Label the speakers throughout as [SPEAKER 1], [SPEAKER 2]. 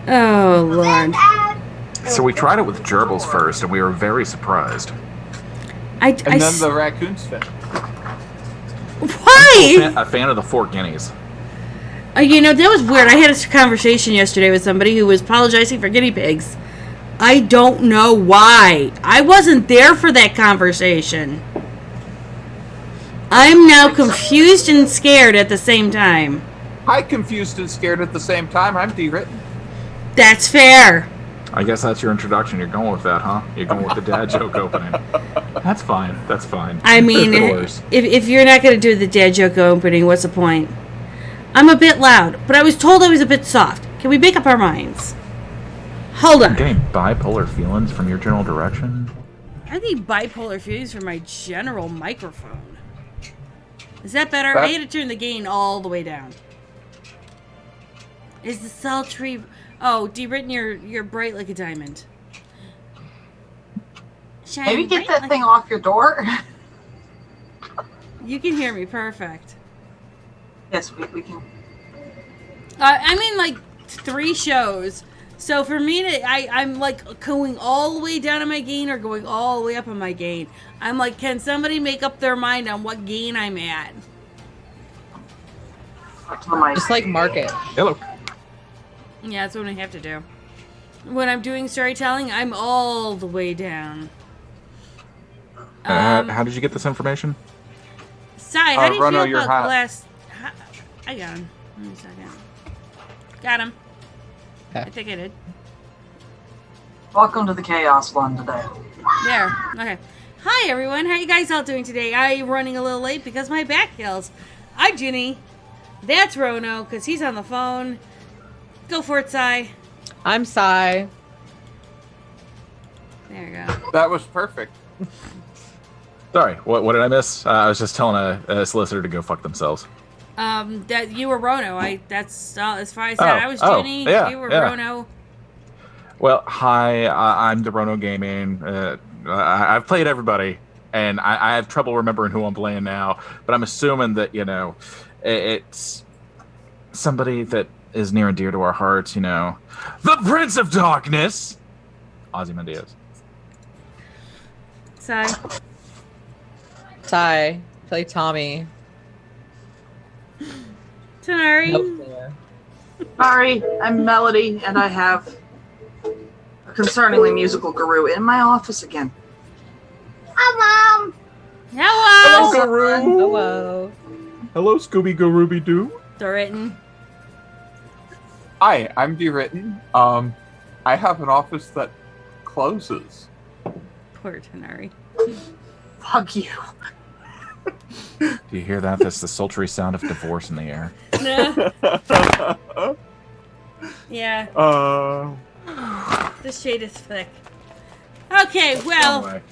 [SPEAKER 1] Oh, Lord.
[SPEAKER 2] So we tried it with gerbils first, and we were very surprised.
[SPEAKER 1] I
[SPEAKER 3] And then the raccoons fit.
[SPEAKER 1] Why?
[SPEAKER 2] A fan of the four guineas.
[SPEAKER 1] That was weird. I had a conversation yesterday with somebody who was apologizing for guinea pigs. I don't know why. I wasn't there for that conversation. I'm now confused and scared at the same time.
[SPEAKER 3] I confused and scared at the same time. I'm D-written.
[SPEAKER 1] That's fair.
[SPEAKER 2] I guess that's your introduction. You're going with that, huh? You're going with the dad joke opening. That's fine. That's fine.
[SPEAKER 1] I mean, if you're not going to do the dad joke opening, what's the point? I'm a bit loud, but I was told I was a bit soft. Can we make up our minds? Hold on.
[SPEAKER 2] I'm getting bipolar feelings from your general direction.
[SPEAKER 1] I need bipolar feelings from my general microphone. Is that better? I had to turn the gain all the way down. Is the sultry... Oh, D-written, you're bright like a diamond.
[SPEAKER 4] Maybe get that thing off your door.
[SPEAKER 1] You can hear me perfect.
[SPEAKER 4] Yes, we can.
[SPEAKER 1] I mean, like 3 shows. So for me to, I'm like going all the way down on my gain or going all the way up on my gain. I'm like, can somebody make up their mind on what gain I'm at?
[SPEAKER 5] Just like market.
[SPEAKER 2] Hello.
[SPEAKER 1] Yeah, that's what I have to do. When I'm doing storytelling, I'm all the way down.
[SPEAKER 2] How did you get this information?
[SPEAKER 1] Sai, how do you
[SPEAKER 3] Rono,
[SPEAKER 1] feel
[SPEAKER 3] you're
[SPEAKER 1] about
[SPEAKER 3] hot.
[SPEAKER 1] glass? I got him. Give me a second. Got him.
[SPEAKER 5] Okay.
[SPEAKER 1] I think I did.
[SPEAKER 4] Welcome to the Chaos one today.
[SPEAKER 1] There. Okay. Hi, everyone. How you guys all doing today? I'm running a little late because my back heals. I'm Ginny. That's Rono, because he's on the phone. Go for it, Sai.
[SPEAKER 5] I'm Sai.
[SPEAKER 1] There you go.
[SPEAKER 3] That was perfect.
[SPEAKER 2] Sorry, what did I miss? I was just telling a solicitor to go fuck themselves.
[SPEAKER 1] That you were Rono. That's as far as that. I was Ginny.
[SPEAKER 2] Yeah,
[SPEAKER 1] you were
[SPEAKER 2] yeah.
[SPEAKER 1] Rono.
[SPEAKER 2] Well, hi, I'm DeRono Gaming. I've played everybody, and I have trouble remembering who I'm playing now, but I'm assuming that, it's somebody that is near and dear to our hearts, the Prince of Darkness, Ozymandias.
[SPEAKER 1] Sai.
[SPEAKER 5] Sai. Play Tommy.
[SPEAKER 1] Tanari.
[SPEAKER 5] Nope.
[SPEAKER 4] Sorry, I'm Melody, and I have a concerningly musical guru in my office again. Hi, Mom!
[SPEAKER 1] Hello.
[SPEAKER 5] Hello.
[SPEAKER 2] Hello, Scooby Gooby Doo.
[SPEAKER 1] Thornton.
[SPEAKER 3] Hi, I'm D-written. I have an office that closes.
[SPEAKER 1] Poor Tanari.
[SPEAKER 4] Fuck you.
[SPEAKER 2] Do you hear that? That's the sultry sound of divorce in the air.
[SPEAKER 1] Yeah. The shade is thick. Okay, well.
[SPEAKER 2] Anyway,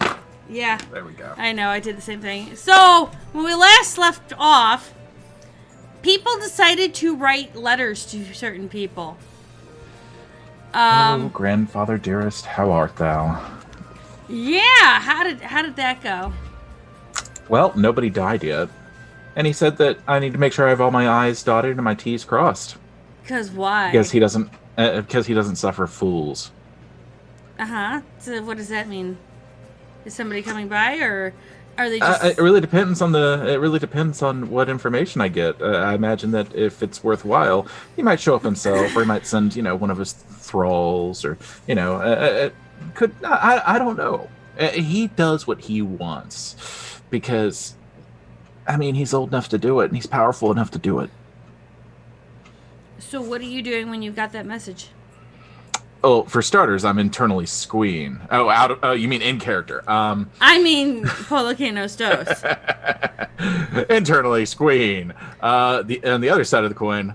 [SPEAKER 1] Yeah.
[SPEAKER 2] there we go.
[SPEAKER 1] I know, I did the same thing. So, when we last left off, people decided to write letters to certain people.
[SPEAKER 2] Oh, grandfather dearest, how art thou?
[SPEAKER 1] Yeah, how did that go?
[SPEAKER 2] Well, nobody died yet. And he said that I need to make sure I have all my I's dotted and my T's crossed.
[SPEAKER 1] Because why?
[SPEAKER 2] Because he doesn't suffer fools.
[SPEAKER 1] Uh-huh. So what does that mean? Is somebody coming by, or are they just...
[SPEAKER 2] It really depends on what information I get. I imagine that if it's worthwhile, he might show up himself, or he might send, one of his thralls, or, I don't know. He does what he wants. Because, he's old enough to do it, and he's powerful enough to do it.
[SPEAKER 1] So what are you doing when you got that message?
[SPEAKER 2] Oh, for starters, I'm internally squeeing. Oh, you mean in character?
[SPEAKER 1] I mean, Polocanos dos.
[SPEAKER 2] Internally squeeing. On the other side of the coin,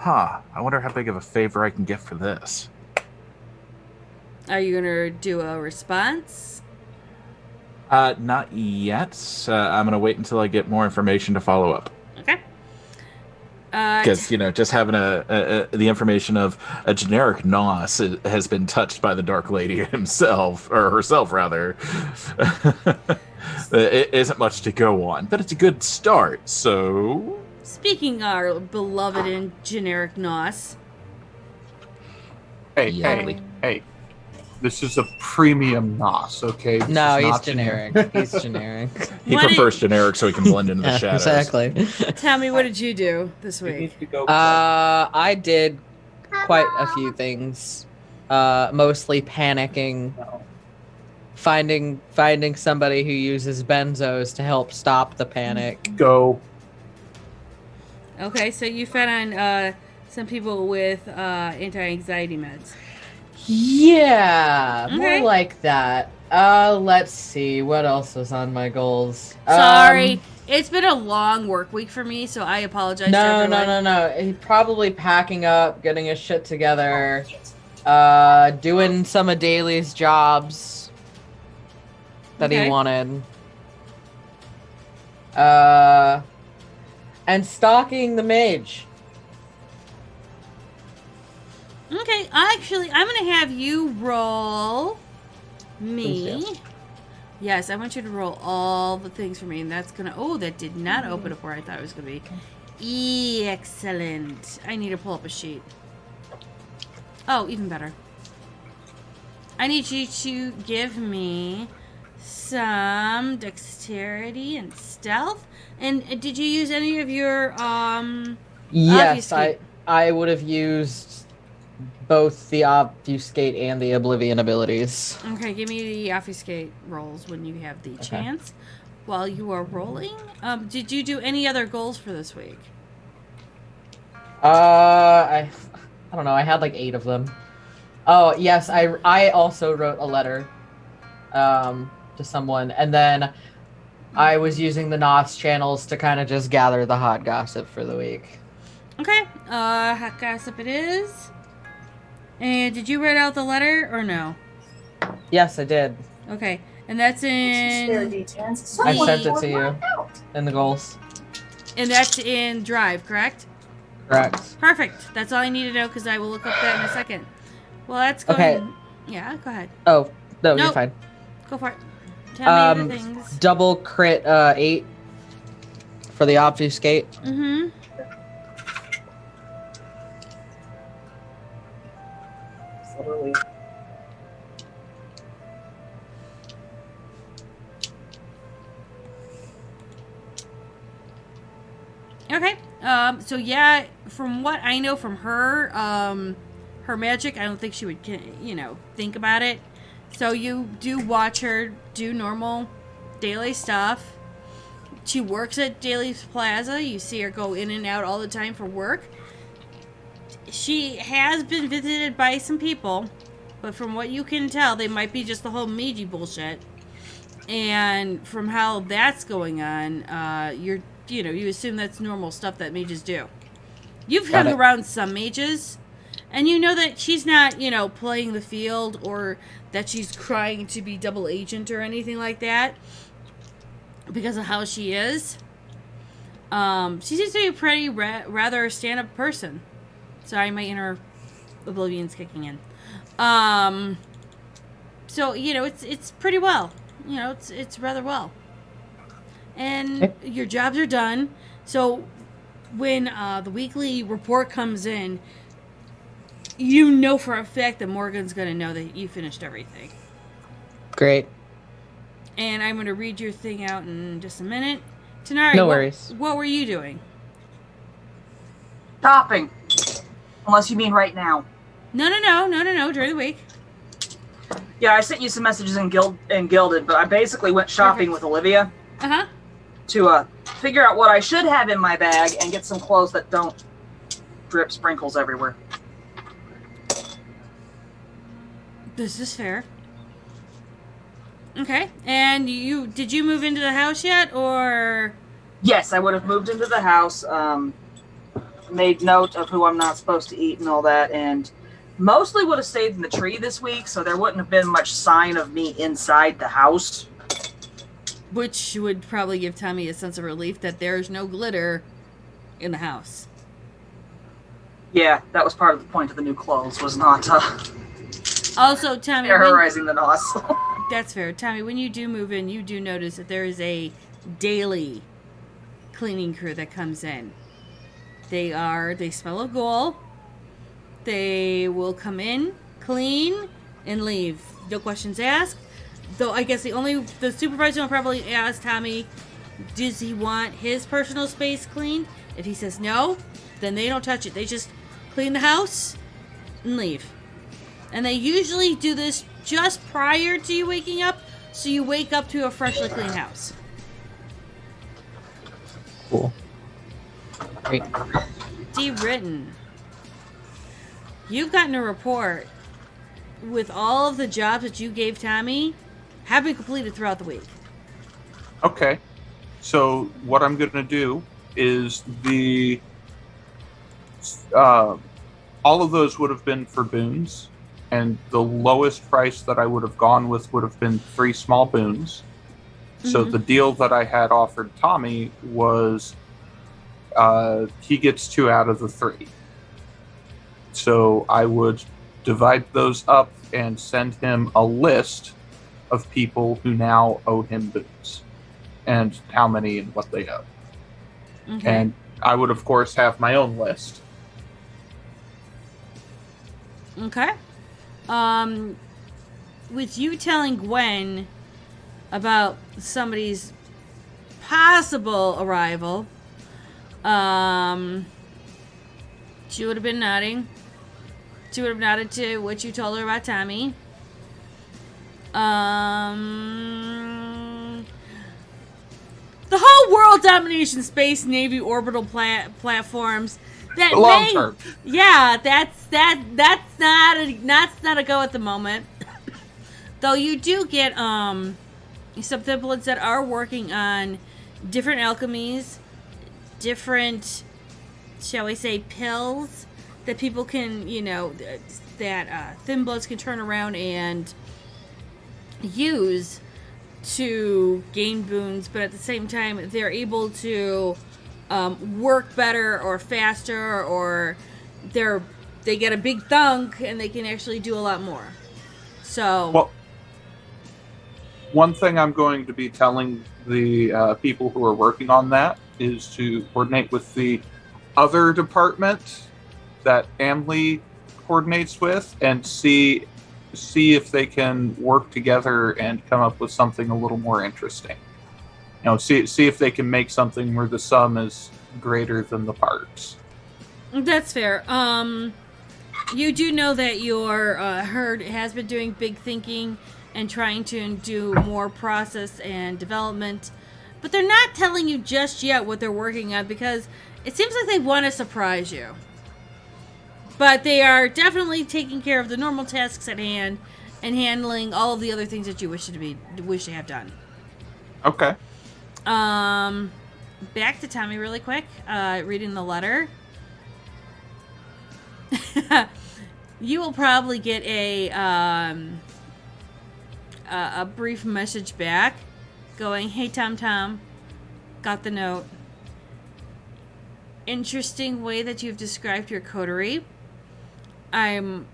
[SPEAKER 2] I wonder how big of a favor I can get for this.
[SPEAKER 1] Are you gonna do a response?
[SPEAKER 2] Not yet. I'm gonna wait until I get more information to follow up.
[SPEAKER 1] Okay.
[SPEAKER 2] Because just having the information of a generic Nos has been touched by the Dark Lady himself, or herself rather. It isn't much to go on, but it's a good start. So,
[SPEAKER 1] Speaking our beloved and generic Nos.
[SPEAKER 3] Hey,
[SPEAKER 2] Yowly.
[SPEAKER 3] hey. This is a premium NOS, okay? This
[SPEAKER 5] No,
[SPEAKER 3] is
[SPEAKER 5] he's
[SPEAKER 3] not
[SPEAKER 5] generic. He's generic.
[SPEAKER 2] He
[SPEAKER 1] What
[SPEAKER 2] prefers generic so he can blend into the
[SPEAKER 5] Yeah,
[SPEAKER 2] shadows.
[SPEAKER 5] exactly.
[SPEAKER 1] Tell me, what did you do this
[SPEAKER 6] You
[SPEAKER 1] week?
[SPEAKER 6] need to go.
[SPEAKER 5] I did quite a few things. Mostly panicking, finding somebody who uses benzos to help stop the panic.
[SPEAKER 3] Go.
[SPEAKER 1] Okay, so you found on some people with anti-anxiety meds.
[SPEAKER 5] Yeah,
[SPEAKER 1] Okay.
[SPEAKER 5] more like that. Let's see what else was on my goals.
[SPEAKER 1] Sorry, it's been a long work week for me, so I apologize. to
[SPEAKER 5] No,
[SPEAKER 1] everyone.
[SPEAKER 5] no. He probably packing up, getting his shit together, doing some of Daly's jobs that
[SPEAKER 1] Okay.
[SPEAKER 5] he wanted. And stalking the mage.
[SPEAKER 1] Okay, actually, I'm gonna have you roll me.
[SPEAKER 5] Please
[SPEAKER 1] Yes, I want you to roll all the things for me, and that's gonna. Oh, that did not open up where I thought it was gonna be. Excellent. I need to pull up a sheet. Oh, even better. I need you to give me some dexterity and stealth. And did you use any of your
[SPEAKER 5] Yes,
[SPEAKER 1] Obfuscate?
[SPEAKER 5] I would have used both the obfuscate and the oblivion abilities.
[SPEAKER 1] Okay, give me the obfuscate rolls when you have the chance. While you are rolling, did you do any other goals for this week?
[SPEAKER 5] I don't know. I had like 8 of them. Oh yes, I also wrote a letter, to someone, and then I was using the NOS channels to kind of just gather the hot gossip for the week.
[SPEAKER 1] Okay, hot gossip it is. And did you write out the letter or no?
[SPEAKER 5] Yes, I did.
[SPEAKER 1] Okay, and that's in,
[SPEAKER 5] I sent it to you in the goals.
[SPEAKER 1] and that's in Drive, correct?
[SPEAKER 5] Correct.
[SPEAKER 1] Perfect. That's all I need to know because I will look up that in a second. Well, that's going.
[SPEAKER 5] Okay.
[SPEAKER 1] Yeah, go ahead.
[SPEAKER 5] Oh no, you're
[SPEAKER 1] Nope.
[SPEAKER 5] fine.
[SPEAKER 1] Go for it. Tell me the
[SPEAKER 5] Um,
[SPEAKER 1] things.
[SPEAKER 5] Double crit 8 for the obfuscate.
[SPEAKER 1] Mm-hmm. Okay. So yeah, from what I know from her, her magic, I don't think she would, think about it. So you do watch her do normal daily stuff. She works at Daly's Plaza. You see her go in and out all the time for work. She has been visited by some people, but from what you can tell, they might be just the whole Meiji bullshit. And from how that's going on, you assume that's normal stuff that mages do. You've
[SPEAKER 5] Got
[SPEAKER 1] hung
[SPEAKER 5] it.
[SPEAKER 1] around some mages, and you know that she's not, playing the field or that she's trying to be double agent or anything like that because of how she is. She seems to be a pretty rather stand-up person. Sorry, my inner oblivion's kicking in. So, it's pretty well. It's rather well. And your jobs are done. So when the weekly report comes in, you know for a fact that Morgan's going to know that you finished everything.
[SPEAKER 5] Great.
[SPEAKER 1] And I'm going to read your thing out in just a minute. Tanari,
[SPEAKER 5] No worries.
[SPEAKER 1] What were you doing?
[SPEAKER 4] Shopping. Unless you mean right now.
[SPEAKER 1] No, during the week.
[SPEAKER 4] Yeah, I sent you some messages in Gilded, but I basically went shopping
[SPEAKER 1] Perfect.
[SPEAKER 4] with Olivia
[SPEAKER 1] Uh-huh.
[SPEAKER 4] to figure out what I should have in my bag and get some clothes that don't drip sprinkles everywhere.
[SPEAKER 1] This is fair. Okay. And did you move into the house yet, or?
[SPEAKER 4] Yes, I would have moved into the house, made note of who I'm not supposed to eat and all that, and mostly would have stayed in the tree this week, so there wouldn't have been much sign of me inside the house.
[SPEAKER 1] Which would probably give Tommy a sense of relief that there's no glitter in the house.
[SPEAKER 4] Yeah, that was part of the point of the new clothes, was not
[SPEAKER 1] Also, Tommy,
[SPEAKER 4] terrorizing the NOS.
[SPEAKER 1] that's fair. Tommy, when you do move in, you do notice that there is a daily cleaning crew that comes in. They smell of ghoul. They will come in, clean, and leave. No questions asked. Though I guess the supervisor will probably ask Tommy, does he want his personal space cleaned? If he says no, then they don't touch it. They just clean the house and leave. And they usually do this just prior to you waking up, so you wake up to a freshly clean house.
[SPEAKER 6] Cool. Great.
[SPEAKER 1] D-written. You've gotten a report with all of the jobs that you gave Tommy have been completed throughout the week.
[SPEAKER 3] Okay. So what I'm going to do is all of those would have been for boons, and the lowest price that I would have gone with would have been 3 small boons. So the deal that I had offered Tommy was he gets 2 out of the 3. So I would divide those up and send him a list of people who now owe him boons and how many and what they owe.
[SPEAKER 1] Okay.
[SPEAKER 3] And I would, of course, have my own list.
[SPEAKER 1] Okay. With you telling Gwen about somebody's possible arrival, she would have been nodding. She would have nodded to what you told her about Tommy. The whole world domination space Navy orbital platforms. That
[SPEAKER 3] Long term.
[SPEAKER 1] Yeah, that's not a go at the moment. Though you do get some templates that are working on different alchemies, different, shall we say, pills that people can, that thin bloods can turn around and use to gain boons, but at the same time they're able to work better or faster, or they get a big thunk and they can actually do a lot more. So
[SPEAKER 3] Well, one thing I'm going to be telling the people who are working on that is to coordinate with the other department that Amley coordinates with and see if they can work together and come up with something a little more interesting. See if they can make something where the sum is greater than the parts.
[SPEAKER 1] that's fair. You do know that your herd has been doing big thinking and trying to do more process and development, but they're not telling you just yet what they're working on because it seems like they want to surprise you. But they are definitely taking care of the normal tasks at hand and handling all of the other things that you wish to have done.
[SPEAKER 3] Okay.
[SPEAKER 1] Back to Tommy really quick. Reading the letter. You will probably get a brief message back going, "Hey Tom, got the note. Interesting way that you've described your coterie. I'm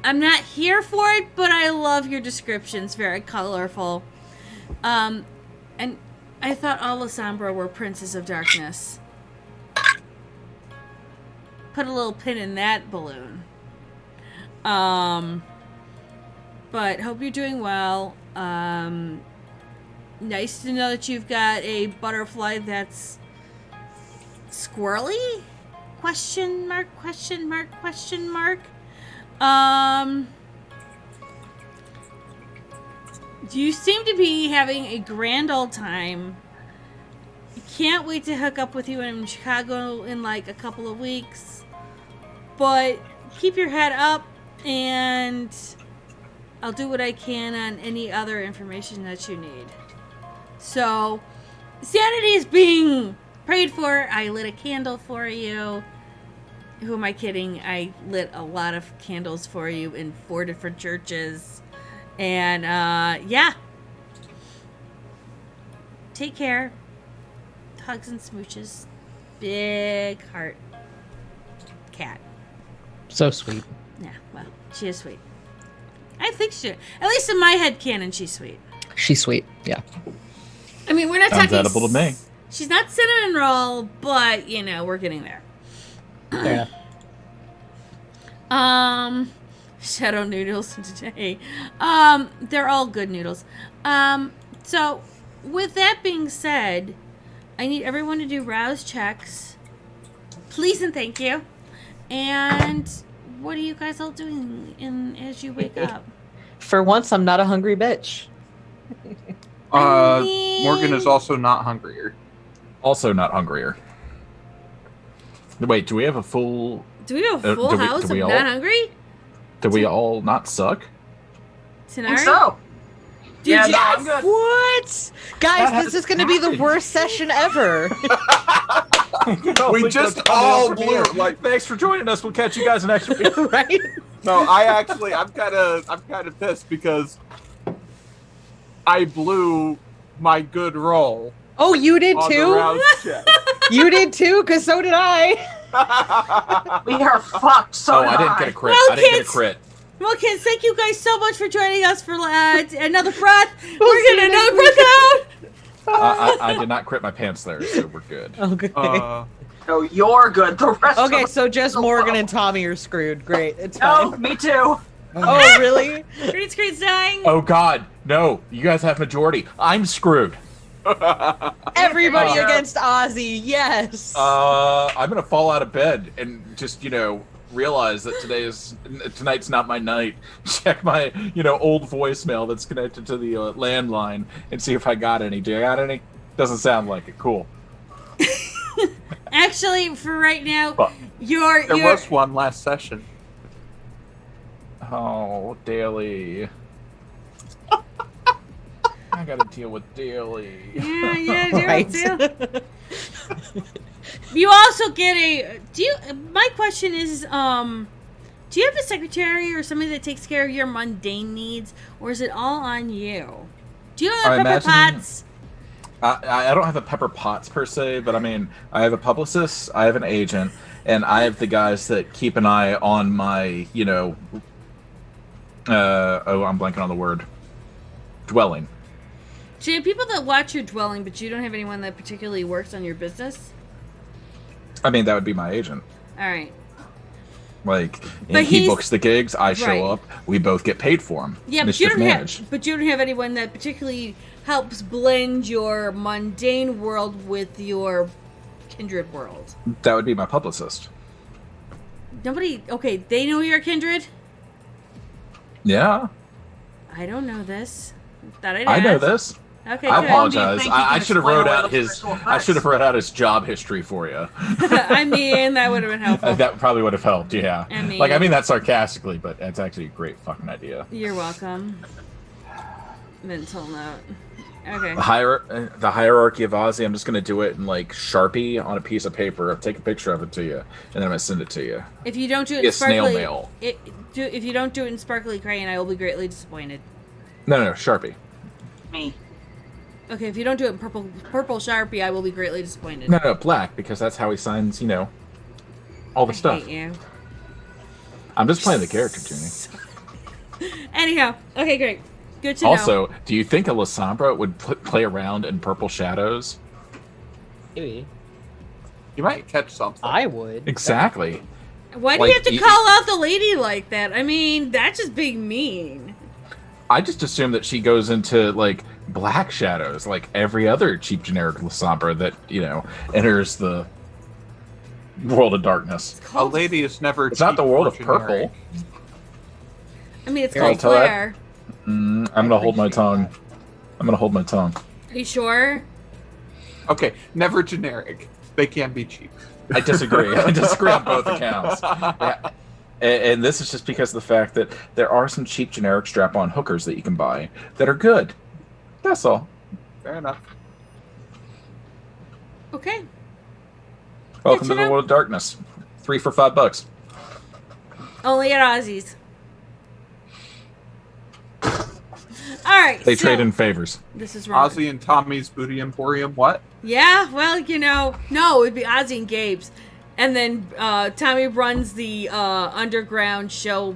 [SPEAKER 1] not here for it, but I love your descriptions. Very colorful. And I thought all Lasombra were princes of darkness." Put a little pin in that balloon. But hope you're doing well. Nice to know that you've got a butterfly that's squirrely? Question mark. You seem to be having a grand old time. Can't wait to hook up with you in Chicago in like a couple of weeks. But keep your head up and I'll do what I can on any other information that you need. So, sanity is being prayed for. I lit a candle for you. Who am I kidding? I lit a lot of candles for you in 4 different churches. And, yeah. Take care. Hugs and smooches. Big heart. Cat.
[SPEAKER 6] So sweet.
[SPEAKER 1] Yeah, well, she is sweet. I think she, at least in my head canon, she's sweet.
[SPEAKER 6] She's sweet. Yeah.
[SPEAKER 1] I mean, we're not
[SPEAKER 2] Sounds
[SPEAKER 1] talking...
[SPEAKER 2] edible to me.
[SPEAKER 1] She's not cinnamon roll, but, we're getting there.
[SPEAKER 6] Fair enough.
[SPEAKER 1] Shadow noodles today. They're all good noodles. So with that being said, I need everyone to do rouse checks. Please and thank you. And what are you guys all doing as you wake up?
[SPEAKER 5] For once, I'm not a hungry bitch.
[SPEAKER 3] Morgan is also not hungrier.
[SPEAKER 2] Also not hungrier. Wait, do we have a full...
[SPEAKER 1] Do we have a full
[SPEAKER 2] do we-
[SPEAKER 1] house
[SPEAKER 2] do
[SPEAKER 1] of
[SPEAKER 2] we all-
[SPEAKER 1] not hungry?
[SPEAKER 2] Do we all not suck?
[SPEAKER 4] I
[SPEAKER 1] Tonight?
[SPEAKER 4] think so.
[SPEAKER 1] Did
[SPEAKER 4] Yeah,
[SPEAKER 1] you?
[SPEAKER 4] no, I'm good.
[SPEAKER 5] What? Guys, this is going to be the worst session ever.
[SPEAKER 3] We just all blew.
[SPEAKER 2] Like, thanks for joining us. We'll catch you guys next week.
[SPEAKER 5] Right?
[SPEAKER 3] No, I'm kind of pissed because I blew my good roll
[SPEAKER 5] Oh, you did
[SPEAKER 3] on the
[SPEAKER 5] too?
[SPEAKER 3] rouse check.
[SPEAKER 5] You did too? Because so did I.
[SPEAKER 4] We are fucked. So
[SPEAKER 2] Oh, I didn't get a crit.
[SPEAKER 1] Well,
[SPEAKER 2] I didn't get a
[SPEAKER 1] kids-
[SPEAKER 2] crit.
[SPEAKER 1] Well, kids, thank you guys so much for joining us for another breath.
[SPEAKER 5] see
[SPEAKER 1] We're
[SPEAKER 5] you
[SPEAKER 1] gonna
[SPEAKER 5] next
[SPEAKER 1] another breath out.
[SPEAKER 2] I did not crit my pants there, so we're good.
[SPEAKER 5] Okay.
[SPEAKER 4] No, you're good. The rest
[SPEAKER 5] Okay,
[SPEAKER 4] of us.
[SPEAKER 5] so just Morgan and Tommy are screwed. Great. It's fine.
[SPEAKER 4] No, me too.
[SPEAKER 5] Oh, really?
[SPEAKER 1] Green screen's dying.
[SPEAKER 2] Oh God, no! You guys have majority. I'm screwed.
[SPEAKER 5] Everybody
[SPEAKER 2] Uh,
[SPEAKER 5] against Ozzy. Yes.
[SPEAKER 2] I'm gonna fall out of bed and just realize that tonight's not my night. Check my old voicemail that's connected to the landline and see if I got any. Do I got any? Doesn't sound like it. Cool.
[SPEAKER 1] Actually, for right now,
[SPEAKER 2] But-
[SPEAKER 1] you're
[SPEAKER 3] There was one last session.
[SPEAKER 2] Oh, Daily. I gotta deal with Daily.
[SPEAKER 1] yeah,
[SPEAKER 5] Right.
[SPEAKER 1] do. You also get a. My question is, do you have a secretary or somebody that takes care of your mundane needs, or is it all on you? Do you have
[SPEAKER 2] I
[SPEAKER 1] pepper
[SPEAKER 2] imagine-
[SPEAKER 1] pots?
[SPEAKER 2] I don't have a Pepper Potts per se, but I mean, I have a publicist, I have an agent, and I have the guys that keep an eye on my, I'm blanking on the word, dwelling.
[SPEAKER 1] Do you have people that watch your dwelling, but you don't have anyone that particularly works on your business?
[SPEAKER 2] I mean, that would be my agent.
[SPEAKER 1] All right.
[SPEAKER 2] Like,
[SPEAKER 1] But
[SPEAKER 2] and he
[SPEAKER 1] he's-
[SPEAKER 2] books the gigs, I show
[SPEAKER 1] Right.
[SPEAKER 2] up, we both get paid for them.
[SPEAKER 1] Yeah, but you don't have anyone that particularly helps blend your mundane world with your kindred world.
[SPEAKER 2] That would be my publicist.
[SPEAKER 1] Nobody. Okay, they know you're kindred.
[SPEAKER 2] Yeah,
[SPEAKER 1] I don't know this. Thought I'd
[SPEAKER 2] I know
[SPEAKER 1] ask.
[SPEAKER 2] this.
[SPEAKER 1] Okay,
[SPEAKER 2] I
[SPEAKER 1] good.
[SPEAKER 2] apologize.
[SPEAKER 4] think you
[SPEAKER 2] I
[SPEAKER 4] can
[SPEAKER 2] should have
[SPEAKER 4] explain
[SPEAKER 2] wrote
[SPEAKER 4] away
[SPEAKER 2] out
[SPEAKER 4] those
[SPEAKER 2] his.
[SPEAKER 4] crystal
[SPEAKER 2] I should have
[SPEAKER 4] effects?
[SPEAKER 2] wrote out his job history for you.
[SPEAKER 1] I mean, that would have been helpful.
[SPEAKER 2] That probably would have helped. Yeah.
[SPEAKER 1] I mean-
[SPEAKER 2] I mean that sarcastically, but it's actually a great fucking idea.
[SPEAKER 1] You're welcome. Mental note. Okay.
[SPEAKER 2] The hierarchy of Ozzy. I'm just gonna do it in like Sharpie on a piece of paper. I'll take a picture of it to you, and then I'm gonna send it to you.
[SPEAKER 1] If you don't do it
[SPEAKER 2] Via
[SPEAKER 1] in sparkly,
[SPEAKER 2] snail mail.
[SPEAKER 1] If you don't do it in sparkly crayon, I will be greatly disappointed.
[SPEAKER 2] No, Sharpie.
[SPEAKER 4] Me.
[SPEAKER 1] Okay, if you don't do it in purple Sharpie, I will be greatly disappointed.
[SPEAKER 2] No, black, because that's how he signs. All the
[SPEAKER 1] I
[SPEAKER 2] stuff.
[SPEAKER 1] hate you.
[SPEAKER 2] I'm just playing the character, Junie.
[SPEAKER 1] Anyhow, okay, great. Good to know.
[SPEAKER 2] Also, do you think a Lasombra would play around in Purple Shadows?
[SPEAKER 5] Maybe.
[SPEAKER 3] You might catch something.
[SPEAKER 5] I would.
[SPEAKER 2] Exactly.
[SPEAKER 1] Why do you have to
[SPEAKER 2] Like,
[SPEAKER 1] call out the lady like that? I mean, that's just being mean.
[SPEAKER 2] I just assume that she goes into like Black Shadows, like every other cheap generic Lasombra that enters the world of darkness.
[SPEAKER 1] It's
[SPEAKER 3] A
[SPEAKER 1] called.
[SPEAKER 3] lady is never.
[SPEAKER 2] It's not the
[SPEAKER 3] cheap
[SPEAKER 2] world
[SPEAKER 3] or
[SPEAKER 2] of purple.
[SPEAKER 3] generic.
[SPEAKER 1] I mean, it's
[SPEAKER 2] Here, I'll
[SPEAKER 1] called
[SPEAKER 2] tell that.
[SPEAKER 1] Flare.
[SPEAKER 2] I'm gonna hold my tongue. I'm gonna hold my tongue.
[SPEAKER 1] Are you sure?
[SPEAKER 3] Okay, never generic. They can be cheap.
[SPEAKER 2] I disagree. I disagree on both accounts. Yeah. And this is just because of the fact that there are some cheap generic strap-on hookers that you can buy that are good. That's all.
[SPEAKER 3] Fair enough.
[SPEAKER 1] Okay.
[SPEAKER 2] Welcome
[SPEAKER 1] to
[SPEAKER 2] to the
[SPEAKER 1] know.
[SPEAKER 2] world of darkness. 3 for $5.
[SPEAKER 1] Only at Ozzy's. All right.
[SPEAKER 2] They
[SPEAKER 1] so,
[SPEAKER 2] trade in favors.
[SPEAKER 1] This is wrong.
[SPEAKER 3] Ozzy and Tommy's Booty Emporium. What?
[SPEAKER 1] Yeah, well, no, it'd be Ozzy and Gabe's. And then Tommy runs the underground show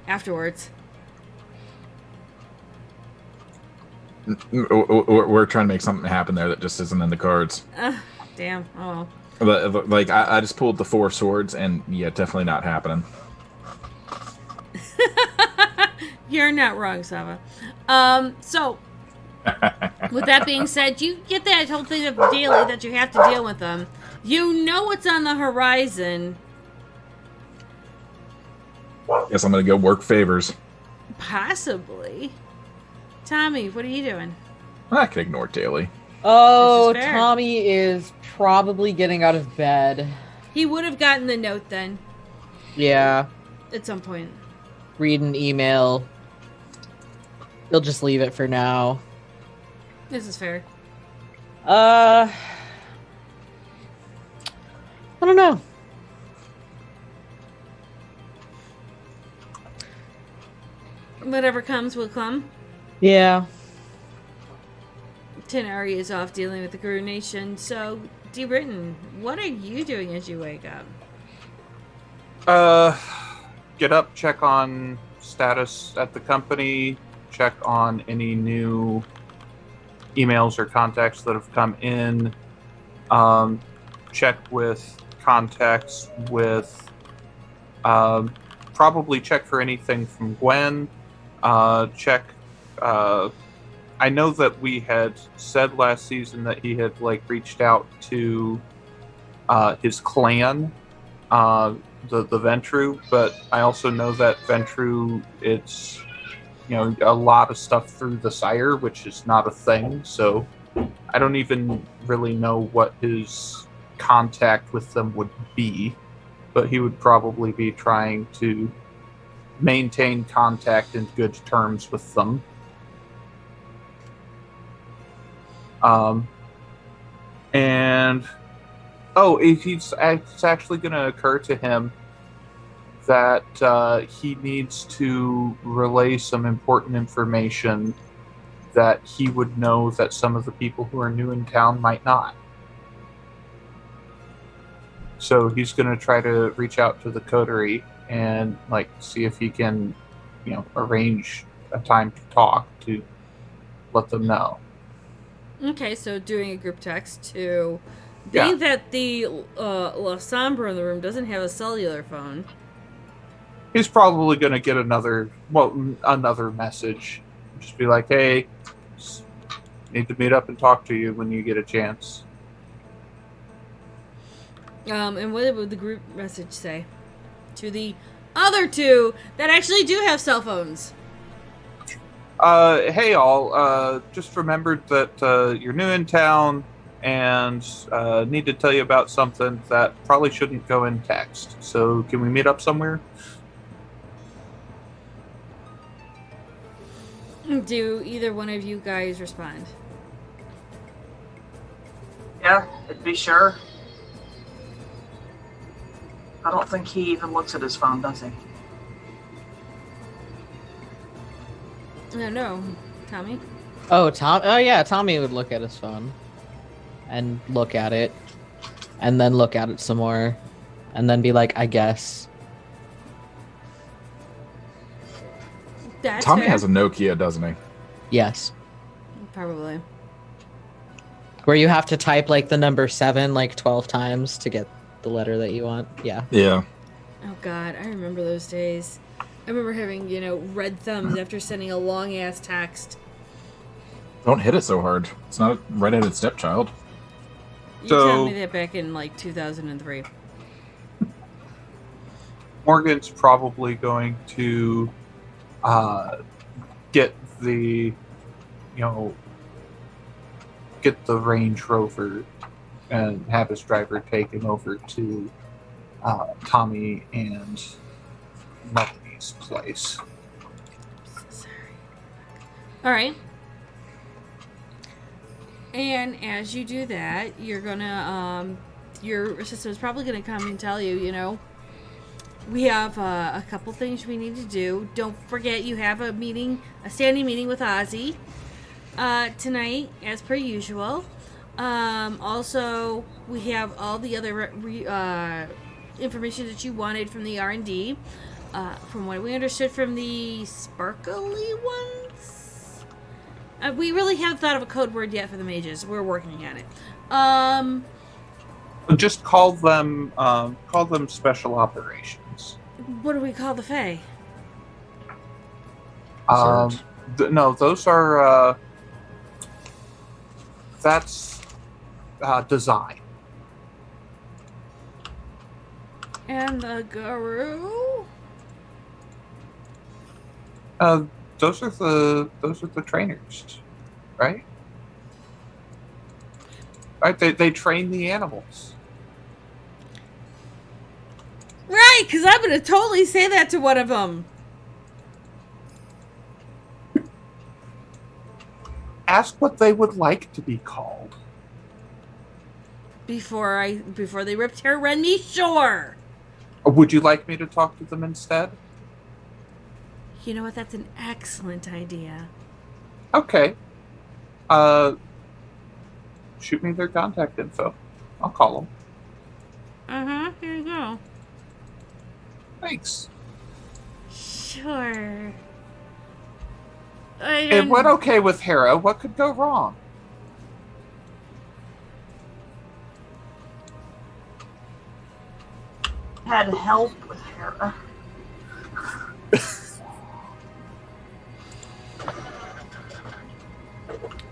[SPEAKER 1] afterwards.
[SPEAKER 2] We're trying to make something happen there that just isn't in the cards.
[SPEAKER 1] Damn. Oh, well.
[SPEAKER 2] But, like, I just pulled the 4 swords, and yeah, definitely not happening.
[SPEAKER 1] You're not wrong, Sava. So, with that being said, you get that whole thing of daily that you have to deal with them. You know what's on the horizon.
[SPEAKER 2] Guess I'm gonna go work favors.
[SPEAKER 1] Possibly. Tommy, what are you doing?
[SPEAKER 2] I can ignore daily.
[SPEAKER 5] Oh,
[SPEAKER 1] This is fair.
[SPEAKER 5] Tommy is probably getting out of bed.
[SPEAKER 1] He would have gotten the note then,
[SPEAKER 5] Yeah,
[SPEAKER 1] at some point.
[SPEAKER 5] read an email. He'll just leave it for now.
[SPEAKER 1] This is fair.
[SPEAKER 5] I don't know.
[SPEAKER 1] Whatever comes will come.
[SPEAKER 5] Yeah.
[SPEAKER 1] Tenari is off dealing with the Guru Nation. So, D. Britton, what are you doing as you wake up?
[SPEAKER 3] Get up, check on status at the company, check on any new emails or contacts that have come in, check with contacts with, probably check for anything from Gwen, check, I know that we had said last season that he had reached out to his clan, the Ventru, but I also know that Ventru, it's a lot of stuff through the Sire, which is not a thing. So I don't even really know what his contact with them would be, but he would probably be trying to maintain contact and good terms with them. It's actually going to occur to him that he needs to relay some important information that he would know that some of the people who are new in town might not. So he's going to try to reach out to the coterie and see if he can, arrange a time to talk to let them know.
[SPEAKER 1] Okay, so doing a group text to...
[SPEAKER 3] Yeah.
[SPEAKER 1] Being that the La Sombra in the room doesn't have a cellular phone.
[SPEAKER 3] He's probably going to get another message. Just be like, hey, need to meet up and talk to you when you get a chance.
[SPEAKER 1] And what would the group message say? To the other two that actually do have cell phones.
[SPEAKER 3] Hey all, just remembered that you're new in town and need to tell you about something that probably shouldn't go in text. So can we meet up somewhere?
[SPEAKER 1] Do either one of you guys respond?
[SPEAKER 4] Yeah, it'd be sure. I don't think he even looks at his phone, does he?
[SPEAKER 1] No. Tommy?
[SPEAKER 5] Oh, Oh, yeah. Tommy would look at his phone and look at it, and then look at it some more, and then be like, I guess.
[SPEAKER 1] That's
[SPEAKER 2] Tommy
[SPEAKER 1] fair.
[SPEAKER 2] has a Nokia, doesn't he?
[SPEAKER 5] Yes.
[SPEAKER 1] Probably.
[SPEAKER 5] Where you have to type the number 7 12 times to get the letter that you want. Yeah.
[SPEAKER 2] Yeah.
[SPEAKER 1] Oh god, I remember those days. I remember having, red thumbs after sending a long ass text.
[SPEAKER 2] Don't hit it so hard. It's not a red-headed stepchild.
[SPEAKER 1] You
[SPEAKER 3] So-
[SPEAKER 1] told me that back in 2003.
[SPEAKER 3] Morgan's probably going to get the Range Rover and have his driver taken over to Tommy and Melanie's place.
[SPEAKER 1] Sorry. All right. And as you do that, you're gonna your assistant's probably gonna come and tell you, we have a couple things we need to do. Don't forget you have a standing meeting with Ozzy tonight, as per usual. Also, we have all the other information that you wanted from the R&D. From what we understood from the sparkly ones, we really haven't thought of a code word yet for the mages. We're working on it.
[SPEAKER 3] Just call them special operations.
[SPEAKER 1] What do we call the Fae?
[SPEAKER 3] Um, no, those are that's design.
[SPEAKER 1] And the guru?
[SPEAKER 3] Those are the trainers, right? Right, they train the animals.
[SPEAKER 1] Right, because I'm going to totally say that to one of them.
[SPEAKER 3] Ask what they would like to be called.
[SPEAKER 1] Before they ripped her run me, sure.
[SPEAKER 3] Or would you like me to talk to them instead?
[SPEAKER 1] You know what? That's an excellent idea.
[SPEAKER 3] Okay. Shoot me their contact info. I'll call them.
[SPEAKER 1] Uh-huh, here you go.
[SPEAKER 3] Thanks.
[SPEAKER 1] Sure.
[SPEAKER 3] It went okay with Hera. What could go wrong?
[SPEAKER 4] Had help with Hera.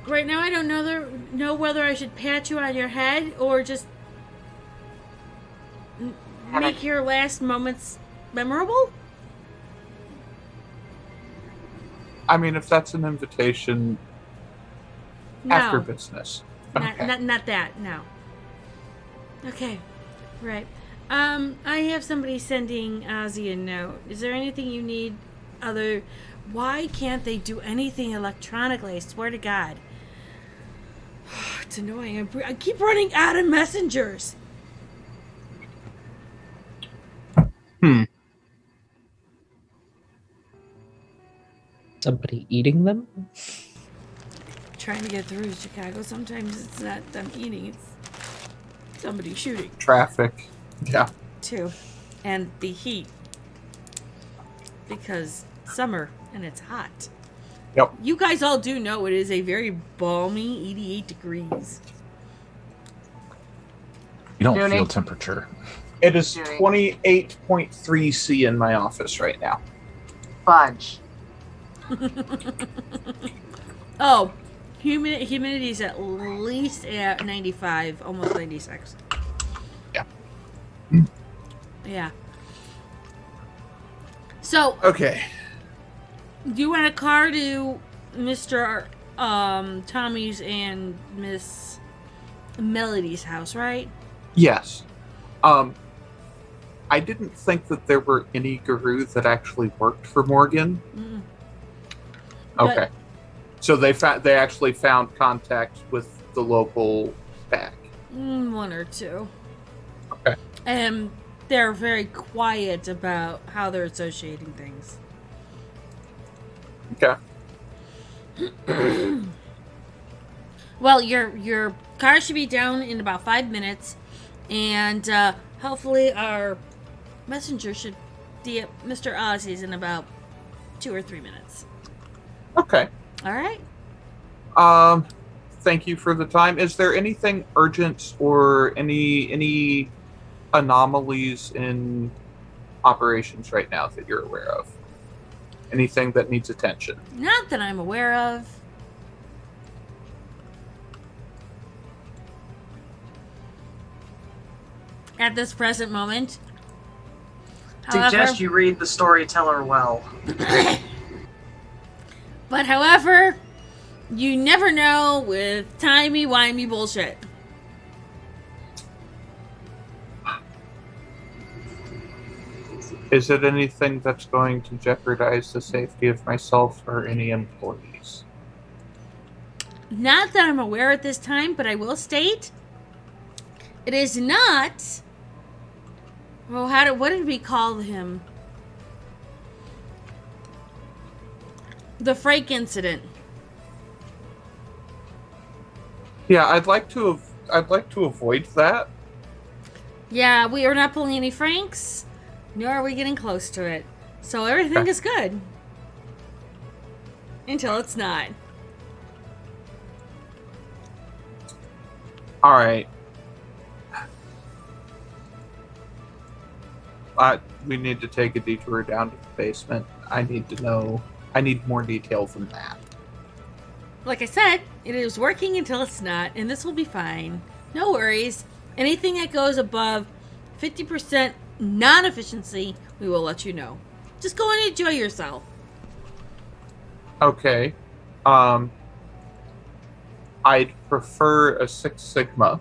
[SPEAKER 1] Right now, I don't know whether I should pat you on your head or just make your last moments memorable.
[SPEAKER 3] I mean, if that's an invitation
[SPEAKER 1] No,
[SPEAKER 3] after business. Okay.
[SPEAKER 1] not that. No. Okay, right. I have somebody sending Ozzy a note. Is there anything you need other? Why can't they do anything electronically? I swear to God. It's annoying. I keep running out of messengers.
[SPEAKER 6] Somebody eating them?
[SPEAKER 1] Trying to get through to Chicago. Sometimes it's not them eating. It's somebody shooting
[SPEAKER 3] Traffic. Yeah.
[SPEAKER 1] too, and the heat because summer and it's hot.
[SPEAKER 3] Yep.
[SPEAKER 1] You guys all do know it is a very balmy 88 degrees.
[SPEAKER 2] You don't
[SPEAKER 4] Junie?
[SPEAKER 2] feel temperature.
[SPEAKER 3] It is
[SPEAKER 4] Junie.
[SPEAKER 3] 28.3 C in my office right now.
[SPEAKER 4] Fudge.
[SPEAKER 1] Oh, humidity is at least at 95, almost 96.
[SPEAKER 3] Yeah.
[SPEAKER 1] Yeah. So,
[SPEAKER 3] Okay.
[SPEAKER 1] do you want a car to Mr. Tommy's and Miss Melody's house, right?
[SPEAKER 3] Yes. I didn't think that there were any guru that actually worked for Morgan.
[SPEAKER 1] Mm-mm.
[SPEAKER 3] Okay. So they actually found contact with the local pack.
[SPEAKER 1] One or two.
[SPEAKER 3] Okay.
[SPEAKER 1] And they're very quiet about how they're associating things.
[SPEAKER 3] Okay.
[SPEAKER 1] Well, your car should be down in about 5 minutes, and hopefully our messenger should be at Mr. Ozzy's in about 2 or 3 minutes.
[SPEAKER 3] Okay.
[SPEAKER 1] All right.
[SPEAKER 3] Thank you for the time. Is there anything urgent or any anomalies in operations right now that you're aware of? Anything that needs attention?
[SPEAKER 1] Not that I'm aware of. At this present moment.
[SPEAKER 4] Suggest you read the storyteller well.
[SPEAKER 1] But however, you never know with timey-wimey bullshit.
[SPEAKER 3] Is it anything that's going to jeopardize the safety of myself or any employees?
[SPEAKER 1] Not that I'm aware at this time, but I will state it is not. Well, what did we call him? The Frank incident.
[SPEAKER 3] Yeah, I'd like to avoid that.
[SPEAKER 1] Yeah, we are not pulling any Franks, nor are we getting close to it. So everything
[SPEAKER 3] Okay.
[SPEAKER 1] is good. Until it's not.
[SPEAKER 3] All right. We need to take a detour down to the basement. I need to know I need more detail than that.
[SPEAKER 1] Like I said, it is working until it's not, and this will be fine. No worries. Anything that goes above 50% non-efficiency, we will let you know. Just go and enjoy yourself.
[SPEAKER 3] Okay. I'd prefer a 6 Sigma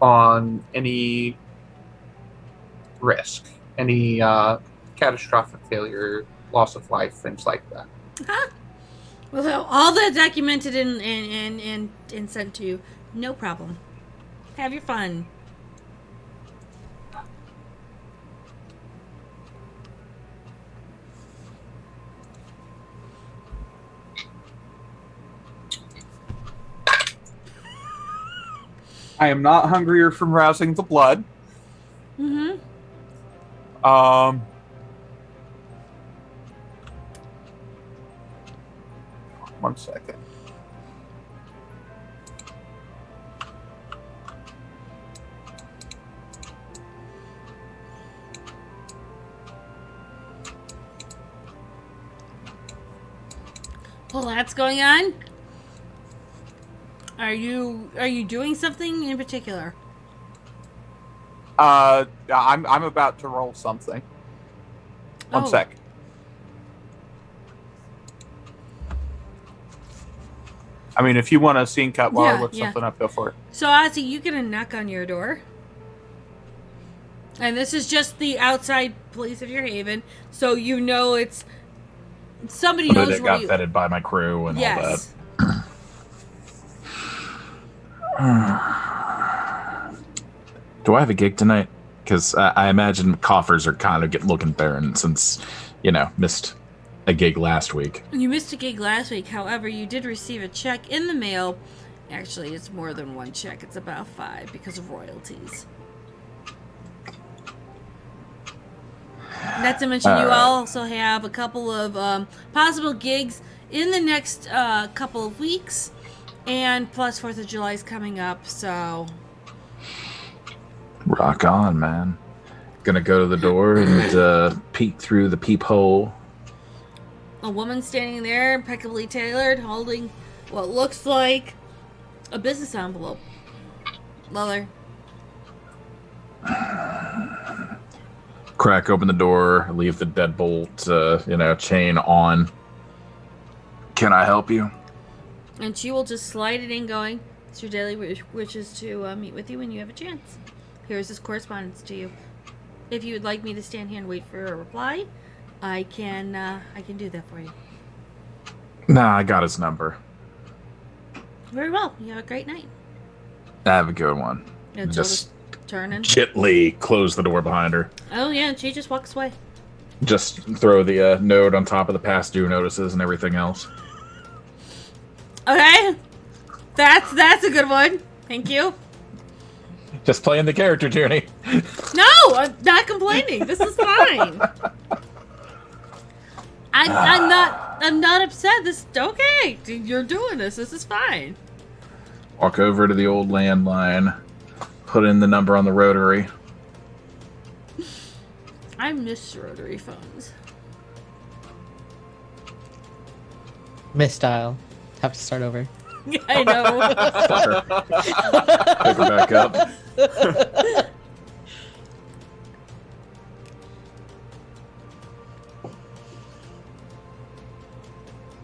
[SPEAKER 3] on any risk, any catastrophic failure, loss of life, things like that.
[SPEAKER 1] Huh? Well, all that documented and sent to you. No problem. Have your fun.
[SPEAKER 3] I am not hungrier from rousing the blood.
[SPEAKER 1] Mm-hmm.
[SPEAKER 3] One second.
[SPEAKER 1] Well, that's going on. Are you doing something in particular?
[SPEAKER 3] I'm about to roll something. One
[SPEAKER 1] Oh.
[SPEAKER 3] sec. I mean, if you want a scene cut while I
[SPEAKER 1] Yeah,
[SPEAKER 3] look
[SPEAKER 1] yeah.
[SPEAKER 3] something up, go for it.
[SPEAKER 1] So, Ozzy, you get a knock on your door. And this is just the outside police of your haven, so you know it's somebody
[SPEAKER 2] But
[SPEAKER 1] knows
[SPEAKER 2] it
[SPEAKER 1] where
[SPEAKER 2] got
[SPEAKER 1] you.
[SPEAKER 2] vetted by my crew and
[SPEAKER 1] Yes.
[SPEAKER 2] all that. Do I have a gig tonight? Because I imagine coffers are kind of looking barren since, missed a gig last week.
[SPEAKER 1] You missed a gig last week. However, you did receive a check in the mail. Actually, it's more than one check. It's about 5 because of royalties. Not to mention, you
[SPEAKER 2] All right.
[SPEAKER 1] also have a couple of possible gigs in the next couple of weeks. And plus 4th of July is coming up, so...
[SPEAKER 2] Rock on, man. Gonna go to the door and peek through the peephole.
[SPEAKER 1] A woman standing there, impeccably tailored, holding what looks like a business envelope. Leather.
[SPEAKER 2] Crack open the door, leave the deadbolt, chain on. Can I help you?
[SPEAKER 1] And she will just slide it in going, Mr. Daly wishes to meet with you when you have a chance. Here's his correspondence to you. If you would like me to stand here and wait for a reply, I can do that for you.
[SPEAKER 2] Nah, I got his number.
[SPEAKER 1] Very well. You have a great night.
[SPEAKER 2] Have a good one.
[SPEAKER 1] And she'll just turn and...
[SPEAKER 2] Gently close the door behind her.
[SPEAKER 1] Oh, yeah, and she just walks away.
[SPEAKER 2] Just throw the note on top of the past due notices and everything else.
[SPEAKER 1] Okay. That's a good one. Thank you.
[SPEAKER 2] Just playing the character, Tierney.
[SPEAKER 1] No, I'm not complaining. This is fine. I'm not upset. This okay. You're doing this. This is fine.
[SPEAKER 2] Walk over to the old landline. Put in the number on the rotary.
[SPEAKER 1] I miss rotary phones.
[SPEAKER 6] Misdial. Have to start over.
[SPEAKER 1] I know.
[SPEAKER 2] Fucker. Pick her back up.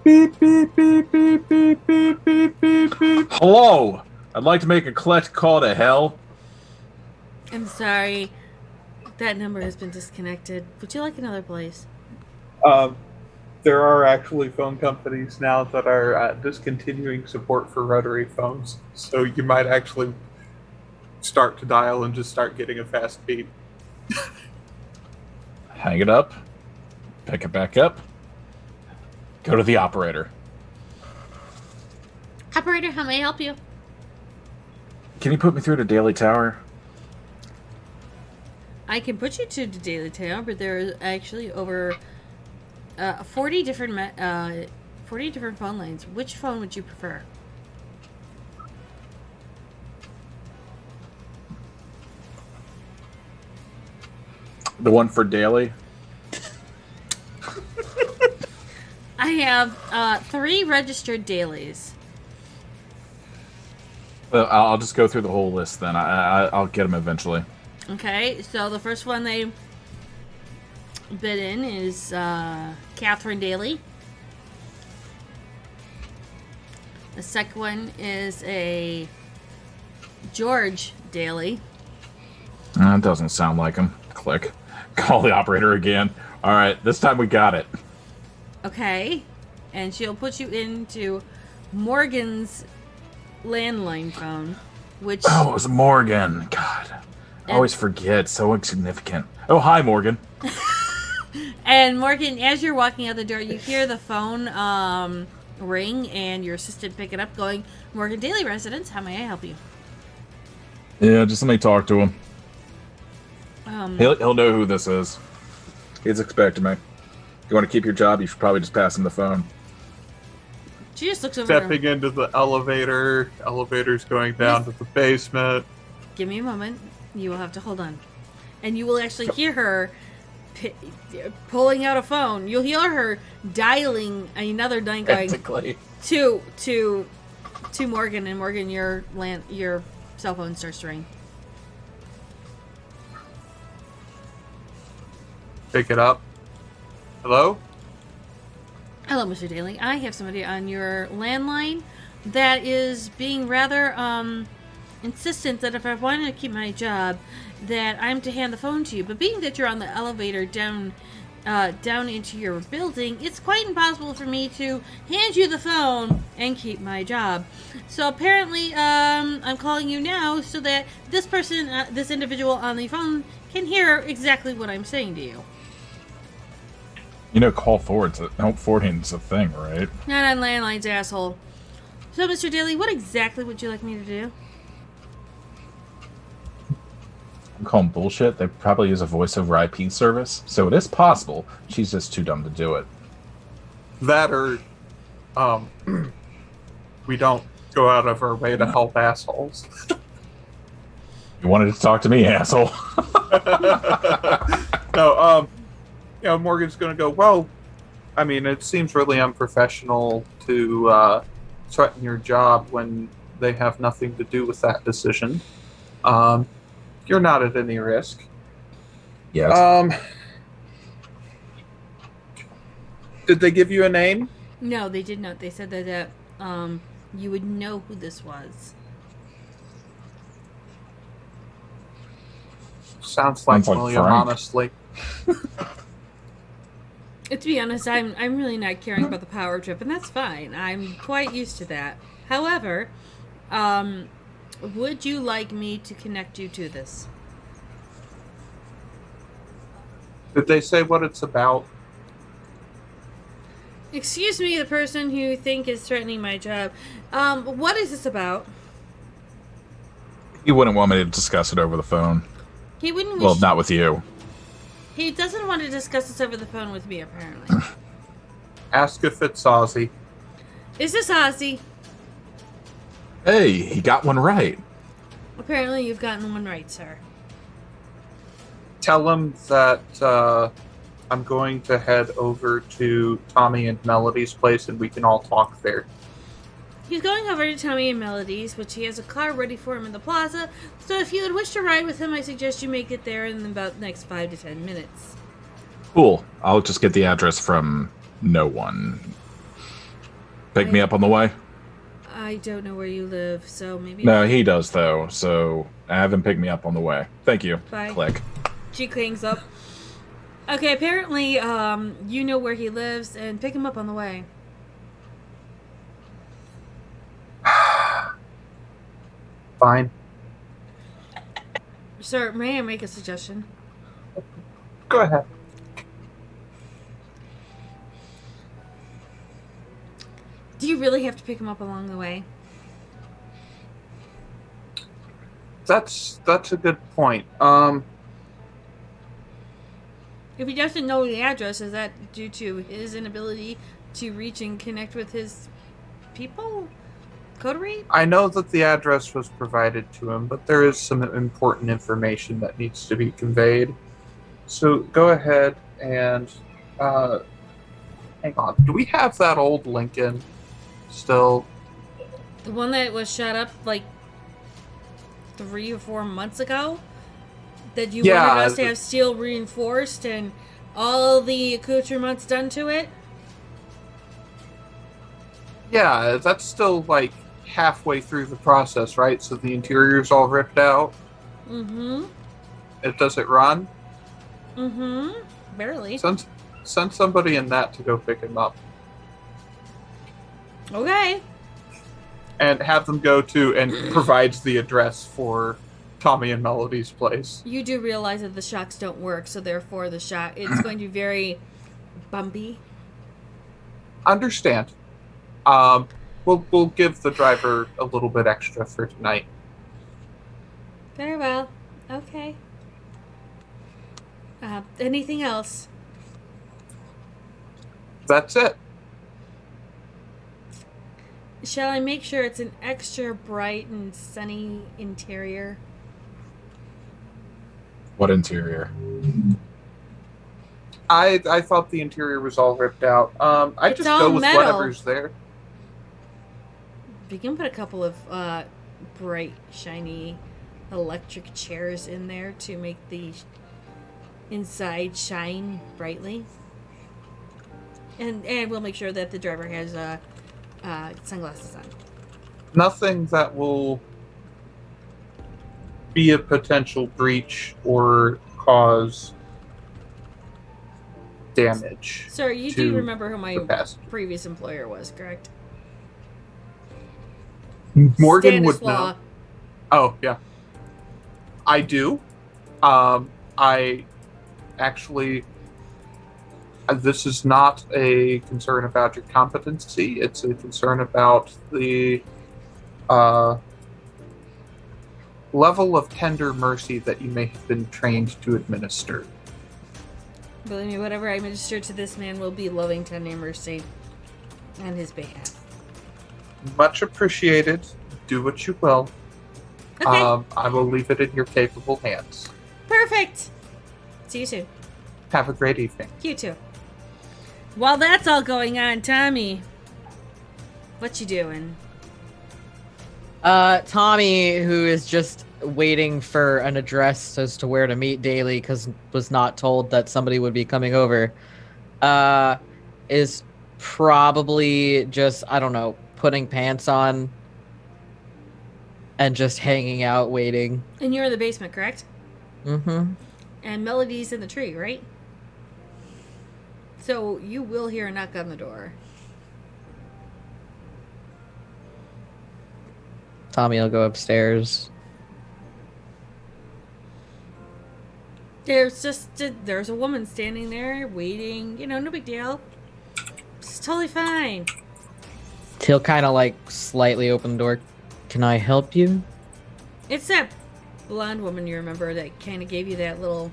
[SPEAKER 2] Beep, beep, beep, beep, beep, beep, beep, beep, beep. Hello! I'd like to make a collect call to hell.
[SPEAKER 1] I'm sorry. That number has been disconnected. Would you like another place?
[SPEAKER 3] There are actually phone companies now that are discontinuing support for rotary phones, so you might actually start to dial and just start getting a fast beep.
[SPEAKER 2] Hang it up. Pick it back up. Go to the operator.
[SPEAKER 1] Operator, how may I help you?
[SPEAKER 2] Can you put me through to Daily Tower?
[SPEAKER 1] I can put you to the Daily Tower, but there are actually over 40 different phone lines. Which phone would you prefer?
[SPEAKER 2] The one for Daily?
[SPEAKER 1] I have 3 registered dailies.
[SPEAKER 2] Well, I'll just go through the whole list then. I'll get them eventually.
[SPEAKER 1] Okay, so the first one they bid in is Catherine Daly. The second one is a George Daly.
[SPEAKER 2] That doesn't sound like him. Click. Call the operator again. All right, this time we got it.
[SPEAKER 1] Okay, and she'll put you into Morgan's landline phone, which
[SPEAKER 2] Oh, it was Morgan. God, I always forget. So insignificant. Oh, hi, Morgan.
[SPEAKER 1] and Morgan, as you're walking out the door, you hear the phone ring, and your assistant pick it up, going, "Morgan Daily residence. How may I help you?"
[SPEAKER 2] Yeah, just let me talk to him.
[SPEAKER 1] Um,
[SPEAKER 2] He'll know who this is. He's expecting me. If you want to keep your job, you should probably just pass him the phone.
[SPEAKER 1] she just looks over.
[SPEAKER 3] Stepping into the elevator. Elevator's going down to the basement.
[SPEAKER 1] Give me a moment. You will have to hold on, and you will actually hear her pulling out a phone. You'll hear her dialing another line, going
[SPEAKER 2] Practically.
[SPEAKER 1] to Morgan, and Morgan, your cell phone starts to ring.
[SPEAKER 3] Pick it up. Hello?
[SPEAKER 1] Hello, Mr. Daly. I have somebody on your landline that is being rather insistent that if I wanted to keep my job, that I'm to hand the phone to you. But being that you're on the elevator down into your building, it's quite impossible for me to hand you the phone and keep my job. So apparently, I'm calling you now so that this person, this individual on the phone, can hear exactly what I'm saying to you.
[SPEAKER 2] You know, forwarding's a thing, right?
[SPEAKER 1] Not on landlines, asshole. So, Mr. Daly, what exactly would you like me to do?
[SPEAKER 2] I'm calling bullshit. They probably use a voice over IP service, so it is possible. She's just too dumb to do it.
[SPEAKER 3] That or we don't go out of our way to help assholes.
[SPEAKER 2] You wanted to talk to me, asshole.
[SPEAKER 3] No, Morgan's going to go, well, I mean, it seems really unprofessional to threaten your job when they have nothing to do with that decision. You're not at any risk.
[SPEAKER 2] Yes.
[SPEAKER 3] Did they give you a name?
[SPEAKER 1] No, they did not. They said that you would know who this was.
[SPEAKER 3] Sounds like
[SPEAKER 2] Frank.
[SPEAKER 3] William, honestly.
[SPEAKER 1] To be honest, I'm really not caring about the power trip, and that's fine. I'm quite used to that. However, would you like me to connect you to this?
[SPEAKER 3] Did they say what it's about?
[SPEAKER 1] Excuse me, the person who you think is threatening my job. What is this about?
[SPEAKER 2] You wouldn't want me to discuss it over the phone.
[SPEAKER 1] He wouldn't.
[SPEAKER 2] Well, not with you.
[SPEAKER 1] He doesn't want to discuss this over the phone with me, apparently.
[SPEAKER 3] Ask if it's Ozzy.
[SPEAKER 1] Is this Ozzy?
[SPEAKER 2] Hey, he got one right.
[SPEAKER 1] Apparently, you've gotten one right, sir.
[SPEAKER 3] Tell him that I'm going to head over to Tommy and Melody's place and we can all talk there.
[SPEAKER 1] He's going over to Tommy and Melody's, which he has a car ready for him in the plaza. So if you would wish to ride with him, I suggest you make it there in about the next 5 to 10 minutes.
[SPEAKER 2] Cool. I'll just get the address from no one. Pick me up on the way?
[SPEAKER 1] I don't know where you live, so maybe...
[SPEAKER 2] No, he does, though, so have him pick me up on the way. Thank you.
[SPEAKER 1] Bye.
[SPEAKER 2] Click.
[SPEAKER 1] She clings up. Okay, apparently, you know where he lives, and pick him up on the way.
[SPEAKER 3] Fine.
[SPEAKER 1] Sir, may I make a suggestion?
[SPEAKER 3] Go ahead.
[SPEAKER 1] Do you really have to pick him up along the way?
[SPEAKER 3] That's a good point.
[SPEAKER 1] If he doesn't know the address, is that due to his inability to reach and connect with his people? Coterie?
[SPEAKER 3] I know that the address was provided to him, but there is some important information that needs to be conveyed. So go ahead and Hang on. Do we have that old Lincoln still?
[SPEAKER 1] The one that was shot up like 3 or 4 months ago? That you
[SPEAKER 3] Yeah,
[SPEAKER 1] wanted us to have steel reinforced and all the accoutrements done to it?
[SPEAKER 3] Yeah, that's still like halfway through the process, right? So the interior's all ripped out.
[SPEAKER 1] Mm-hmm.
[SPEAKER 3] Does it run?
[SPEAKER 1] Mm-hmm. Barely.
[SPEAKER 3] Send somebody in that to go pick him up.
[SPEAKER 1] Okay.
[SPEAKER 3] And have them go to and provides the address for Tommy and Melody's place.
[SPEAKER 1] You do realize that the shocks don't work, so therefore it's going to be very bumpy.
[SPEAKER 3] Understand. We'll give the driver a little bit extra for tonight.
[SPEAKER 1] Very well. Okay. Anything else?
[SPEAKER 3] That's it.
[SPEAKER 1] Shall I make sure it's an extra bright and sunny interior?
[SPEAKER 2] What interior?
[SPEAKER 3] I thought the interior was all ripped out. I
[SPEAKER 1] It's
[SPEAKER 3] just
[SPEAKER 1] all
[SPEAKER 3] go with
[SPEAKER 1] metal.
[SPEAKER 3] whatever's there.
[SPEAKER 1] We can put a couple of bright, shiny electric chairs in there to make the inside shine brightly. And we'll make sure that the driver has sunglasses on.
[SPEAKER 3] Nothing that will be a potential breach or cause damage.
[SPEAKER 1] Sir, you
[SPEAKER 3] to
[SPEAKER 1] do remember who my
[SPEAKER 3] the passenger.
[SPEAKER 1] previous employer was, correct?
[SPEAKER 3] Morgan would
[SPEAKER 1] Stanislaw.
[SPEAKER 3] know. Oh, yeah. I do. I actually... this is not a concern about your competency. It's a concern about the level of tender mercy that you may have been trained to administer.
[SPEAKER 1] Believe me, whatever I administer to this man will be loving, tender mercy on his behalf.
[SPEAKER 3] Much appreciated. Do what you will.
[SPEAKER 1] Okay.
[SPEAKER 3] I will leave it in your capable hands.
[SPEAKER 1] Perfect. See you soon.
[SPEAKER 3] Have a great evening.
[SPEAKER 1] You too. While that's all going on, Tommy, what you doing?
[SPEAKER 5] Tommy, who is just waiting for an address as to where to meet Daly because was not told that somebody would be coming over, is probably just, I don't know, putting pants on and just hanging out waiting.
[SPEAKER 1] And you're in the basement, correct?
[SPEAKER 5] Mm-hmm.
[SPEAKER 1] And Melody's in the tree, right? So you will hear a knock on the door.
[SPEAKER 5] Tommy will go upstairs.
[SPEAKER 1] There's a woman standing there waiting. You know, no big deal. It's totally fine.
[SPEAKER 5] He'll kind of like slightly open the door. Can I help you?
[SPEAKER 1] It's that blonde woman you remember that kind of gave you that little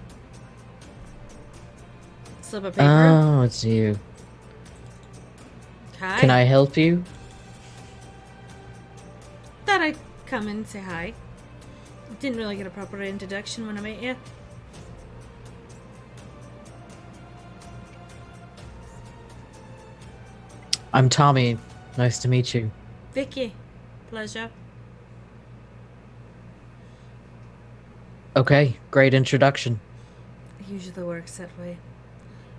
[SPEAKER 1] slip of paper.
[SPEAKER 5] Oh, it's you.
[SPEAKER 1] Hi.
[SPEAKER 5] Can I help you?
[SPEAKER 1] Thought I'd come and say hi. Didn't really get a proper introduction when I met you.
[SPEAKER 5] I'm Tommy. Nice to meet you.
[SPEAKER 1] Vicky. Pleasure.
[SPEAKER 5] Okay, great introduction.
[SPEAKER 1] It usually works that way.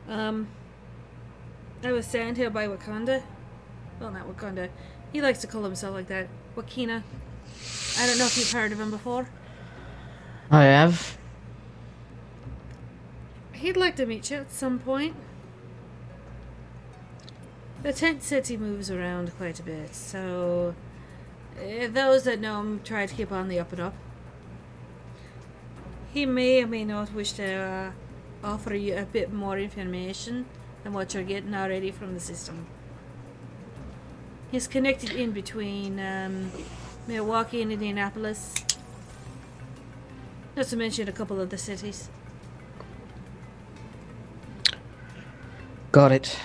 [SPEAKER 1] I was sent here by Wakanda. Well, not Wakanda. He likes to call himself like that. Wakina. I don't know if you've heard of him before.
[SPEAKER 5] I have.
[SPEAKER 1] He'd like to meet you at some point. The tent city moves around quite a bit, so those that know him try to keep on the up and up. He may or may not wish to offer you a bit more information than what you're getting already from the system. He's connected in between Milwaukee and Indianapolis. Not to mention a couple of the cities.
[SPEAKER 5] Got it.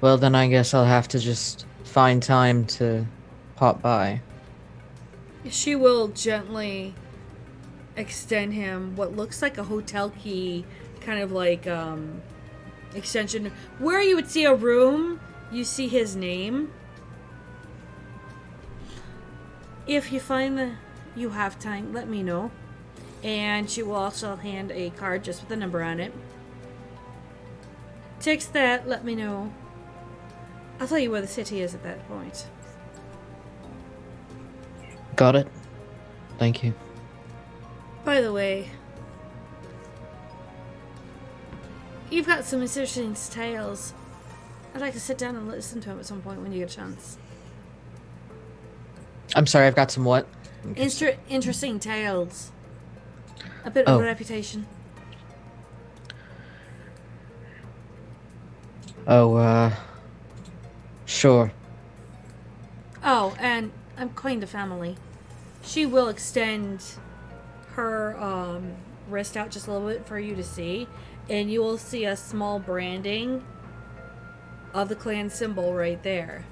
[SPEAKER 5] Well, then I guess I'll have to just find time to pop by.
[SPEAKER 1] She will gently extend him what looks like a hotel key, kind of like extension. Where you would see a room, you see his name. If you find you have time, let me know. And she will also hand a card just with a number on it. Text that, let me know. I'll tell you where the city is at that point.
[SPEAKER 6] Got it. Thank you.
[SPEAKER 1] By the way, you've got some interesting tales. I'd like to sit down and listen to them at some point when you get a chance.
[SPEAKER 6] I'm sorry, I've got some what?
[SPEAKER 1] Interesting tales. A bit of a reputation.
[SPEAKER 6] Sure.
[SPEAKER 1] Oh, and I'm kind of family. She will extend her wrist out just a little bit for you to see, and you will see a small branding of the clan symbol right there.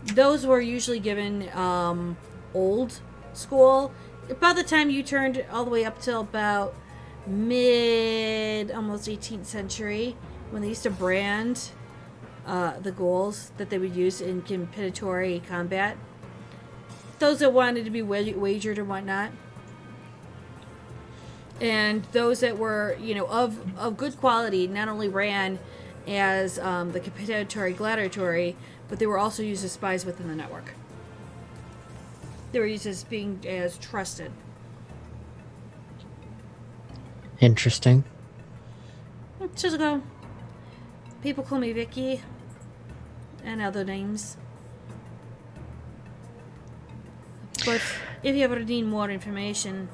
[SPEAKER 1] Those were usually given old school. By the time you turned all the way up till about almost 18th century, when they used to brand the ghouls that they would use in competitive combat, those that wanted to be wagered and whatnot, and those that were, of good quality, not only ran as the competitive gladiatory, but they were also used as spies within the network. They were used as being as trusted.
[SPEAKER 6] Interesting.
[SPEAKER 1] Just go. People call me Vicky, and other names. But if you ever need more information,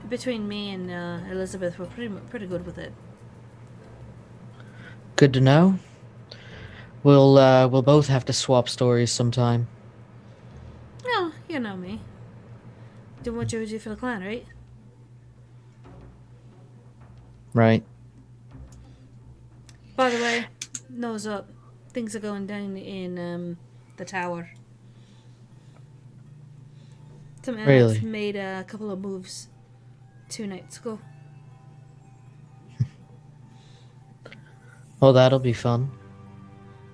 [SPEAKER 1] between me and Elizabeth, we're pretty good with it.
[SPEAKER 6] Good to know. We'll both have to swap stories sometime.
[SPEAKER 1] No, you know me. Doing what you would do for the clan, right?
[SPEAKER 6] Right.
[SPEAKER 1] By the way, nose up. Things are going down in the tower. Some elves
[SPEAKER 6] Really?
[SPEAKER 1] made a couple of moves 2 nights ago.
[SPEAKER 6] Oh, that'll be fun.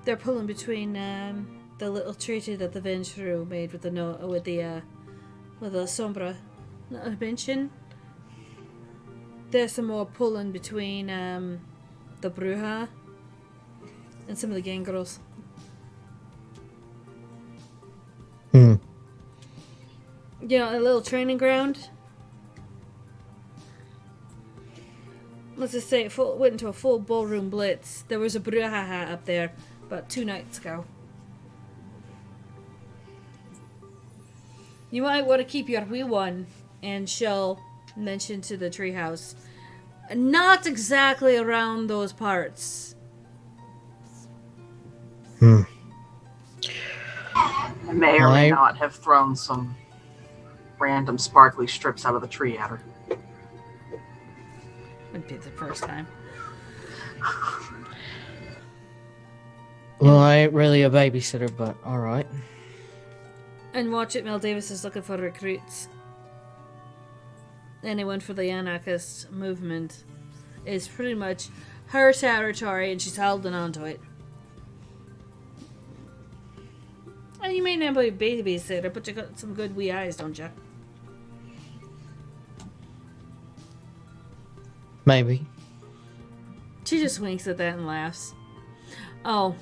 [SPEAKER 1] They're pulling between the little treaty that the Ventrue made with the Sombra mention. There's some more pulling between the Bruja and some of the Gangrels.
[SPEAKER 6] Hmm.
[SPEAKER 1] A little training ground. Let's just say it went into a full ballroom blitz. There was a Bruja up there about 2 nights ago. You might want to keep your wee one, and she'll mention to the treehouse. Not exactly around those parts.
[SPEAKER 6] Hmm.
[SPEAKER 4] I may or may not have thrown some random sparkly strips out of the tree at her.
[SPEAKER 1] Wouldn't be the first time.
[SPEAKER 6] Well, I ain't really a babysitter, but alright.
[SPEAKER 1] And watch it, Mel Davis is looking for recruits. Anyone for the anarchist movement is pretty much her territory, and she's holding on to it. And you may not be a babysitter, but you got some good wee eyes, don't you?
[SPEAKER 6] Maybe.
[SPEAKER 1] She just winks at that and laughs. Oh.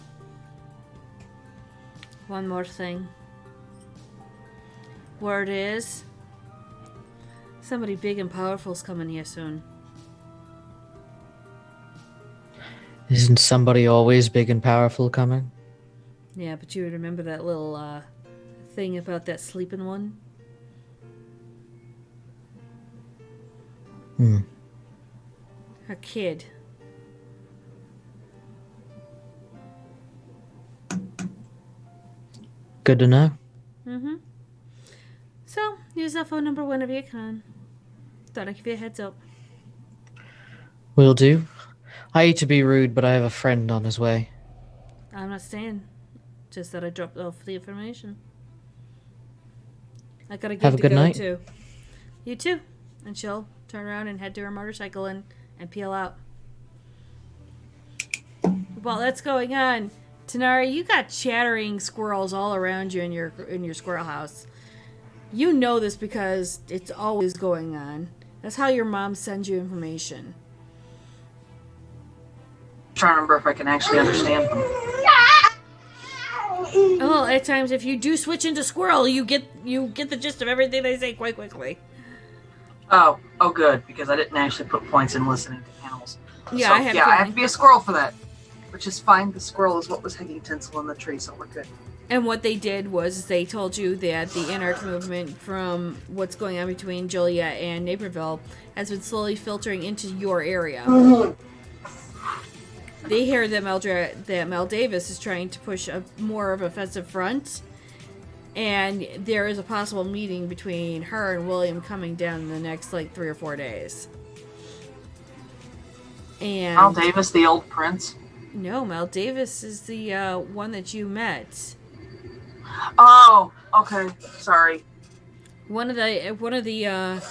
[SPEAKER 1] One more thing. Word is, somebody big and powerful's coming here soon.
[SPEAKER 6] Isn't somebody always big and powerful coming?
[SPEAKER 1] Yeah, but you remember that little thing about that sleeping one?
[SPEAKER 6] Hmm.
[SPEAKER 1] Her kid.
[SPEAKER 6] Good to know.
[SPEAKER 1] Mm-hmm. So, use that phone number whenever you can. Thought I'd give you a heads up.
[SPEAKER 6] Will do. I hate to be rude, but I have a friend on his way.
[SPEAKER 1] I'm not staying. Just that I dropped off the information. I got a gig
[SPEAKER 6] Have a
[SPEAKER 1] to
[SPEAKER 6] good
[SPEAKER 1] go
[SPEAKER 6] night.
[SPEAKER 1] to. You too. And she'll turn around and head to her motorcycle and peel out. while that's going on, Tanara, you got chattering squirrels all around you in your squirrel house. You know this because it's always going on. That's how your mom sends you information.
[SPEAKER 4] I'm trying to remember if I can actually understand them.
[SPEAKER 1] Well, at times if you do switch into squirrel, you get the gist of everything they say quite quickly.
[SPEAKER 4] Oh, good, because I didn't actually put points in listening to animals.
[SPEAKER 1] Yeah,
[SPEAKER 4] So,
[SPEAKER 1] I had a
[SPEAKER 4] I have to
[SPEAKER 1] feeling.
[SPEAKER 4] be a squirrel for that. Which is fine. The squirrel is what was hanging tinsel in the tree, so we're good.
[SPEAKER 1] And what they did was they told you that the anarch movement from what's going on between Joliet and Naperville has been slowly filtering into your area. They hear that Mel Davis is trying to push a more of an offensive front, and there is a possible meeting between her and William coming down in the next 3 or 4 days. And
[SPEAKER 4] Al Davis, the old prince.
[SPEAKER 1] no, Mel Davis is the one that you met.
[SPEAKER 4] Oh, okay. Sorry.
[SPEAKER 1] One of the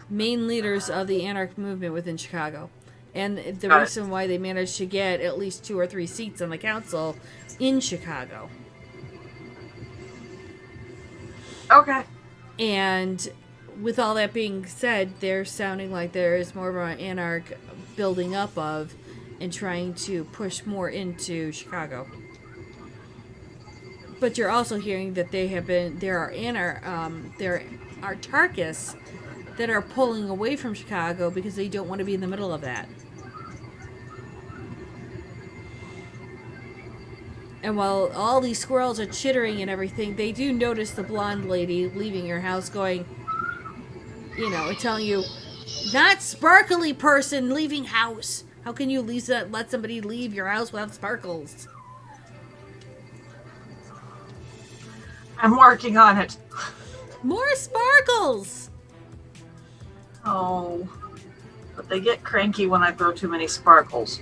[SPEAKER 1] main leaders of the anarch movement within Chicago, and the
[SPEAKER 4] Got it.
[SPEAKER 1] reason why they managed to get at least 2 or 3 seats on the council in Chicago.
[SPEAKER 4] Okay.
[SPEAKER 1] And with all that being said, they're sounding like there is more of an anarch building up of and trying to push more into Chicago. But you're also hearing that there are Tarkus that are pulling away from Chicago because they don't want to be in the middle of that. And while all these squirrels are chittering and everything, they do notice the blonde lady leaving your house going, telling you, not sparkly person leaving house. How can you let somebody leave your house without sparkles?
[SPEAKER 4] I'm working on it.
[SPEAKER 1] More sparkles!
[SPEAKER 4] Oh. But they get cranky when I throw too many sparkles.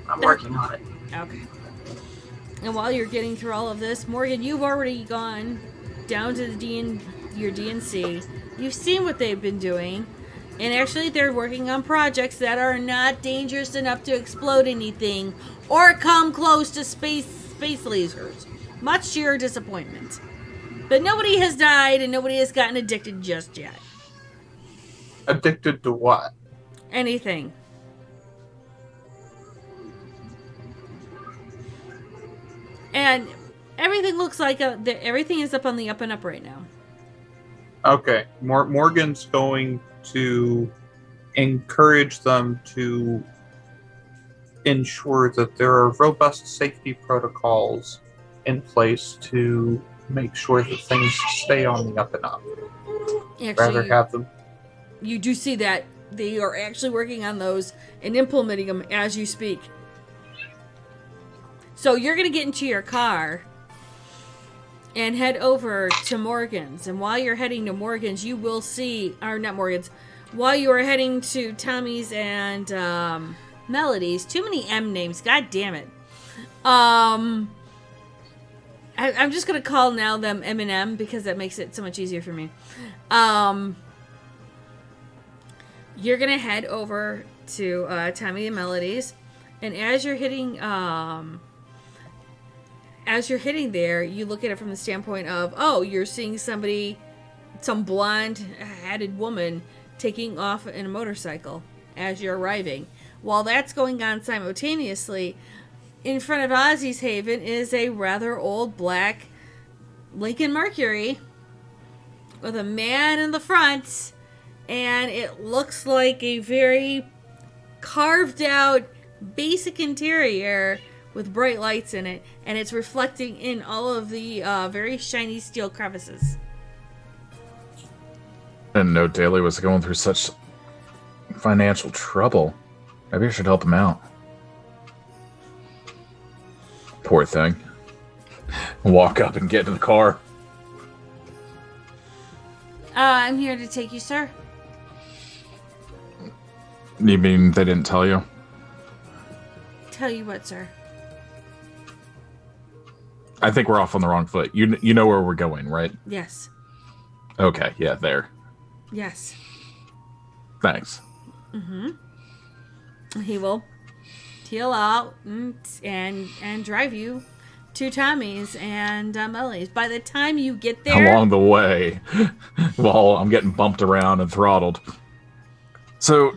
[SPEAKER 4] I'm working on it.
[SPEAKER 1] Okay. And while you're getting through all of this, Morgan, you've already gone down to your DNC. You've seen what they've been doing. And actually, they're working on projects that are not dangerous enough to explode anything or come close to space lasers. Much to your disappointment. But nobody has died and nobody has gotten addicted just yet.
[SPEAKER 3] Addicted to what?
[SPEAKER 1] Anything. And everything looks like everything is up on the up and up right now.
[SPEAKER 3] Okay. Morgan's going to encourage them to ensure that there are robust safety protocols in place to make sure that things stay on the up and up. Rather
[SPEAKER 1] Actually,
[SPEAKER 3] have them.
[SPEAKER 1] you do see that they are actually working on those and implementing them as you speak. So you're going to get into your car and head over to Morgan's. And while you're heading to Morgan's, you will see, or not Morgan's, while you are heading to Tommy's and Melody's, too many M names, god damn it. I'm just going to call now them M&M because that makes it so much easier for me. You're going to head over to Tommy and Melody's. And as you're hitting there, you look at it from the standpoint of, oh, you're seeing somebody, some blonde-headed woman taking off in a motorcycle as you're arriving. While that's going on simultaneously, in front of Ozzy's Haven is a rather old black Lincoln Mercury with a man in the front, and it looks like a very carved out basic interior with bright lights in it, and it's reflecting in all of the very shiny steel crevices.
[SPEAKER 2] I didn't know Daly was going through such financial trouble. Maybe I should help him out. Poor thing. Walk up and get in the car.
[SPEAKER 1] I'm here to take you, sir.
[SPEAKER 2] You mean they didn't tell you?
[SPEAKER 1] Tell you what, sir.
[SPEAKER 2] I think we're off on the wrong foot. You know where we're going, right?
[SPEAKER 1] Yes.
[SPEAKER 2] Okay, yeah, there.
[SPEAKER 1] Yes.
[SPEAKER 2] Thanks.
[SPEAKER 1] He will he'll out and drive you to Tommy's and Ellie's. By the time you get there,
[SPEAKER 2] Along the way, while I'm getting bumped around and throttled. So,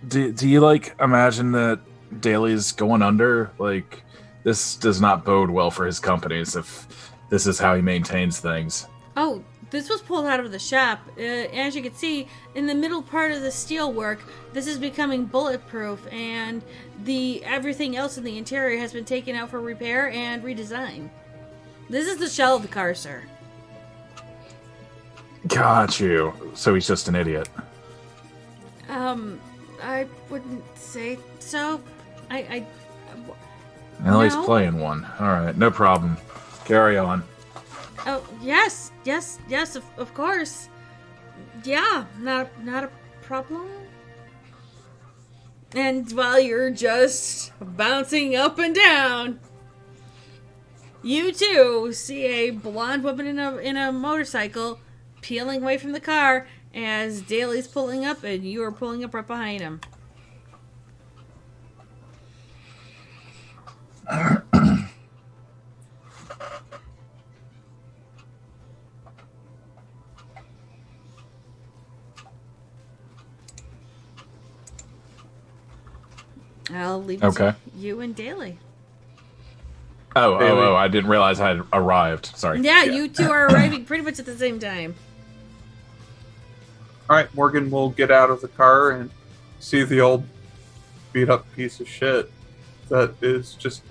[SPEAKER 2] do you like imagine that Daly's going under? Like, this does not bode well for his companies if this is how he maintains things.
[SPEAKER 1] oh, this was pulled out of the shop. As you can see, in the middle part of the steel work, this is becoming bulletproof, and everything else in the interior has been taken out for repair and redesign. This is the shell of the car, sir.
[SPEAKER 2] Got you. So he's just an idiot.
[SPEAKER 1] I wouldn't say so.
[SPEAKER 2] Well, he's
[SPEAKER 1] No.
[SPEAKER 2] playing one. All right, no problem. Carry on.
[SPEAKER 1] Oh, yes, of course. Yeah, not a problem. And while you're just bouncing up and down, you too see a blonde woman in a motorcycle peeling away from the car as Daly's pulling up and you are pulling up right behind him. I'll leave it
[SPEAKER 2] Okay.
[SPEAKER 1] to you and Daly.
[SPEAKER 2] Oh, I didn't realize I had arrived. Sorry.
[SPEAKER 1] Yeah, you two are arriving pretty much at the same time.
[SPEAKER 3] All right, Morgan will get out of the car and see the old beat up piece of shit that is just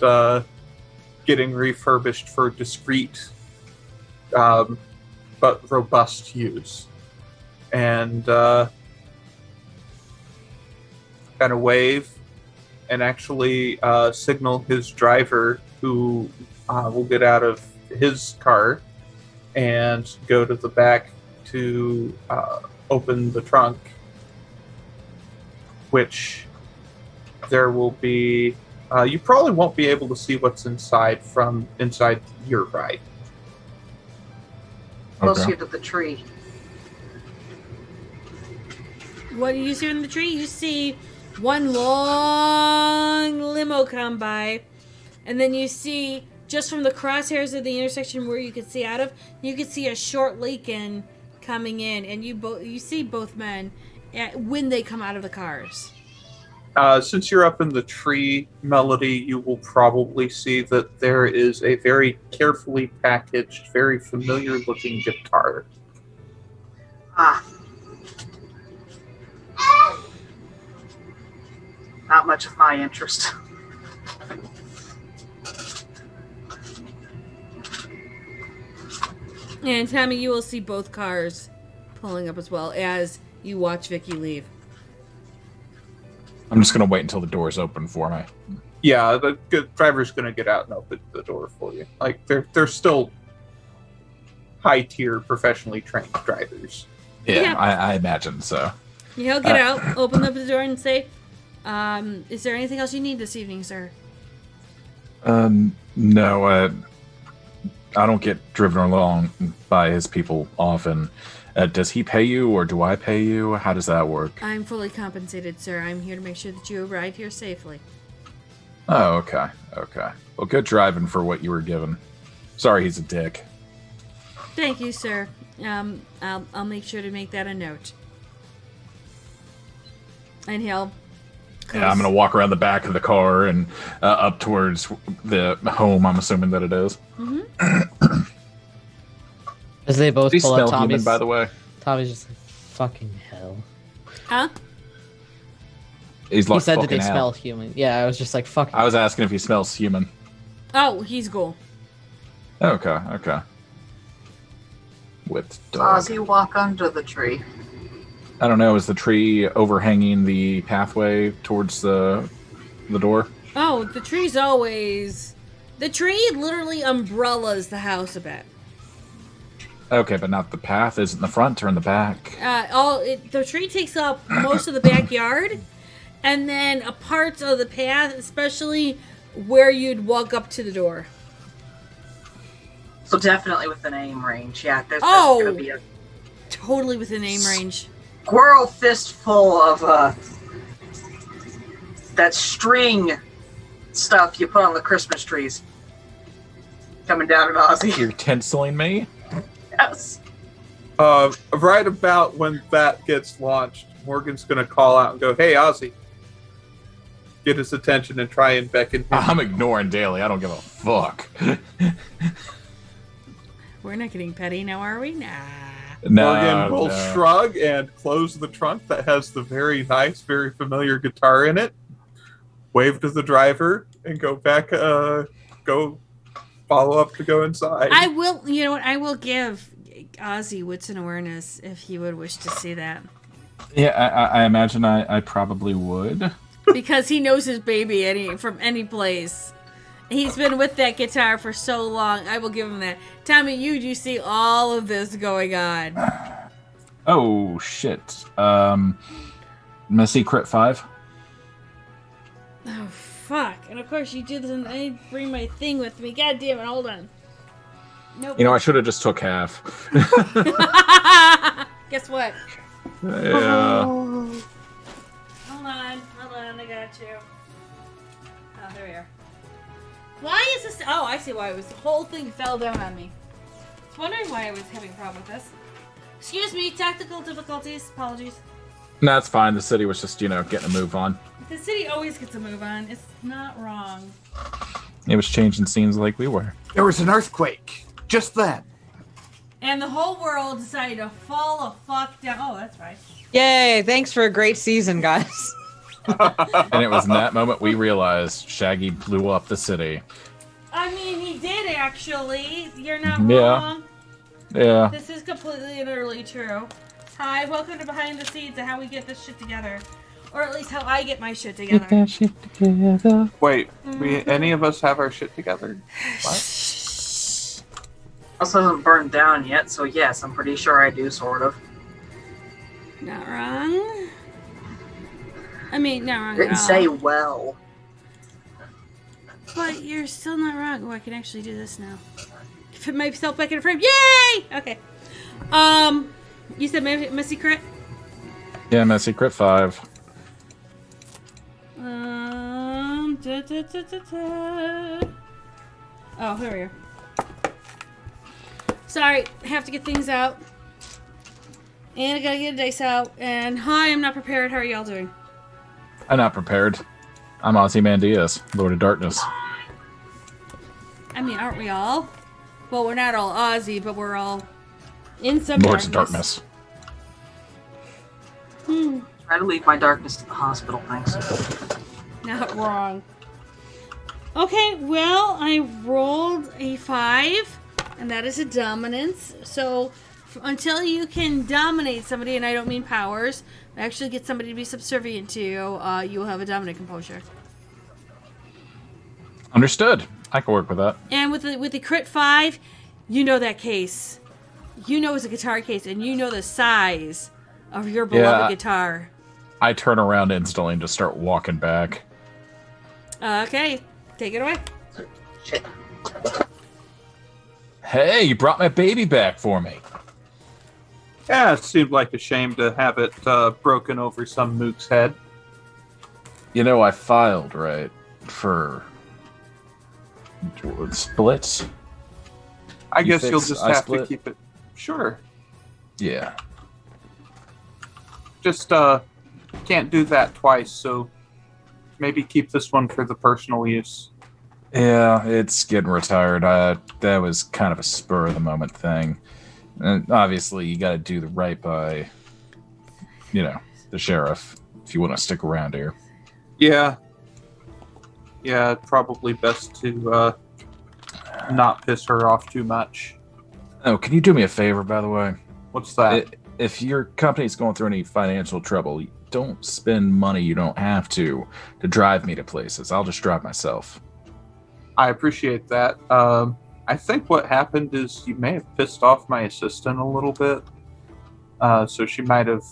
[SPEAKER 3] getting refurbished for discreet but robust use. And kind of wave and actually signal his driver, who will get out of his car and go to the back to open the trunk, which there will be... you probably won't be able to see what's inside from inside your ride.
[SPEAKER 4] Closer to the tree.
[SPEAKER 1] What do you see in the tree? You see one long limo come by, and then you see, just from the crosshairs of the intersection where you could see out of, you could see a short Lincoln coming in, and you see both men when they come out of the cars.
[SPEAKER 3] Since you're up in the tree, Melody, you will probably see that there is a very carefully packaged, very familiar-looking guitar.
[SPEAKER 4] Ah. Not much of my interest.
[SPEAKER 1] And Tammy, you will see both cars pulling up as well as you watch Vicky leave.
[SPEAKER 2] I'm just gonna wait until the door's open for me.
[SPEAKER 3] Yeah, the driver's going to get out and open the door for you. Like, they're still high-tier, professionally trained drivers.
[SPEAKER 2] Yeah,
[SPEAKER 1] Yeah.
[SPEAKER 2] I imagine so.
[SPEAKER 1] He'll get out, open up the door, and say, is there anything else you need this evening, sir?
[SPEAKER 2] No, I don't get driven along by his people often. Does he pay you, or do I pay you? How does that work?
[SPEAKER 1] I'm fully compensated, sir. I'm here to make sure that you arrive here safely.
[SPEAKER 2] Oh, okay. Well, good driving for what you were given. Sorry he's a dick.
[SPEAKER 1] Thank you, sir. I'll make sure to make that a note. And he'll...
[SPEAKER 2] Yeah, I'm gonna walk around the back of the car and up towards the home, I'm assuming that it is.
[SPEAKER 1] Mm-hmm.
[SPEAKER 6] As they both
[SPEAKER 2] Does he
[SPEAKER 6] pull
[SPEAKER 2] smell
[SPEAKER 6] up,
[SPEAKER 2] human,
[SPEAKER 6] Tommy's,
[SPEAKER 2] by the way?
[SPEAKER 6] Tommy's just like, fucking hell.
[SPEAKER 1] Huh?
[SPEAKER 2] He's
[SPEAKER 6] He
[SPEAKER 2] like
[SPEAKER 6] said that they
[SPEAKER 2] fucking
[SPEAKER 6] smell
[SPEAKER 2] hell.
[SPEAKER 6] human. Yeah, I was just like, fucking.
[SPEAKER 2] I was asking if he smells human.
[SPEAKER 1] Oh, he's cool.
[SPEAKER 2] Okay. With dog.
[SPEAKER 4] Ozzy, walk under the tree.
[SPEAKER 2] I don't know, is the tree overhanging the pathway towards the door?
[SPEAKER 1] Oh, the tree's always... The tree literally umbrellas the house a bit.
[SPEAKER 2] Okay, but not the path. Is it in the front or in the back?
[SPEAKER 1] The tree takes up most of the backyard, and then a part of the path, especially where you'd walk up to the door.
[SPEAKER 4] So definitely within aim range. Yeah, there's
[SPEAKER 1] Oh!
[SPEAKER 4] going to be a
[SPEAKER 1] Totally within aim range.
[SPEAKER 4] squirrel fistful of that string stuff you put on the Christmas trees. Coming down at Ozzy.
[SPEAKER 2] You're tinseling me?
[SPEAKER 4] Yes.
[SPEAKER 3] Right about when that gets launched, Morgan's going to call out and go, "Hey, Ozzy." Get his attention and try and beckon him.
[SPEAKER 2] I'm ignoring Daly. I don't give a fuck.
[SPEAKER 1] We're not getting petty now, are we? Nah.
[SPEAKER 3] Morgan will shrug and close the trunk that has the very nice, very familiar guitar in it, wave to the driver, and go back, go follow up to go inside.
[SPEAKER 1] I will, you know what, I will give Ozzy wits and awareness if he would wish to see that.
[SPEAKER 2] Yeah, I imagine I probably would.
[SPEAKER 1] Because he knows his baby from any place. He's been with that guitar for so long. I will give him that. Tommy, you see all of this going on.
[SPEAKER 2] Oh, shit. Messy Crit 5.
[SPEAKER 1] Oh, fuck. And of course you do this and I bring my thing with me. God damn it, hold on. Nope.
[SPEAKER 2] You know, I should have just took half.
[SPEAKER 1] Guess what?
[SPEAKER 2] Yeah.
[SPEAKER 1] Hold on, I got you. Oh, there we are. Why is this? Oh, I see why it was. The whole thing fell down on me. I was wondering why I was having a problem with this. Excuse me, technical difficulties. Apologies.
[SPEAKER 2] No, it's fine. The city was just, getting a move on.
[SPEAKER 1] The city always gets a move on. It's not wrong.
[SPEAKER 2] It was changing scenes like we were.
[SPEAKER 3] There was an earthquake. Just then.
[SPEAKER 1] And the whole world decided to fall the fuck down. Oh, that's right.
[SPEAKER 5] Yay! Thanks for a great season, guys.
[SPEAKER 2] And it was in that moment we realized Shaggy blew up the city.
[SPEAKER 1] I mean, he did actually. You're not
[SPEAKER 2] Yeah.
[SPEAKER 1] wrong.
[SPEAKER 2] Yeah.
[SPEAKER 1] This is completely and utterly true. Hi, welcome to Behind the Scenes and how we get this shit together. Or at least how I get my shit together.
[SPEAKER 3] Wait, any of us have our shit together? What?
[SPEAKER 4] House hasn't burned down yet, so yes, I'm pretty sure I do, sort of.
[SPEAKER 1] Not wrong. I mean, not wrong
[SPEAKER 4] Didn't
[SPEAKER 1] at all.
[SPEAKER 4] say well.
[SPEAKER 1] But you're still not wrong. Oh, I can actually do this now. Fit myself back in a frame. Yay! Okay. You said Messy Crit?
[SPEAKER 2] Yeah, Messy Crit 5.
[SPEAKER 1] Oh, here we are. Sorry, I have to get things out. And I gotta get a dice out. And hi, I'm not prepared. How are y'all doing?
[SPEAKER 2] I'm not prepared. I'm Ozymandias, Lord of Darkness.
[SPEAKER 1] I mean, aren't we all? Well, we're not all Aussie, but we're all in some
[SPEAKER 2] Lords of Darkness.
[SPEAKER 4] Try to leave my darkness to the hospital, thanks.
[SPEAKER 1] Not wrong. Okay, well, I rolled a 5, and that is a dominance. So, until you can dominate somebody, and I don't mean powers, actually get somebody to be subservient to you, you will have a dominant composure.
[SPEAKER 2] Understood. I can work with that.
[SPEAKER 1] And with the crit 5, you know that case. You know it's a guitar case, and you know the size of your beloved guitar.
[SPEAKER 2] I turn around instantly and just start walking back.
[SPEAKER 1] Okay, take it away.
[SPEAKER 4] Shit.
[SPEAKER 2] Hey, you brought my baby back for me.
[SPEAKER 3] Yeah, it seemed like a shame to have it broken over some mook's head.
[SPEAKER 2] You know, I filed, right, for splits.
[SPEAKER 3] I
[SPEAKER 2] You
[SPEAKER 3] guess you'll
[SPEAKER 2] fix
[SPEAKER 3] just
[SPEAKER 2] I
[SPEAKER 3] have
[SPEAKER 2] split?
[SPEAKER 3] to keep it. Sure.
[SPEAKER 2] Yeah.
[SPEAKER 3] Just can't do that twice, so maybe keep this one for the personal use.
[SPEAKER 2] Yeah, it's getting retired. That was kind of a spur of the moment thing. And obviously, you got to do the right by, the sheriff if you want to stick around here.
[SPEAKER 3] Yeah. Yeah, probably best to not piss her off too much.
[SPEAKER 2] Oh, can you do me a favor, by the way?
[SPEAKER 3] What's that?
[SPEAKER 2] If your company's going through any financial trouble, don't spend money you don't have to drive me to places. I'll just drive myself.
[SPEAKER 3] I appreciate that. I think what happened is you may have pissed off my assistant a little bit. So she might have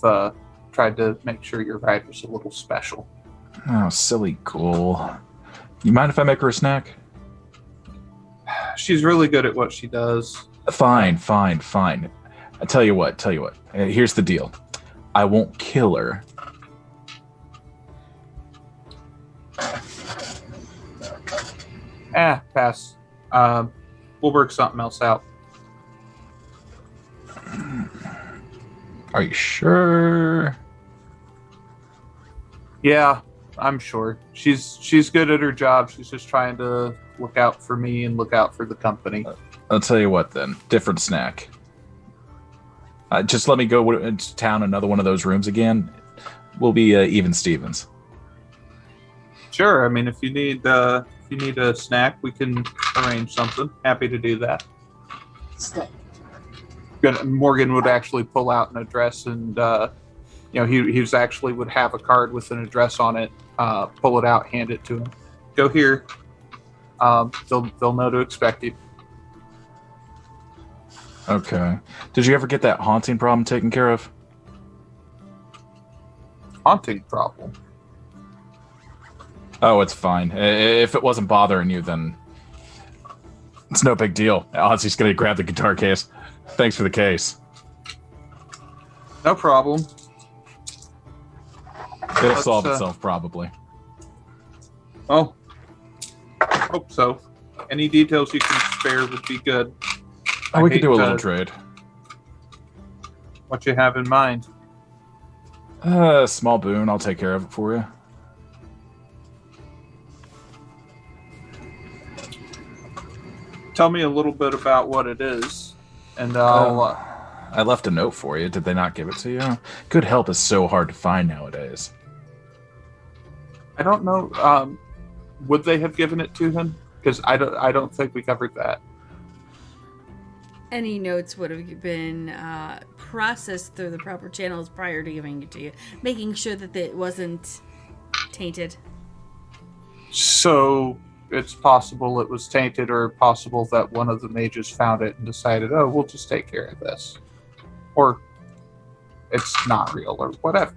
[SPEAKER 3] tried to make sure your ride was a little special.
[SPEAKER 2] Oh, silly ghoul. You mind if I make her a snack?
[SPEAKER 3] She's really good at what she does.
[SPEAKER 2] Fine. I tell you what. Here's the deal. I won't kill her.
[SPEAKER 3] Pass. We'll work something else out.
[SPEAKER 2] Are you sure?
[SPEAKER 3] Yeah, I'm sure. She's good at her job. She's just trying to look out for me and look out for the company.
[SPEAKER 2] I'll tell you what then. Different snack. Just let me go into town another one of those rooms again. We'll be even Stevens.
[SPEAKER 3] Sure. I mean, if you need a snack, we can arrange something. Happy to do that. Morgan would actually pull out an address, and he actually would have a card with an address on it. Pull it out, hand it to him. Go here. They'll know to expect you.
[SPEAKER 2] Okay. Did you ever get that haunting problem taken care of?
[SPEAKER 3] Haunting problem.
[SPEAKER 2] Oh, it's fine. If it wasn't bothering you, then it's no big deal. Ozzy's going to grab the guitar case. Thanks for the case.
[SPEAKER 3] No problem.
[SPEAKER 2] It'll solve itself, probably.
[SPEAKER 3] Oh, hope so. Any details you can spare would be good.
[SPEAKER 2] Oh, we could do a little trade.
[SPEAKER 3] What you have in mind?
[SPEAKER 2] Small boon. I'll take care of it for you.
[SPEAKER 3] Tell me a little bit about what it is, and I'll...
[SPEAKER 2] I left a note for you. Did they not give it to you? Good help is so hard to find nowadays.
[SPEAKER 3] I don't know. Would they have given it to him? Because I don't think we covered that.
[SPEAKER 1] Any notes would have been processed through the proper channels prior to giving it to you, making sure that it wasn't tainted.
[SPEAKER 3] So it's possible it was tainted, or possible that one of the mages found it and decided, oh, we'll just take care of this. Or it's not real, or whatever.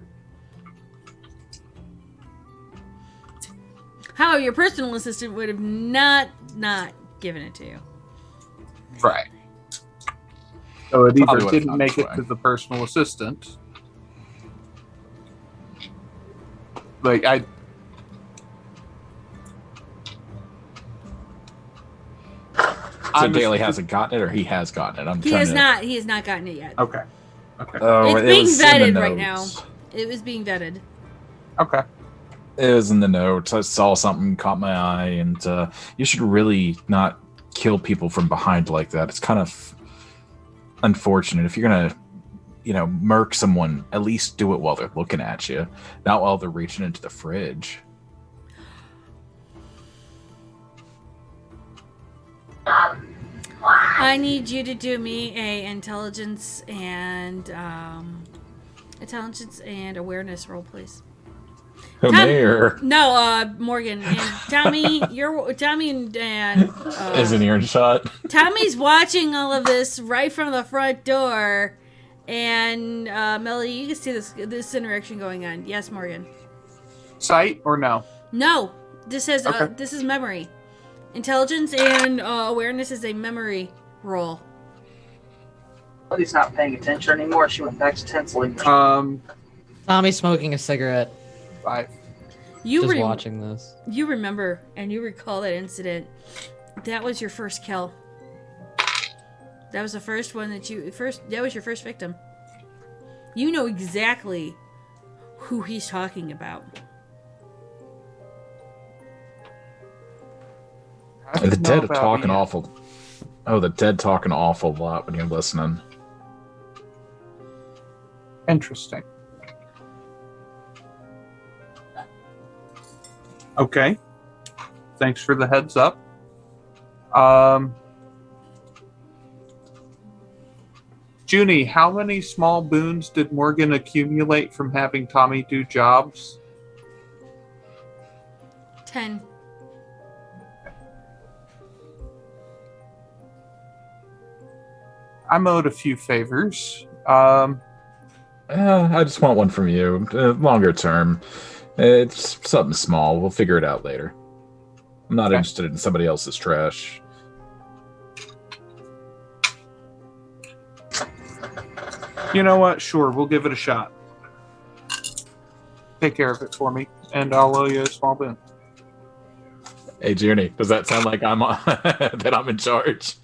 [SPEAKER 1] However, your personal assistant would have not given it to you.
[SPEAKER 3] Right. So it
[SPEAKER 2] Probably
[SPEAKER 3] either
[SPEAKER 2] would've
[SPEAKER 3] didn't
[SPEAKER 2] found
[SPEAKER 3] make
[SPEAKER 2] its
[SPEAKER 3] it
[SPEAKER 2] way.
[SPEAKER 3] to the personal assistant. Like,
[SPEAKER 2] So Daly hasn't gotten it, or he has gotten it?
[SPEAKER 1] He has not gotten it yet.
[SPEAKER 3] Okay. Okay.
[SPEAKER 2] Oh,
[SPEAKER 1] It's
[SPEAKER 2] it
[SPEAKER 1] being
[SPEAKER 2] was in
[SPEAKER 1] vetted
[SPEAKER 2] the
[SPEAKER 1] right now.
[SPEAKER 2] notes.
[SPEAKER 1] It was being vetted.
[SPEAKER 3] Okay.
[SPEAKER 2] It was in the notes. I saw something, caught my eye, and you should really not kill people from behind like that. It's kind of unfortunate. If you're gonna, murk someone, at least do it while they're looking at you, not while they're reaching into the fridge.
[SPEAKER 1] I need you to do me a intelligence and awareness roll, please.
[SPEAKER 2] Come here.
[SPEAKER 1] No, Morgan and Tommy. Tommy and
[SPEAKER 2] Is an earshot.
[SPEAKER 1] Tommy's watching all of this right from the front door, and Melody, you can see this interaction going on. Yes, Morgan.
[SPEAKER 3] Sight or no?
[SPEAKER 1] No, this is
[SPEAKER 3] Okay.
[SPEAKER 1] this is memory. Intelligence and awareness is a memory roll.
[SPEAKER 4] Lily's not paying attention anymore. She went back to tinseling.
[SPEAKER 6] Tommy's smoking a cigarette,
[SPEAKER 3] 5.
[SPEAKER 1] You
[SPEAKER 6] just watching this.
[SPEAKER 1] You remember and you recall that incident. That was your first kill. That was the first one that was your first victim. You know exactly who he's talking about.
[SPEAKER 2] The dead are talking awful. Oh, the dead talk an awful lot when you're listening.
[SPEAKER 3] Interesting. Okay. Thanks for the heads up. Junie, how many small boons did Morgan accumulate from having Tommy do jobs?
[SPEAKER 1] 10.
[SPEAKER 3] I'm owed a few favors.
[SPEAKER 2] I just want one from you. Longer term. It's something small. We'll figure it out later. I'm not interested in somebody else's trash.
[SPEAKER 3] You know what? Sure, we'll give it a shot. Take care of it for me, and I'll owe you a small boon.
[SPEAKER 2] Hey, Journey, does that sound like I'm that I'm in charge?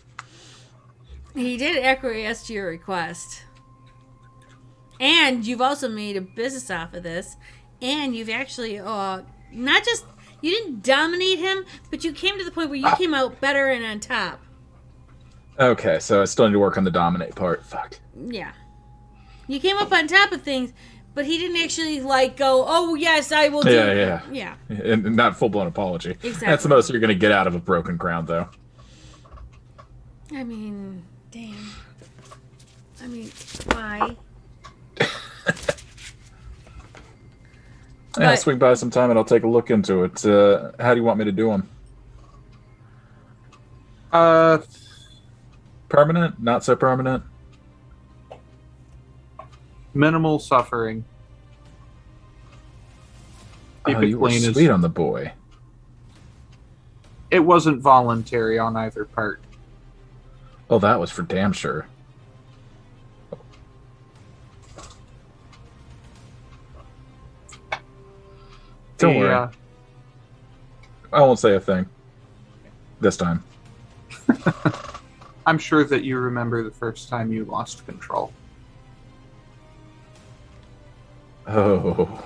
[SPEAKER 1] He did acquiesce to your request. And you've also made a business off of this. And you've actually, not just, you didn't dominate him, but you came to the point where you came out better and on top.
[SPEAKER 2] Okay, so I still need to work on the dominate part. Fuck.
[SPEAKER 1] Yeah. You came up on top of things, but he didn't actually, like, go, oh, yes, I will do it.
[SPEAKER 2] Yeah.
[SPEAKER 1] Yeah.
[SPEAKER 2] And not full-blown apology.
[SPEAKER 1] Exactly.
[SPEAKER 2] That's the most you're going to get out of a broken crown, though.
[SPEAKER 1] I mean, damn. I mean, why?
[SPEAKER 2] Yeah,
[SPEAKER 1] But-
[SPEAKER 2] swing by sometime and I'll take a look into it. How do you want me to do them? Permanent? Not so permanent?
[SPEAKER 3] Minimal suffering. Keep
[SPEAKER 2] Oh,
[SPEAKER 3] it
[SPEAKER 2] you were
[SPEAKER 3] clean as-
[SPEAKER 2] sweet on the boy.
[SPEAKER 3] It wasn't voluntary on either part.
[SPEAKER 2] Oh, that was for damn sure. Don't worry.
[SPEAKER 3] Yeah.
[SPEAKER 2] I won't say a thing. This time.
[SPEAKER 3] I'm sure that you remember the first time you lost control.
[SPEAKER 2] Oh.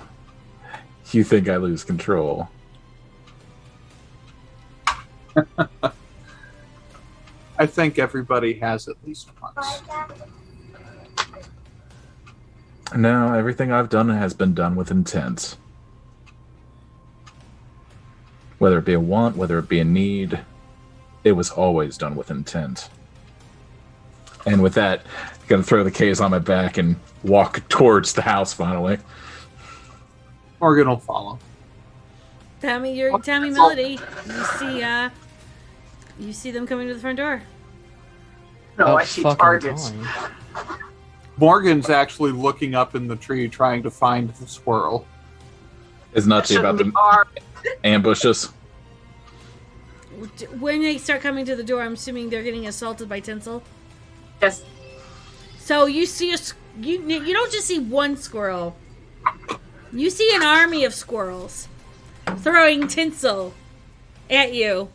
[SPEAKER 2] You think I lose control?
[SPEAKER 3] I think everybody has at least once.
[SPEAKER 2] No, everything I've done has been done with intent. Whether it be a want, whether it be a need, it was always done with intent. And with that, I'm gonna throw the case on my back and walk towards the house finally.
[SPEAKER 3] Morgan will follow.
[SPEAKER 1] Tommy, you're Tommy
[SPEAKER 4] that's all.
[SPEAKER 1] Melody. You see them coming to the front door.
[SPEAKER 4] No,
[SPEAKER 6] About
[SPEAKER 4] I see
[SPEAKER 6] fucking
[SPEAKER 4] targets.
[SPEAKER 6] time.
[SPEAKER 3] Morgan's actually looking up in the tree trying to find the squirrel.
[SPEAKER 2] Is Nutsy about
[SPEAKER 4] Shouldn't
[SPEAKER 2] to
[SPEAKER 4] be hard.
[SPEAKER 2] ambush us?
[SPEAKER 1] When they start coming to the door, I'm assuming they're getting assaulted by Tinsel.
[SPEAKER 4] Yes.
[SPEAKER 1] So you see you don't just see one squirrel. You see an army of squirrels throwing tinsel at you.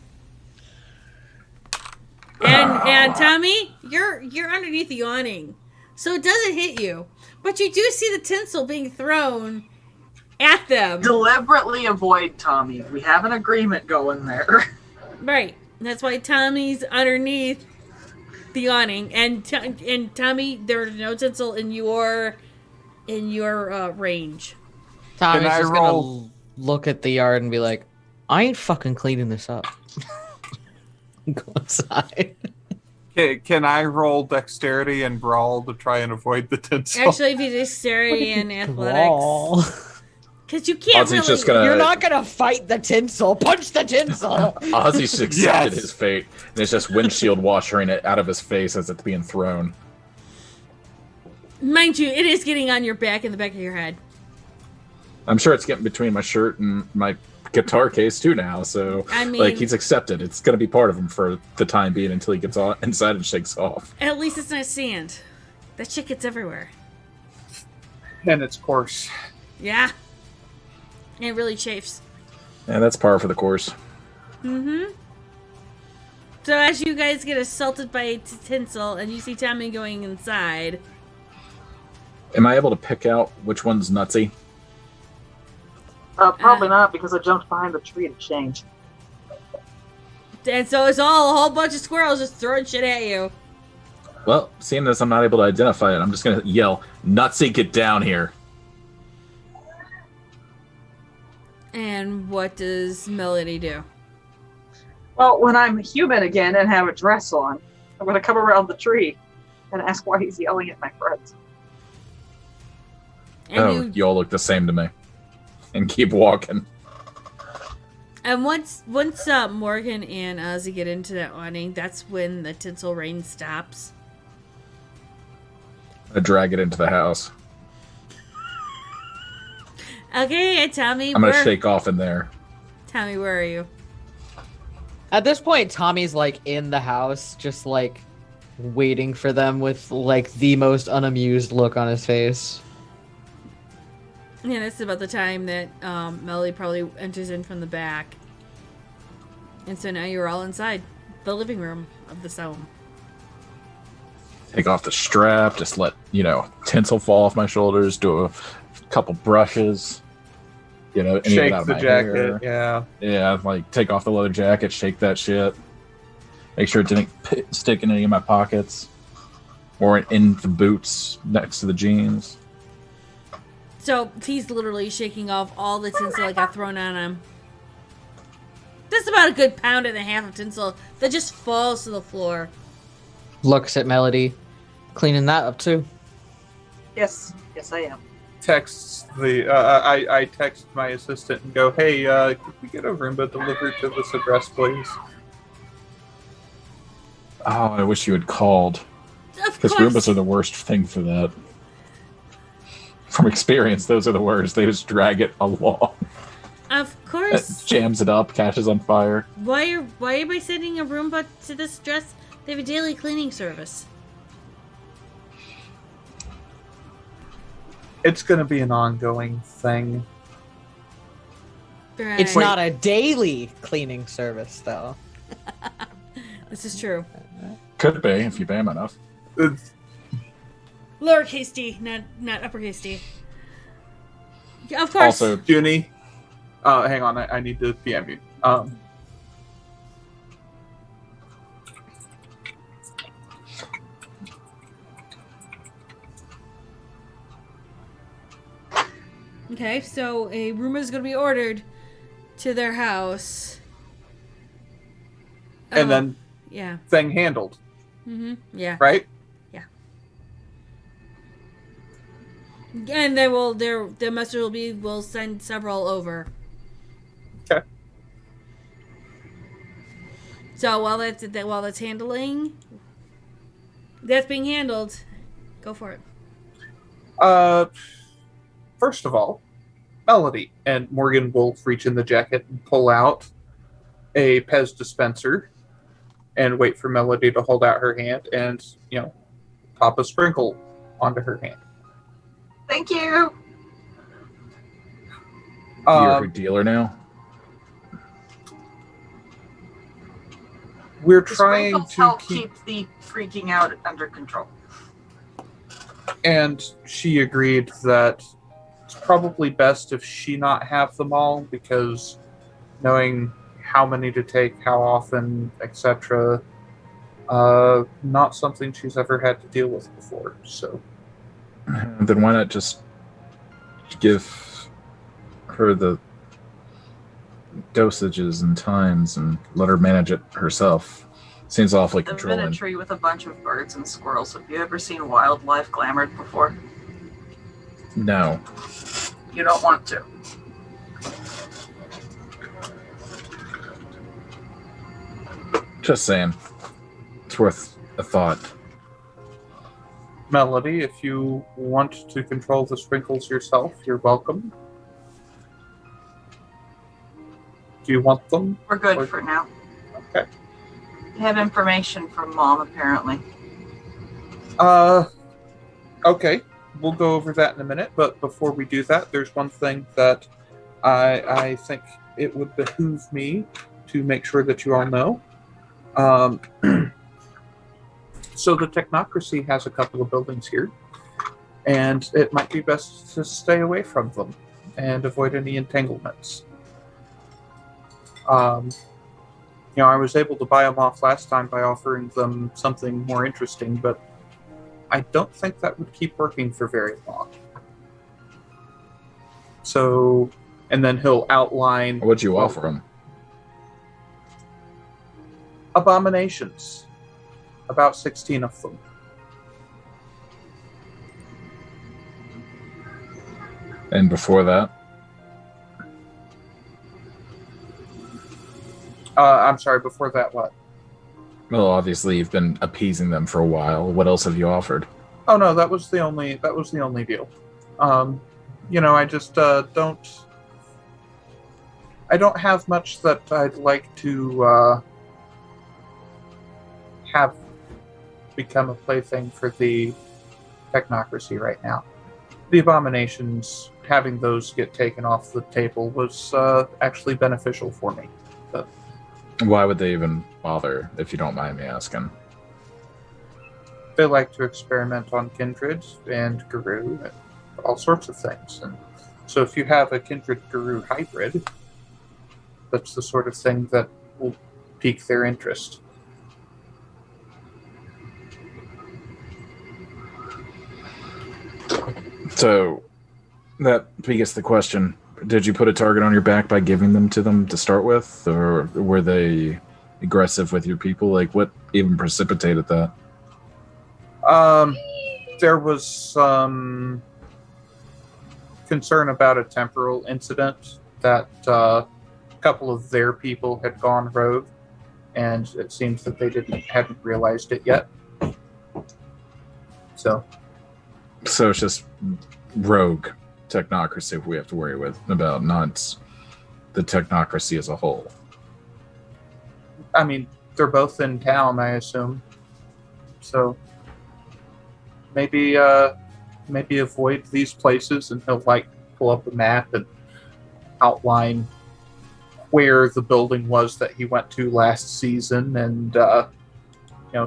[SPEAKER 1] And Tommy, you're underneath the awning, so it doesn't hit you, but you do see the tinsel being thrown at them.
[SPEAKER 4] Deliberately avoid Tommy. We have an agreement going there.
[SPEAKER 1] Right. That's why Tommy's underneath the awning, and Tommy, there's no tinsel in your range.
[SPEAKER 5] Tommy's
[SPEAKER 3] Can I
[SPEAKER 5] just
[SPEAKER 3] roll-
[SPEAKER 5] gonna look at the yard and be like, I ain't fucking cleaning this up. Go inside.
[SPEAKER 3] Can I roll dexterity and brawl to try and avoid the tinsel?
[SPEAKER 1] Actually, if you dexterity and athletics,
[SPEAKER 5] Brawl.
[SPEAKER 1] because you can't
[SPEAKER 2] Ozzy's
[SPEAKER 1] really.
[SPEAKER 2] just gonna.
[SPEAKER 5] You're not gonna fight the tinsel. Punch the tinsel.
[SPEAKER 2] Ozzy's just accepted
[SPEAKER 3] Yes.
[SPEAKER 2] his fate, and it's just windshield washing it out of his face as it's being thrown.
[SPEAKER 1] Mind you, it is getting on your back and the back of your head.
[SPEAKER 2] I'm sure it's getting between my shirt and my guitar case too now. So,
[SPEAKER 1] I mean-
[SPEAKER 2] like, he's accepted. It's gonna be part of him for the time being until he gets on inside and shakes off.
[SPEAKER 1] At least it's not sand. That shit gets everywhere.
[SPEAKER 3] And it's coarse.
[SPEAKER 1] Yeah. And it really chafes.
[SPEAKER 2] And that's par for the course.
[SPEAKER 1] Mm-hmm. So as you guys get assaulted by tinsel and you see Tommy going inside,
[SPEAKER 2] Am I able to pick out which one's Nutsy?
[SPEAKER 4] Probably not, because I jumped behind the tree to change.
[SPEAKER 1] and so it's all a whole bunch of squirrels just throwing shit at you.
[SPEAKER 2] Well, seeing as I'm not able to identify it, I'm just gonna yell, "Nutsy, get down here!"
[SPEAKER 1] And what does Melody do?
[SPEAKER 4] Well, when I'm human again and have a dress on, I'm going to come around the tree and ask why he's yelling at my friends.
[SPEAKER 1] And
[SPEAKER 2] You all look the same to me. And keep walking.
[SPEAKER 1] And once Morgan and Ozzy get into that awning, that's when the tinsel rain stops.
[SPEAKER 2] I drag it into the house.
[SPEAKER 1] Okay, Tommy,
[SPEAKER 2] I'm gonna shake off in there.
[SPEAKER 1] Tommy, where are you?
[SPEAKER 5] At this point, Tommy's like in the house, just like waiting for them with like the most unamused look on his face.
[SPEAKER 1] Yeah, that's about the time that Melody probably enters in from the back. And so now you're all inside the living room of this home.
[SPEAKER 2] Take off the strap, just let, tinsel fall off my shoulders, do a couple brushes, any of it
[SPEAKER 3] Shake
[SPEAKER 2] out of
[SPEAKER 3] the
[SPEAKER 2] my
[SPEAKER 3] jacket.
[SPEAKER 2] hair.
[SPEAKER 3] Yeah.
[SPEAKER 2] Yeah, like take off the leather jacket, shake that shit. Make sure it didn't stick in any of my pockets or in the boots next to the jeans.
[SPEAKER 1] So he's literally shaking off all the tinsel that got thrown on him. That's about a good pound and a half of tinsel that just falls to the floor.
[SPEAKER 6] Looks at Melody, cleaning that up too.
[SPEAKER 4] Yes, I am.
[SPEAKER 3] Texts I text my assistant and go, hey, could we get a Roomba delivered to this address, please?
[SPEAKER 2] Oh, I wish you had called.
[SPEAKER 1] Of
[SPEAKER 2] Because
[SPEAKER 1] course.
[SPEAKER 2] Roombas are the worst thing for that. From experience, those are the worst. They just drag it along.
[SPEAKER 1] Of
[SPEAKER 2] It
[SPEAKER 1] course.
[SPEAKER 2] jams it up, catches on fire.
[SPEAKER 1] Why am I sending a Roomba to this address? They have a daily cleaning service.
[SPEAKER 3] It's going to be an ongoing thing.
[SPEAKER 1] Right.
[SPEAKER 6] It's not a daily cleaning service, though.
[SPEAKER 1] This is true.
[SPEAKER 2] Could be, if you pay him enough.
[SPEAKER 3] It's-
[SPEAKER 1] Lowercase d, not uppercase d. Yeah, of course.
[SPEAKER 2] Also,
[SPEAKER 3] Junie, hang on, I need to PM you.
[SPEAKER 1] Okay, so a Roomba is going to be ordered to their house.
[SPEAKER 3] And then
[SPEAKER 1] Yeah.
[SPEAKER 3] thing handled,
[SPEAKER 1] Yeah.
[SPEAKER 3] right?
[SPEAKER 1] And the master will send several over.
[SPEAKER 3] Okay.
[SPEAKER 1] So while that's being handled, go for it.
[SPEAKER 3] First of all, Melody. And Morgan will reach in the jacket and pull out a Pez dispenser and wait for Melody to hold out her hand and, pop a sprinkle onto her hand.
[SPEAKER 4] Thank you.
[SPEAKER 2] you're her dealer now?
[SPEAKER 3] We're
[SPEAKER 4] The
[SPEAKER 3] trying
[SPEAKER 4] sprinkles
[SPEAKER 3] to
[SPEAKER 4] help
[SPEAKER 3] keep,
[SPEAKER 4] keep the freaking out under control.
[SPEAKER 3] and she agreed that it's probably best if she not have them all because knowing how many to take, how often, etc., not something she's ever had to deal with before. So
[SPEAKER 2] Then why not just give her the dosages and times and let her manage it herself? Seems awfully
[SPEAKER 4] Live in a
[SPEAKER 2] controlling.
[SPEAKER 4] tree with a bunch of birds and squirrels. Have you ever seen wildlife glamored before?
[SPEAKER 2] No.
[SPEAKER 4] You don't want to.
[SPEAKER 2] Just saying. It's worth a thought.
[SPEAKER 3] Melody, if you want to control the sprinkles yourself, you're welcome. Do you want them?
[SPEAKER 4] We're good
[SPEAKER 3] Or-
[SPEAKER 4] for now.
[SPEAKER 3] Okay.
[SPEAKER 4] I have information from Mom, apparently.
[SPEAKER 3] Okay. We'll go over that in a minute, but before we do that, there's one thing that I think it would behoove me to make sure that you all know. So the Technocracy has a couple of buildings here, and it might be best to stay away from them and avoid any entanglements. I was able to buy them off last time by offering them something more interesting, but I don't think that would keep working for very long. So, and then he'll outline
[SPEAKER 2] What'd you offer him?
[SPEAKER 3] abominations. About 16 of them.
[SPEAKER 2] And before that?
[SPEAKER 3] I'm sorry, before that, what?
[SPEAKER 2] Well, obviously you've been appeasing them for a while. What else have you offered?
[SPEAKER 3] Oh no, that was the only deal. I just I don't have much that I'd like to have become a plaything for the Technocracy right now. The abominations, having those get taken off the table was actually beneficial for me. But
[SPEAKER 2] Why would they even bother, if you don't mind me asking?
[SPEAKER 3] They like to experiment on Kindred and Guru and all sorts of things. And so if you have a Kindred Guru hybrid, that's the sort of thing that will pique their interest.
[SPEAKER 2] So, that begs the question. Did you put a target on your back by giving them to them to start with? Or were they aggressive with your people? Like, what even precipitated that?
[SPEAKER 3] There was some concern about a temporal incident that a couple of their people had gone rogue, and it seems that they hadn't realized it yet. So
[SPEAKER 2] it's just rogue technocracy we have to worry about, not the technocracy as a whole.
[SPEAKER 3] I mean, they're both in town, I assume. So maybe avoid these places, and he'll pull up a map and outline where the building was that he went to last season, and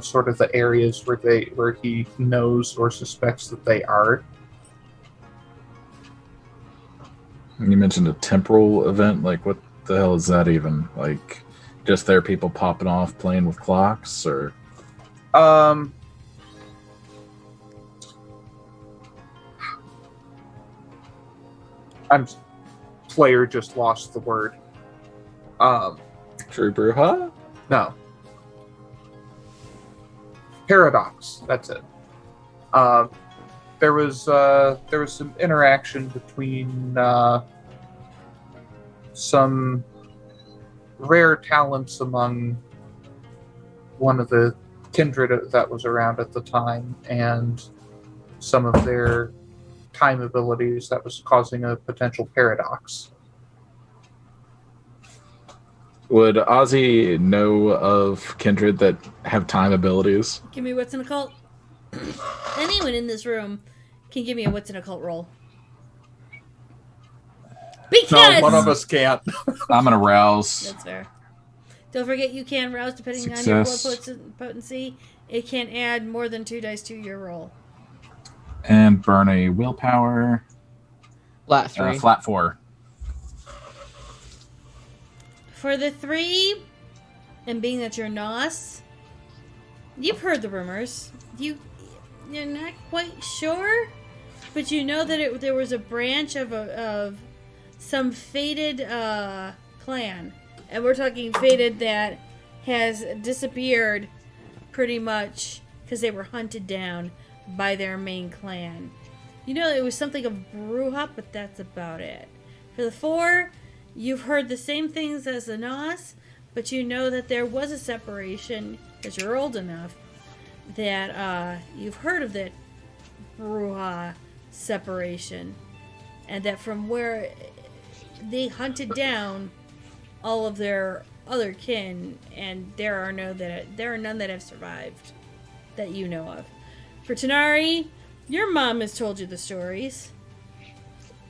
[SPEAKER 3] sort of the areas where he knows or suspects that they are.
[SPEAKER 2] You mentioned a temporal event. Like, what the hell is that even? Like, just their people popping off playing with clocks, or?
[SPEAKER 3] Player just lost the word.
[SPEAKER 2] True Bruja?
[SPEAKER 3] No. Paradox. That's it. There was some interaction between some rare talents among one of the kindred that was around at the time, and some of their time abilities that was causing a potential paradox.
[SPEAKER 2] Would Ozzy know of kindred that have time abilities?
[SPEAKER 1] Give me what's in a cult. Anyone in this room can give me a what's in a cult roll. Because
[SPEAKER 3] No, one of us can't.
[SPEAKER 2] I'm gonna rouse.
[SPEAKER 1] That's fair. Don't forget you can rouse depending on your
[SPEAKER 2] Success.
[SPEAKER 1] blood potency. It can add more than 2 dice to your roll.
[SPEAKER 2] And burn a willpower.
[SPEAKER 5] Flat 3.
[SPEAKER 2] Flat 4.
[SPEAKER 1] For the 3, and being that you're Nos, you've heard the rumors. You're not quite sure, but you know that there was a branch of some fated clan, and we're talking fated that has disappeared pretty much because they were hunted down by their main clan. You know, it was something of Bruja, but that's about it. For the 4, you've heard the same things as the Nos, but you know that there was a separation, because you're old enough, that you've heard of that Bruja separation, and that from where they hunted down all of their other kin, and there are none that have survived that you know of. For Tanari, your mom has told you the stories.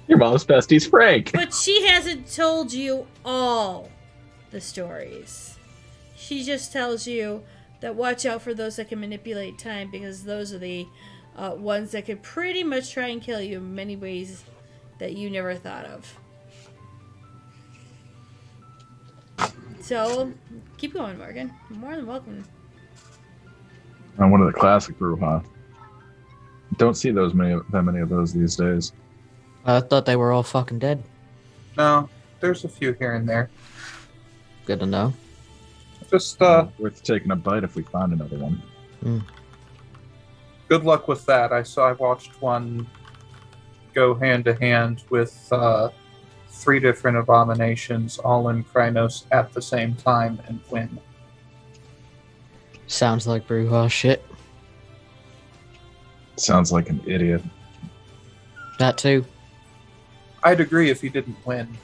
[SPEAKER 2] Your mom's bestie's Frank.
[SPEAKER 1] But she hasn't told you all the stories. She just tells you that watch out for those that can manipulate time, because those are the ones that could pretty much try and kill you in many ways that you never thought of. So, keep going, Morgan. You're more than welcome.
[SPEAKER 2] I'm one of the classic Bruja. Don't see that many of those these days.
[SPEAKER 6] I thought they were all fucking dead.
[SPEAKER 3] No, there's a few here and there.
[SPEAKER 6] Good to know.
[SPEAKER 3] Just
[SPEAKER 2] Worth taking a bite if we find another one.
[SPEAKER 3] good luck with that. I watched one go hand to hand with 3 different abominations, all in Krynos at the same time, and win.
[SPEAKER 6] Sounds like Bruja shit.
[SPEAKER 2] Sounds like an idiot.
[SPEAKER 6] That too.
[SPEAKER 3] I'd agree if he didn't win.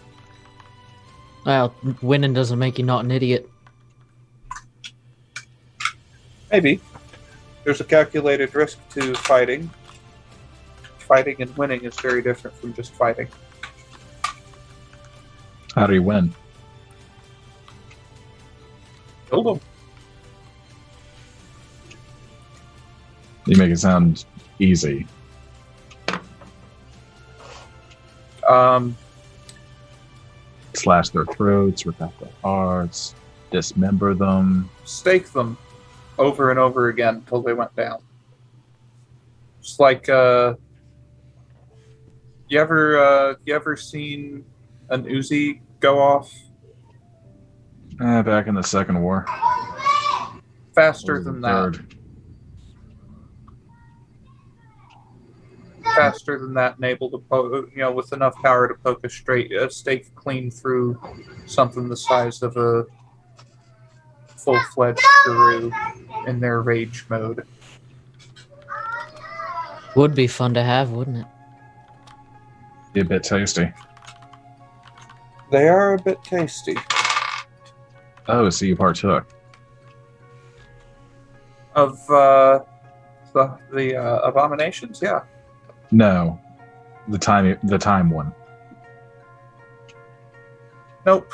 [SPEAKER 6] Well, winning doesn't make you not an idiot.
[SPEAKER 3] Maybe. There's a calculated risk to fighting. Fighting and winning is very different from just fighting.
[SPEAKER 2] How do you win?
[SPEAKER 3] Killed him.
[SPEAKER 2] You make it sound easy. Slash their throats, rip out their hearts, dismember them.
[SPEAKER 3] Stake them over and over again until they went down. Just like you ever seen an Uzi go off?
[SPEAKER 2] Back in the Second War.
[SPEAKER 3] Faster
[SPEAKER 2] Or the
[SPEAKER 3] than that.
[SPEAKER 2] Third.
[SPEAKER 3] Faster than that, and able to poke, with enough power to poke a stake clean through something the size of a full-fledged Guru in their rage mode.
[SPEAKER 6] Would be fun to have, wouldn't it?
[SPEAKER 2] Be a bit tasty.
[SPEAKER 3] They are a bit tasty.
[SPEAKER 2] Oh, so you partook.
[SPEAKER 3] Of the abominations, yeah.
[SPEAKER 2] No, the time one.
[SPEAKER 3] Nope.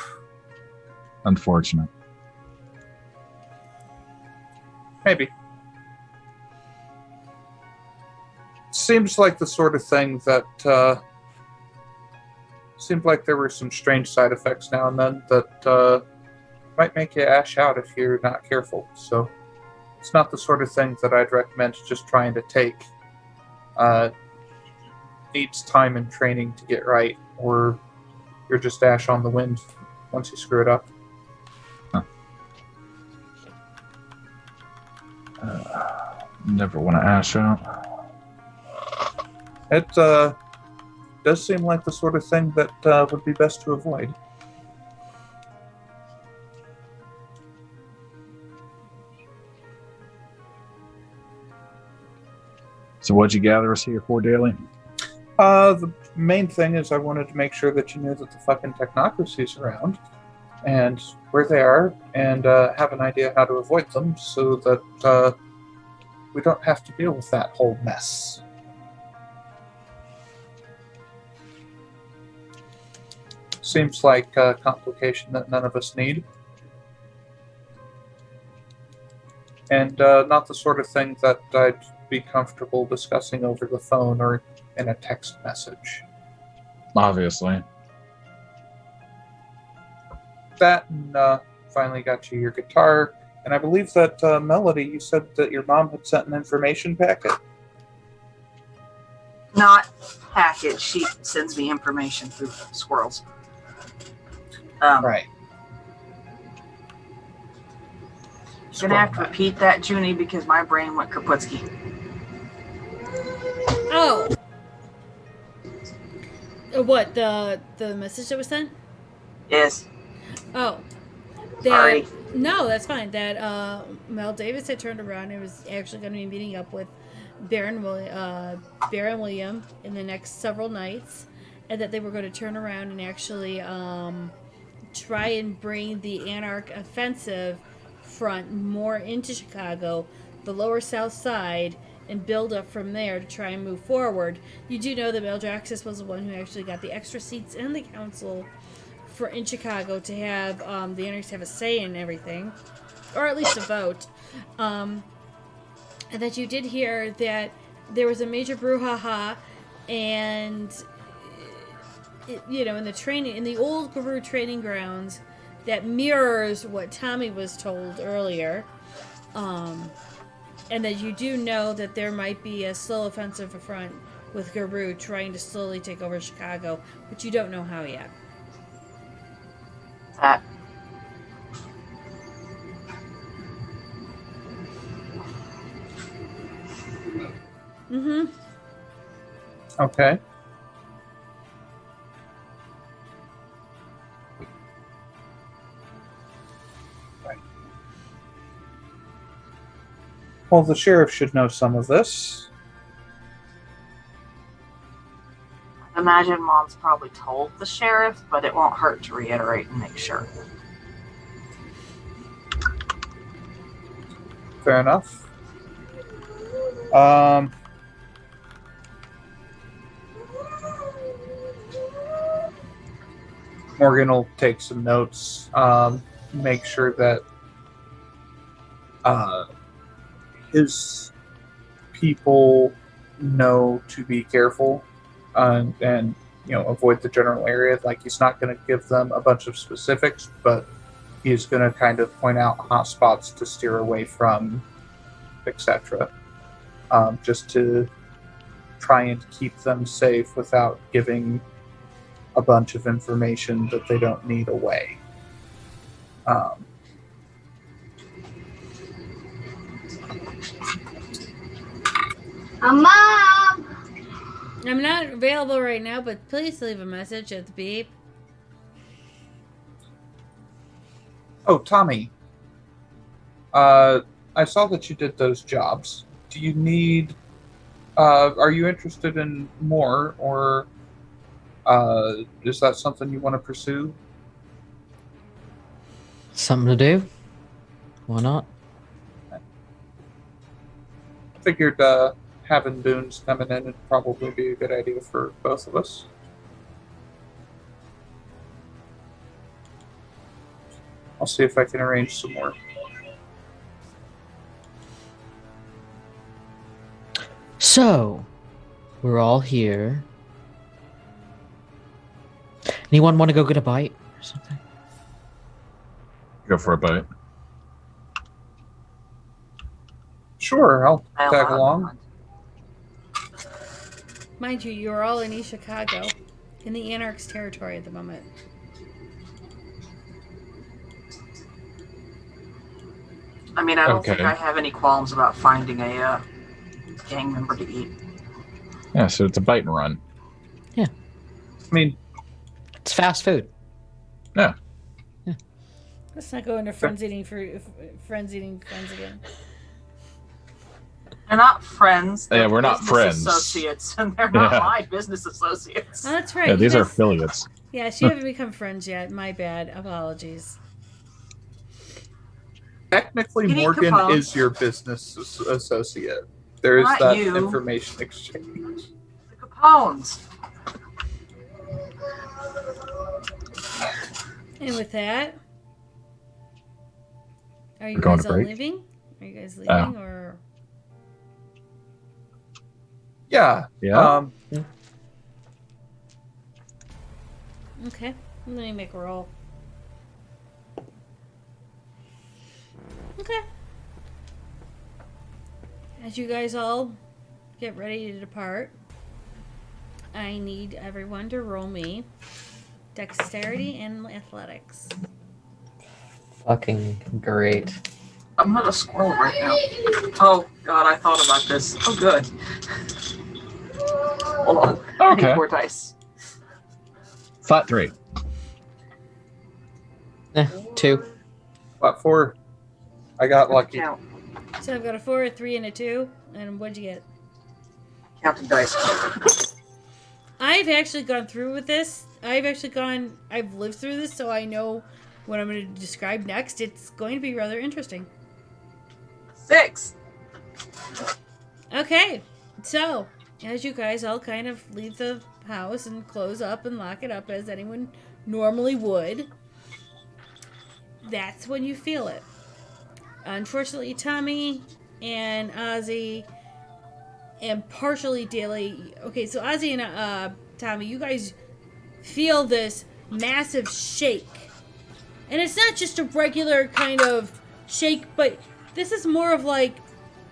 [SPEAKER 2] Unfortunate.
[SPEAKER 3] Maybe. Seems like the sort of thing that seemed like there were some strange side effects now and then that might make you ash out if you're not careful. So it's not the sort of thing that I'd recommend just trying to take. Needs time and training to get right, or you're just ash on the wind once you screw it up.
[SPEAKER 2] Never want to ash out.
[SPEAKER 3] It does seem like the sort of thing that would be best to avoid.
[SPEAKER 2] So what'd you gather us here for, Daily?
[SPEAKER 3] The main thing is I wanted to make sure that you knew that the fucking technocracy's around and where they are, and have an idea how to avoid them so that we don't have to deal with that whole mess. Seems like a complication that none of us need. And not the sort of thing that I'd be comfortable discussing over the phone or in a text message.
[SPEAKER 2] Obviously.
[SPEAKER 3] That, and finally got you your guitar. And I believe that, Melody, you said that your mom had sent an information packet.
[SPEAKER 4] Not package. She sends me information through squirrels.
[SPEAKER 3] Right.
[SPEAKER 4] You're gonna have to repeat that, Junie, because my brain went kaputski.
[SPEAKER 1] Oh. What, the message that was sent?
[SPEAKER 4] Yes.
[SPEAKER 1] Oh.
[SPEAKER 4] Sorry.
[SPEAKER 1] No, that's fine. That Mel Davis had turned around and was actually going to be meeting up with Baron William in the next several nights, and that they were going to turn around and actually try and bring the Anarch offensive front more into Chicago, the lower south side, and build up from there to try and move forward. You do know that Meldraxis was the one who actually got the extra seats in the council in Chicago to have the Anarchs have a say in everything, or at least a vote. And that you did hear that there was a major brouhaha, and in the training, in the old Guru training grounds, that mirrors what Tommy was told earlier. And that you do know that there might be a slow offensive front with Guru trying to slowly take over Chicago, but you don't know how yet.
[SPEAKER 4] That.
[SPEAKER 1] Mm-hmm.
[SPEAKER 3] Okay. Well, the sheriff should know some of this.
[SPEAKER 4] I imagine Mom's probably told the sheriff, but it won't hurt to reiterate and make sure.
[SPEAKER 3] Fair enough. Morgan will take some notes, make sure that his people know to be careful and avoid the general area. Like, he's not going to give them a bunch of specifics, but he's going to kind of point out hot spots to steer away from, etc. Just to try and keep them safe without giving a bunch of information that they don't need away.
[SPEAKER 7] Mom!
[SPEAKER 1] I'm not available right now, but please leave a message at the beep.
[SPEAKER 3] Oh, Tommy. I saw that you did those jobs. Do you need... are you interested in more, or is that something you want to pursue?
[SPEAKER 6] Something to do? Why not?
[SPEAKER 3] Figured having Boons coming in would probably be a good idea for both of us. I'll see if I can arrange some more.
[SPEAKER 6] So, we're all here. Anyone want to go get a bite or something?
[SPEAKER 2] Go for a bite.
[SPEAKER 3] Sure, I'll tag along.
[SPEAKER 1] Mind you, you're all in East Chicago, in the Anarchs territory at the moment.
[SPEAKER 4] I mean, I don't think
[SPEAKER 2] Okay.
[SPEAKER 4] I have any qualms about finding a gang member to eat.
[SPEAKER 2] Yeah, so it's a bite and run.
[SPEAKER 3] I mean,
[SPEAKER 6] It's fast food.
[SPEAKER 2] Yeah.
[SPEAKER 1] Let's not go into friends eating friends again.
[SPEAKER 4] They're not friends.
[SPEAKER 2] Yeah,
[SPEAKER 4] They're
[SPEAKER 2] we're not
[SPEAKER 4] business
[SPEAKER 2] friends.
[SPEAKER 4] associates, and they're not
[SPEAKER 2] Yeah.
[SPEAKER 4] my business associates.
[SPEAKER 1] Oh, that's right.
[SPEAKER 2] Yeah,
[SPEAKER 1] you
[SPEAKER 2] these are
[SPEAKER 1] guys-
[SPEAKER 2] affiliates.
[SPEAKER 1] Yes, you haven't become friends yet. My bad. Apologies.
[SPEAKER 3] technically,
[SPEAKER 4] You need
[SPEAKER 3] Morgan
[SPEAKER 4] Capone.
[SPEAKER 3] is your business associate. There is
[SPEAKER 4] Not
[SPEAKER 3] that
[SPEAKER 4] you.
[SPEAKER 3] information exchange.
[SPEAKER 4] The Capones.
[SPEAKER 1] And with that, are you
[SPEAKER 2] We're going
[SPEAKER 1] guys
[SPEAKER 2] to
[SPEAKER 1] all
[SPEAKER 2] break?
[SPEAKER 1] leaving? Are you guys leaving or?
[SPEAKER 3] Yeah.
[SPEAKER 2] Yeah.
[SPEAKER 1] Okay, let me make a roll. Okay. As you guys all get ready to depart, I need everyone to roll me dexterity and athletics.
[SPEAKER 5] Fucking great.
[SPEAKER 4] I'm not a squirrel right now. Oh, God, I thought about this. Oh, good. Hold on. I need
[SPEAKER 2] Okay.
[SPEAKER 4] 4 dice.
[SPEAKER 2] Flat 3.
[SPEAKER 6] 2.
[SPEAKER 3] What for? I got lucky.
[SPEAKER 4] Count.
[SPEAKER 1] So I've got a 4, a 3, and a 2. And what'd you get?
[SPEAKER 4] Count the dice.
[SPEAKER 1] I've actually gone through with this. I've lived through this, so I know what I'm going to describe next. It's going to be rather interesting.
[SPEAKER 4] 6.
[SPEAKER 1] Okay, so as you guys all kind of leave the house and close up and lock it up as anyone normally would, that's when you feel it. Unfortunately, Tommy and Ozzy and partially Daly. Okay, so Ozzy and Tommy, you guys feel this massive shake. And it's not just a regular kind of shake, but this is more of like,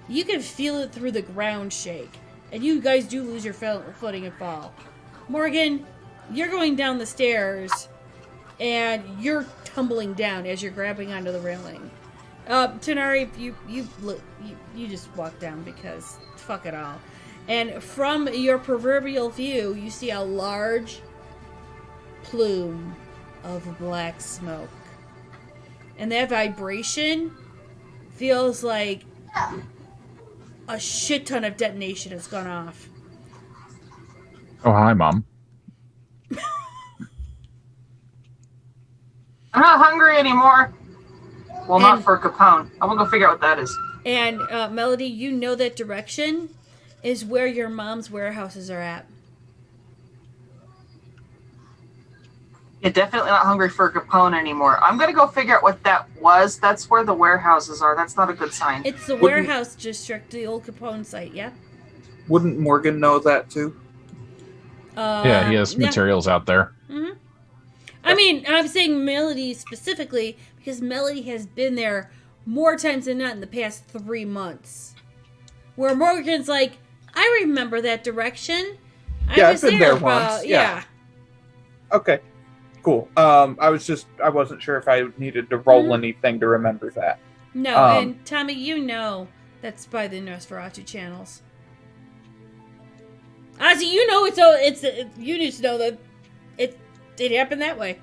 [SPEAKER 1] you can feel it through the ground shake. And you guys do lose your footing and fall. Morgan, you're going down the stairs, and you're tumbling down as you're grabbing onto the railing. Tanari, you just walk down because fuck it all. And from your proverbial view, you see a large plume of black smoke. And that vibration feels like a shit ton of detonation has gone off.
[SPEAKER 2] Oh, hi, Mom.
[SPEAKER 4] I'm not hungry anymore. Well, not
[SPEAKER 1] And-
[SPEAKER 4] for Capone. I'm gonna go figure out what that is.
[SPEAKER 1] And Melody, you know that direction is where your mom's warehouses are at.
[SPEAKER 4] definitely not hungry for Capone anymore. I'm gonna go figure out what that was. That's where the warehouses are. That's not a good sign.
[SPEAKER 1] It's the
[SPEAKER 3] Wouldn't-
[SPEAKER 1] warehouse district, the old Capone site, yeah?
[SPEAKER 3] Wouldn't Morgan know that too?
[SPEAKER 2] Yeah, he has materials out there.
[SPEAKER 1] hmm I mean, I'm saying Melody specifically because Melody has been there more times than not in the past 3 months. Where Morgan's like, I remember that direction.
[SPEAKER 3] Yeah,
[SPEAKER 1] was
[SPEAKER 3] I've been there
[SPEAKER 1] about-
[SPEAKER 3] once, yeah. Okay, cool. I wasn't sure if I needed to roll anything to remember that.
[SPEAKER 1] No, and Tommy, you know that's by the Nosferatu channels. Ozzy, you know you need to know that it happened that way.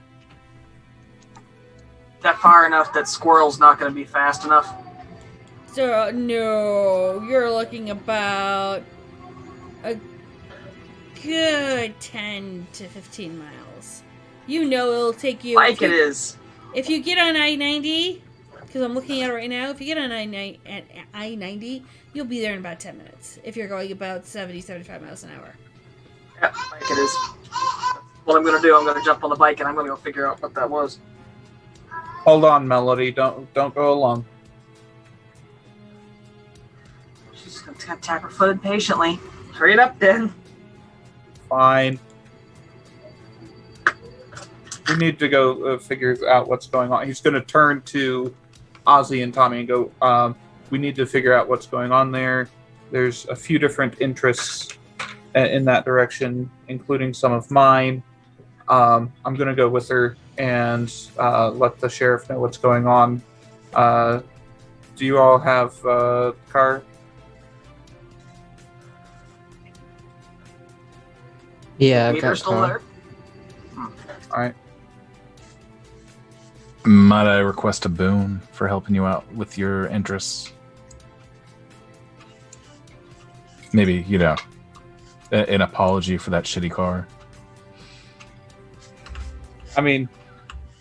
[SPEAKER 4] That far enough that Squirrel's not gonna be fast enough.
[SPEAKER 1] So no, you're looking about a good 10 to 15 miles. You know it'll take you.
[SPEAKER 4] Like it is.
[SPEAKER 1] If you get on I-90, because I'm looking at it right now, if you get on I-90, you'll be there in about 10 minutes. If you're going about 70, 75 miles an hour.
[SPEAKER 4] Yep, like it is. What I'm gonna do, I'm gonna jump on the bike and I'm gonna go figure out what that was.
[SPEAKER 3] Hold on, Melody. Don't go along.
[SPEAKER 4] She's gonna tap her foot impatiently. Hurry it up, then.
[SPEAKER 3] Fine. We need to go figure out what's going on. He's going to turn to Ozzy and Tommy and go, we need to figure out what's going on there. There's a few different interests in that direction, including some of mine. I'm going to go with her and let the sheriff know what's going on. Do you all have a car?
[SPEAKER 6] Yeah, I've
[SPEAKER 4] Meter
[SPEAKER 6] got
[SPEAKER 4] still
[SPEAKER 6] car.
[SPEAKER 4] there?
[SPEAKER 3] All right.
[SPEAKER 2] Might I request a boon for helping you out with your interests? Maybe, an apology for that shitty car.
[SPEAKER 3] I mean,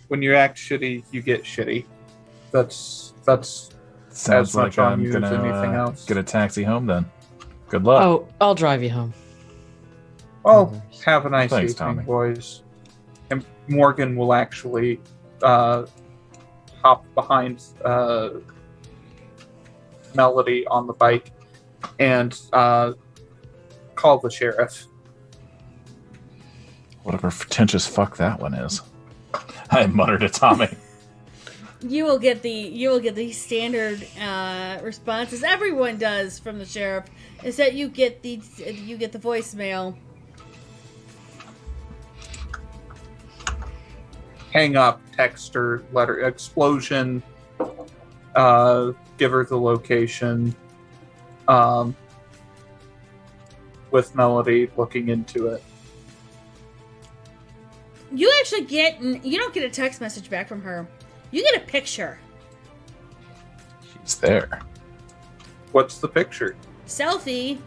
[SPEAKER 3] when you act shitty, you get shitty. That's
[SPEAKER 2] Sounds
[SPEAKER 3] as much
[SPEAKER 2] like
[SPEAKER 3] on
[SPEAKER 2] I'm
[SPEAKER 3] you as
[SPEAKER 2] gonna
[SPEAKER 3] anything else.
[SPEAKER 2] get a taxi home then. Good luck.
[SPEAKER 6] Oh, I'll drive you home.
[SPEAKER 3] Well, have a nice
[SPEAKER 2] Thanks,
[SPEAKER 3] evening,
[SPEAKER 2] Tommy.
[SPEAKER 3] boys. And Morgan will actually hop behind Melody on the bike and call the sheriff.
[SPEAKER 2] Whatever pretentious fuck that one is. I muttered to Tommy.
[SPEAKER 1] You will get the standard responses everyone does from the sheriff. Is that you get the voicemail.
[SPEAKER 3] Hang up, text her, letter, explosion, give her the location, with Melody looking into it.
[SPEAKER 1] You actually you don't get a text message back from her. You get a picture.
[SPEAKER 2] She's there.
[SPEAKER 3] What's the picture?
[SPEAKER 1] Selfie.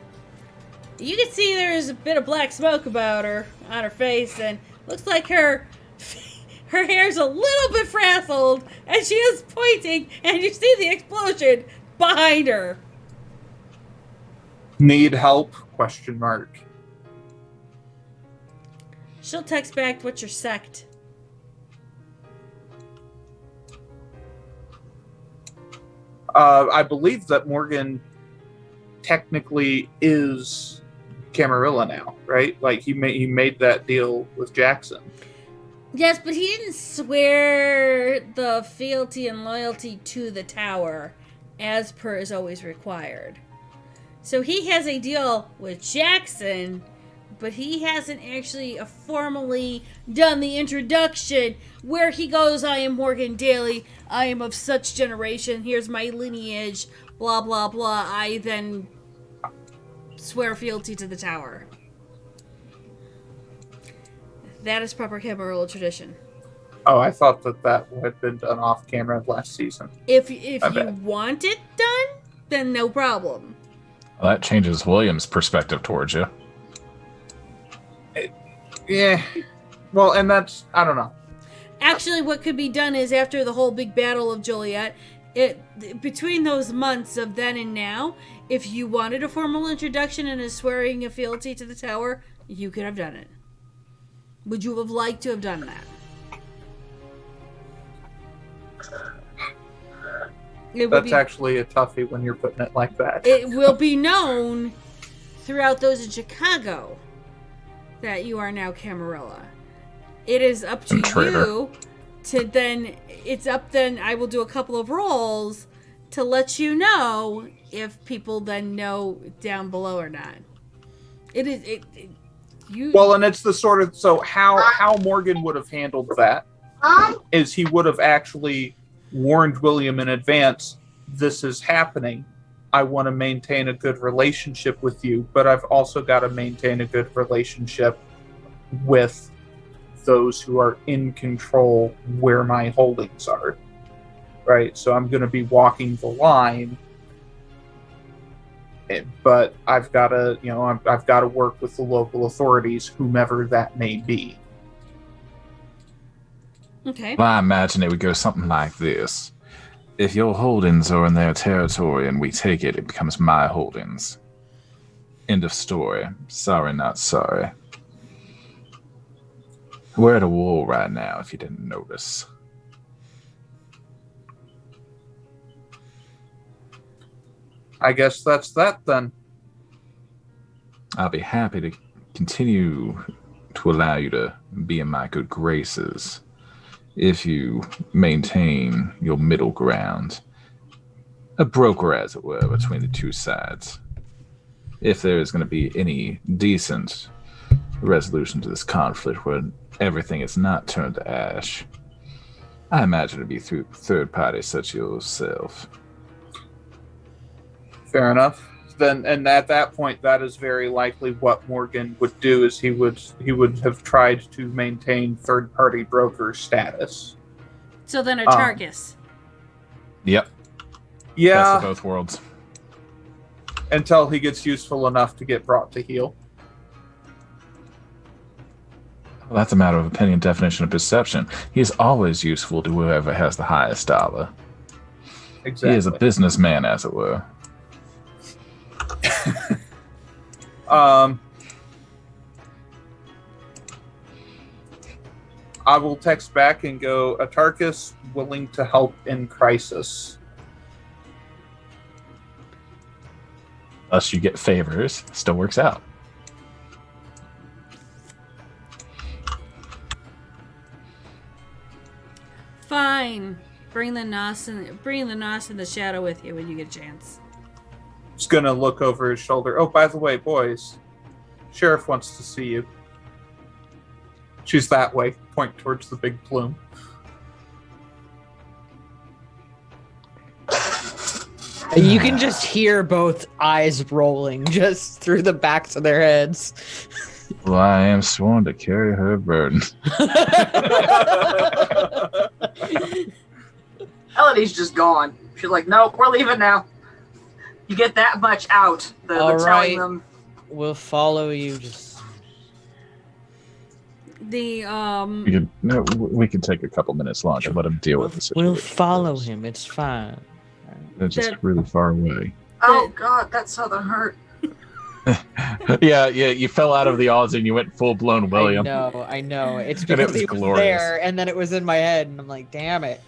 [SPEAKER 1] You can see there's a bit of black smoke about her on her face, and looks like her hair's a little bit frazzled, and she is pointing, and you see the explosion behind her.
[SPEAKER 3] Need help? Question mark.
[SPEAKER 1] She'll text back, "What's your sect?"
[SPEAKER 3] I believe that Morgan technically is Camarilla now, right? Like he made that deal with Jackson.
[SPEAKER 1] Yes, but he didn't swear the fealty and loyalty to the tower as per is always required. So he has a deal with Jackson, but he hasn't actually formally done the introduction where he goes, "I am Morgan Daly, I am of such generation, here's my lineage, blah, blah, blah. I then swear fealty to the tower." That is proper Camarilla tradition.
[SPEAKER 3] Oh, I thought that had been done off camera last season.
[SPEAKER 1] If you
[SPEAKER 3] bet.
[SPEAKER 1] want it done, then no problem.
[SPEAKER 2] Well, that changes William's perspective towards you.
[SPEAKER 3] Yeah. Well, and that's, I don't know.
[SPEAKER 1] Actually, what could be done is after the whole big battle of Joliet, between those months of then and now, if you wanted a formal introduction and a swearing of fealty to the tower, you could have done it. Would you have liked to have done that?
[SPEAKER 3] That's actually a toughie when you're putting it like that.
[SPEAKER 1] It will be known throughout those in Chicago that you are now Camarilla. It is up to you to then. It's up then. I will do a couple of rolls to let you know if people then know down below or not. It is you.
[SPEAKER 3] Well, and it's the sort of so how Morgan would have handled that is he would have actually warned William in advance. This is happening. I want to maintain a good relationship with you, but I've also got to maintain a good relationship with those who are in control where my holdings are. Right? So I'm going to be walking the line, but I've got to, I've got to work with the local authorities, whomever that may be.
[SPEAKER 1] Okay.
[SPEAKER 2] Well, I imagine it would go something like this. If your holdings are in their territory and we take it, it becomes my holdings. End of story. Sorry, not sorry. We're at a war right now, if you didn't notice.
[SPEAKER 3] I guess that's that then.
[SPEAKER 2] I'll be happy to continue to allow you to be in my good graces if you maintain your middle ground. A broker, as it were, between the two sides. If there is going to be any decent resolution to this conflict where everything is not turned to ash, I imagine it'd be through third parties such as yourself.
[SPEAKER 3] Fair enough. Then, and at that point, that is very likely what Morgan would do. Is he would have tried to maintain third-party broker status.
[SPEAKER 1] So then Atargus.
[SPEAKER 2] Yep.
[SPEAKER 3] Yeah.
[SPEAKER 2] Best of both worlds.
[SPEAKER 3] Until he gets useful enough to get brought to heel.
[SPEAKER 2] Well, that's a matter of opinion, definition, and perception. He is always useful to whoever has the highest dollar.
[SPEAKER 3] Exactly.
[SPEAKER 2] He is a businessman, as it were.
[SPEAKER 3] I will text back and go, Atarkus willing to help in crisis.
[SPEAKER 2] Unless you get favors, still works out.
[SPEAKER 1] Fine. Bring the Nos in the shadow with you when you get a chance.
[SPEAKER 3] He's gonna look over his shoulder. Oh, by the way, boys, Sheriff wants to see you. She's that way. Point towards the big plume.
[SPEAKER 6] You can just hear both eyes rolling just through the backs of their heads.
[SPEAKER 2] Well, I am sworn to carry her burden.
[SPEAKER 4] Elodie's just gone. She's like, nope, we're leaving now. You get that much out. The
[SPEAKER 6] All
[SPEAKER 4] telling
[SPEAKER 6] right.
[SPEAKER 4] them.
[SPEAKER 6] We'll follow you. Just
[SPEAKER 1] The
[SPEAKER 2] We can take a couple minutes longer. Let him deal with the situation.
[SPEAKER 6] we'll follow him. It's fine.
[SPEAKER 2] They're just
[SPEAKER 1] That-
[SPEAKER 2] really far away.
[SPEAKER 4] Oh God, that southern hurt.
[SPEAKER 2] yeah, you fell out of the odds and you went full blown William.
[SPEAKER 6] I know. It's
[SPEAKER 2] And it
[SPEAKER 6] because
[SPEAKER 2] was
[SPEAKER 6] he was
[SPEAKER 2] glorious.
[SPEAKER 6] there, and then it was in my head, and I'm like, damn it.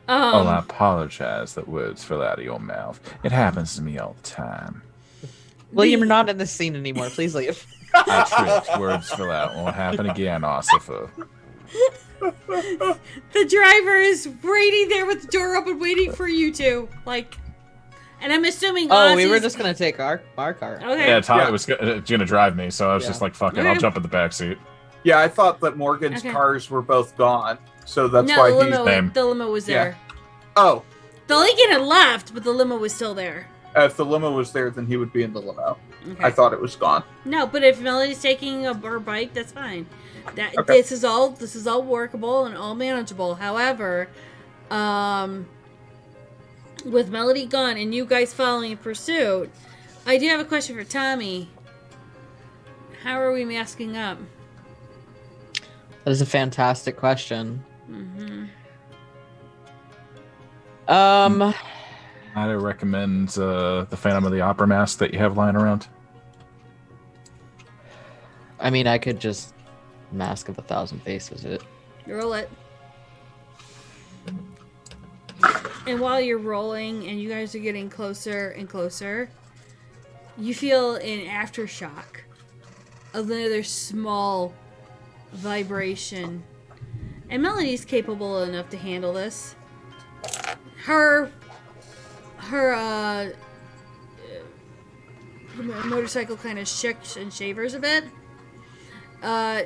[SPEAKER 2] Oh, I apologize that words fell out of your mouth. It happens to me all the time.
[SPEAKER 6] William, you're not in this scene anymore. Please leave.
[SPEAKER 2] I tripped. Words fell out. Won't happen again, Ossifer.
[SPEAKER 1] the driver is waiting there with the door open, waiting for you two. Like, and I'm assuming.
[SPEAKER 6] Oh, we were
[SPEAKER 1] Oz is-
[SPEAKER 6] just gonna take our car.
[SPEAKER 1] Okay.
[SPEAKER 2] Yeah, Todd
[SPEAKER 3] Yeah.
[SPEAKER 2] was gonna drive me, so I was
[SPEAKER 6] Yeah.
[SPEAKER 2] just like, "Fuck it, I'll
[SPEAKER 1] Okay.
[SPEAKER 2] jump in the back seat."
[SPEAKER 3] Yeah, I thought that Morgan's
[SPEAKER 1] Okay.
[SPEAKER 3] cars were both gone, so that's
[SPEAKER 1] no,
[SPEAKER 3] why
[SPEAKER 1] the
[SPEAKER 3] he's.
[SPEAKER 1] limo, the limo was
[SPEAKER 3] Yeah.
[SPEAKER 1] there.
[SPEAKER 3] Oh,
[SPEAKER 1] The Lincoln had left, but the limo was still there.
[SPEAKER 3] if the limo was there, then he would be in the limo.
[SPEAKER 1] Okay.
[SPEAKER 3] I thought it was gone.
[SPEAKER 1] No, but if Melody's taking her bike, that's fine. That
[SPEAKER 3] Okay.
[SPEAKER 1] this is all workable and all manageable. However, with Melody gone and you guys following in pursuit, I do have a question for Tommy. How are we masking up?
[SPEAKER 6] That is a fantastic question.
[SPEAKER 1] Mm-hmm.
[SPEAKER 2] I'd recommend the Phantom of the Opera mask that you have lying around.
[SPEAKER 6] I mean, I could just Mask of 1,000 Faces it.
[SPEAKER 1] Roll it. And while you're rolling and you guys are getting closer and closer, you feel an aftershock. Another small vibration. And Melody's capable enough to handle this. Her motorcycle kind of shakes and shavers a bit.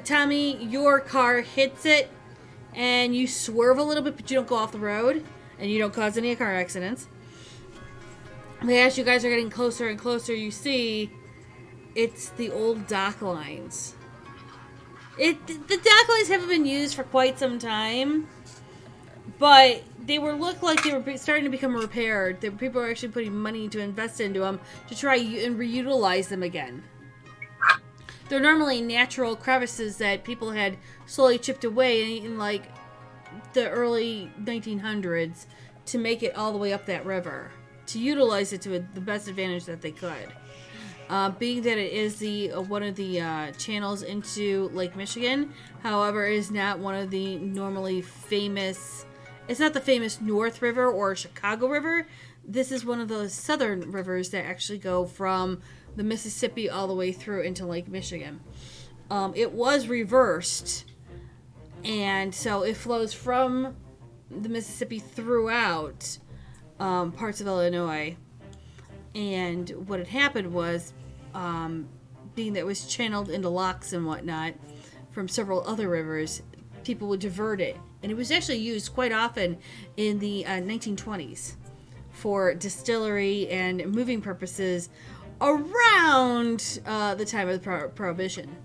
[SPEAKER 1] Tommy, your car hits it, and you swerve a little bit, but you don't go off the road, and you don't cause any car accidents. But as you guys are getting closer and closer, you see it's the old dock lines. The dock lines haven't been used for quite some time, but they looked like they were starting to become repaired. People were actually putting money to invest into them to try and reutilize them again. They're normally natural crevices that people had slowly chipped away in like the early 1900s to make it all the way up that river, to utilize it to the best advantage that they could. Being that it is one of the channels into Lake Michigan, however, it is not one of the normally famous. It's not the famous North River or Chicago River. This is one of those southern rivers that actually go from the Mississippi all the way through into Lake Michigan. It was reversed, and so it flows from the Mississippi throughout parts of Illinois. And what had happened was, being that it was channeled into locks and whatnot from several other rivers, people would divert it. And it was actually used quite often in the 1920s for distillery and moving purposes around the time of the Prohibition.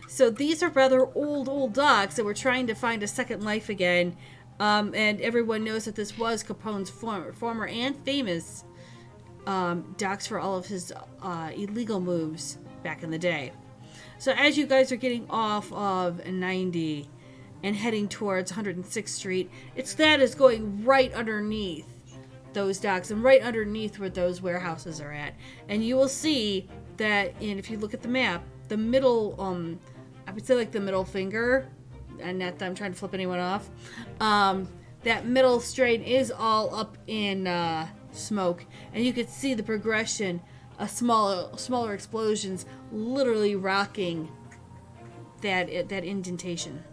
[SPEAKER 1] So these are rather old docks that were trying to find a second life again. And everyone knows that this was Capone's former and famous docks for all of his illegal moves back in the day. So as you guys are getting off of 90 and heading towards 106th Street, that is going right underneath those docks and right underneath where those warehouses are at. And you will see that, and if you look at the map, the middle, I would say like the middle finger, and not that I'm trying to flip anyone off, that middle straight is all up in smoke, and you could see the progression of smaller explosions literally rocking that indentation.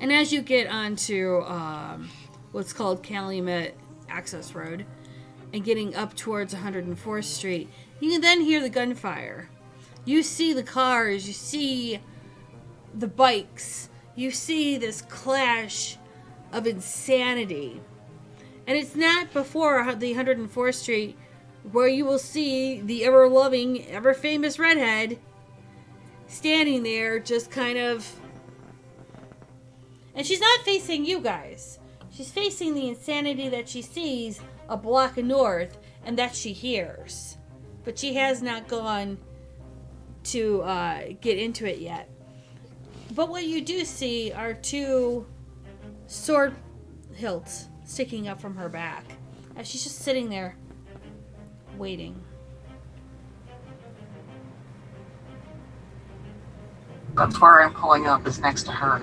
[SPEAKER 1] And as you get onto what's called Calumet Access Road and getting up towards 104th Street, you can then hear the gunfire. You see the cars, you see the bikes, you see this clash of insanity. And it's not before the 104th Street where you will see the ever-loving, ever-famous redhead standing there just kind of... And she's not facing you guys. She's facing the insanity that she sees a block north and that she hears. But she has not gone to get into it yet. But what you do see are two sword hilts sticking up from her back as she's just sitting there waiting.
[SPEAKER 4] That's where I'm pulling up, is next to her.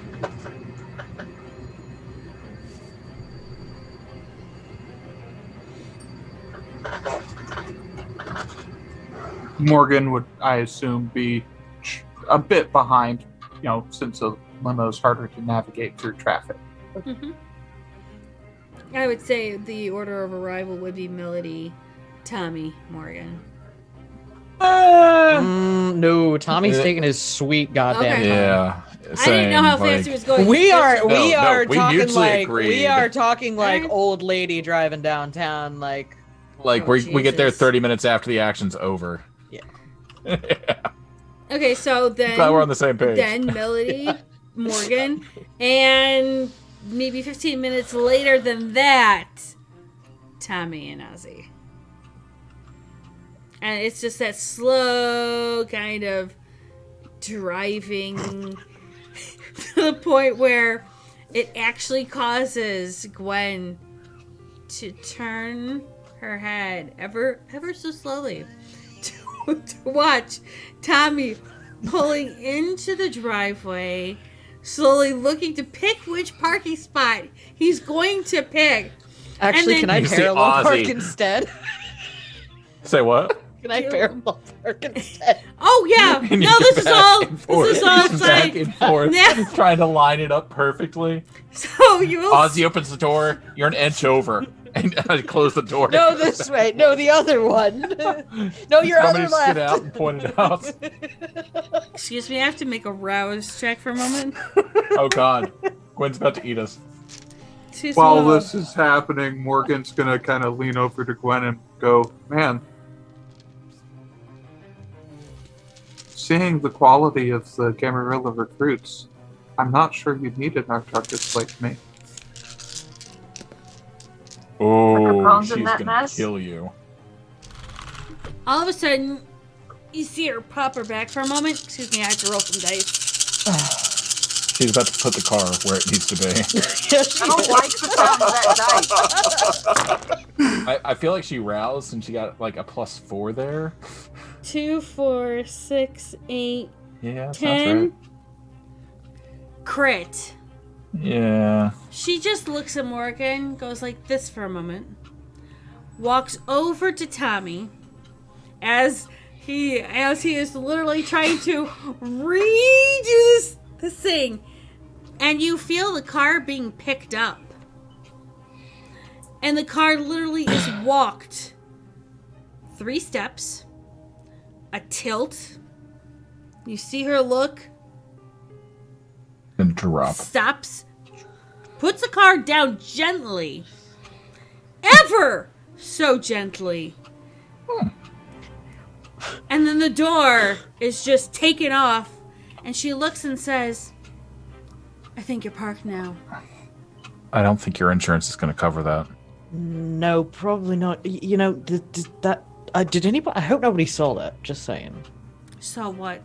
[SPEAKER 3] Morgan would, I assume, be a bit behind, since a limo is harder to navigate through traffic.
[SPEAKER 1] Mm-hmm. I would say the order of arrival would be Melody, Tommy, Morgan.
[SPEAKER 6] No, Tommy's taking his sweet goddamn
[SPEAKER 1] Okay.
[SPEAKER 6] time.
[SPEAKER 2] Yeah.
[SPEAKER 1] I didn't know how fast he was going.
[SPEAKER 6] We are
[SPEAKER 2] we
[SPEAKER 6] talking
[SPEAKER 2] mutually
[SPEAKER 6] like
[SPEAKER 2] agreed.
[SPEAKER 1] Alright.
[SPEAKER 6] old lady driving downtown like
[SPEAKER 2] Like
[SPEAKER 1] Oh,
[SPEAKER 2] we get there
[SPEAKER 1] Jesus.
[SPEAKER 2] 30 minutes after the action's over.
[SPEAKER 6] Yeah.
[SPEAKER 1] Okay, so then
[SPEAKER 2] Glad we're on the same page.
[SPEAKER 1] Then Melody, Morgan, and maybe 15 minutes later than that, Tommy and Ozzy. And it's just that slow kind of driving to the point where it actually causes Gwen to turn her head ever so slowly to watch Tommy pulling into the driveway, slowly looking to pick which parking spot he's going to pick.
[SPEAKER 6] Actually,
[SPEAKER 1] then-
[SPEAKER 6] can I
[SPEAKER 2] You see
[SPEAKER 6] parallel park
[SPEAKER 2] Ozzy.
[SPEAKER 6] instead?
[SPEAKER 2] Say what?
[SPEAKER 6] Can I parallel park instead?
[SPEAKER 1] Oh yeah,
[SPEAKER 2] And you
[SPEAKER 1] no,
[SPEAKER 2] go
[SPEAKER 1] this is
[SPEAKER 2] back
[SPEAKER 1] all.
[SPEAKER 2] and forth,
[SPEAKER 1] This is all
[SPEAKER 2] back
[SPEAKER 1] side.
[SPEAKER 2] and forth,
[SPEAKER 1] Yeah.
[SPEAKER 2] trying to line it up perfectly.
[SPEAKER 1] So you will.
[SPEAKER 2] Ozzy opens the door. You're an inch over, and I close the door.
[SPEAKER 6] No, this way. No, the other one. No, your
[SPEAKER 2] Want me
[SPEAKER 6] other
[SPEAKER 2] to sit
[SPEAKER 6] left.
[SPEAKER 2] out and point it out?
[SPEAKER 1] Excuse me, I have to make a rouse check for a moment.
[SPEAKER 2] Oh God, Gwen's about to eat us.
[SPEAKER 1] Excuse
[SPEAKER 3] While
[SPEAKER 1] me.
[SPEAKER 3] this is happening, Morgan's gonna kind of lean over to Gwen and go, "Man, seeing the quality of the Camarilla recruits, I'm not sure you need an Arcturus like me."
[SPEAKER 2] Oh,
[SPEAKER 4] Capone's in
[SPEAKER 2] she's
[SPEAKER 4] that
[SPEAKER 2] gonna
[SPEAKER 4] mess?
[SPEAKER 2] kill you.
[SPEAKER 1] All of a sudden, you see her pop her back for a moment. Excuse me, I have to roll some dice.
[SPEAKER 2] She's about to put the car where it needs to be.
[SPEAKER 4] I don't like the sound of that dice.
[SPEAKER 2] I feel like she roused and she got like a +4 there.
[SPEAKER 1] 2, 4, 6, 8,
[SPEAKER 2] Yeah, that
[SPEAKER 1] 10.
[SPEAKER 2] sounds right.
[SPEAKER 1] Crit.
[SPEAKER 2] Yeah.
[SPEAKER 1] She just looks at Morgan, goes like this for a moment, walks over to Tommy as he is literally trying to redo this thing, and you feel the car being picked up, and the car literally is walked 3 steps, a tilt. You see her look,
[SPEAKER 2] Then drop.
[SPEAKER 1] stops, puts the car down gently. Ever so gently. And then the door is just taken off, and she looks and says, I think you're parked now.
[SPEAKER 2] I don't think your insurance is going to cover that.
[SPEAKER 6] No, probably not. You know, did anybody? I hope nobody saw that. Just saying.
[SPEAKER 1] So what?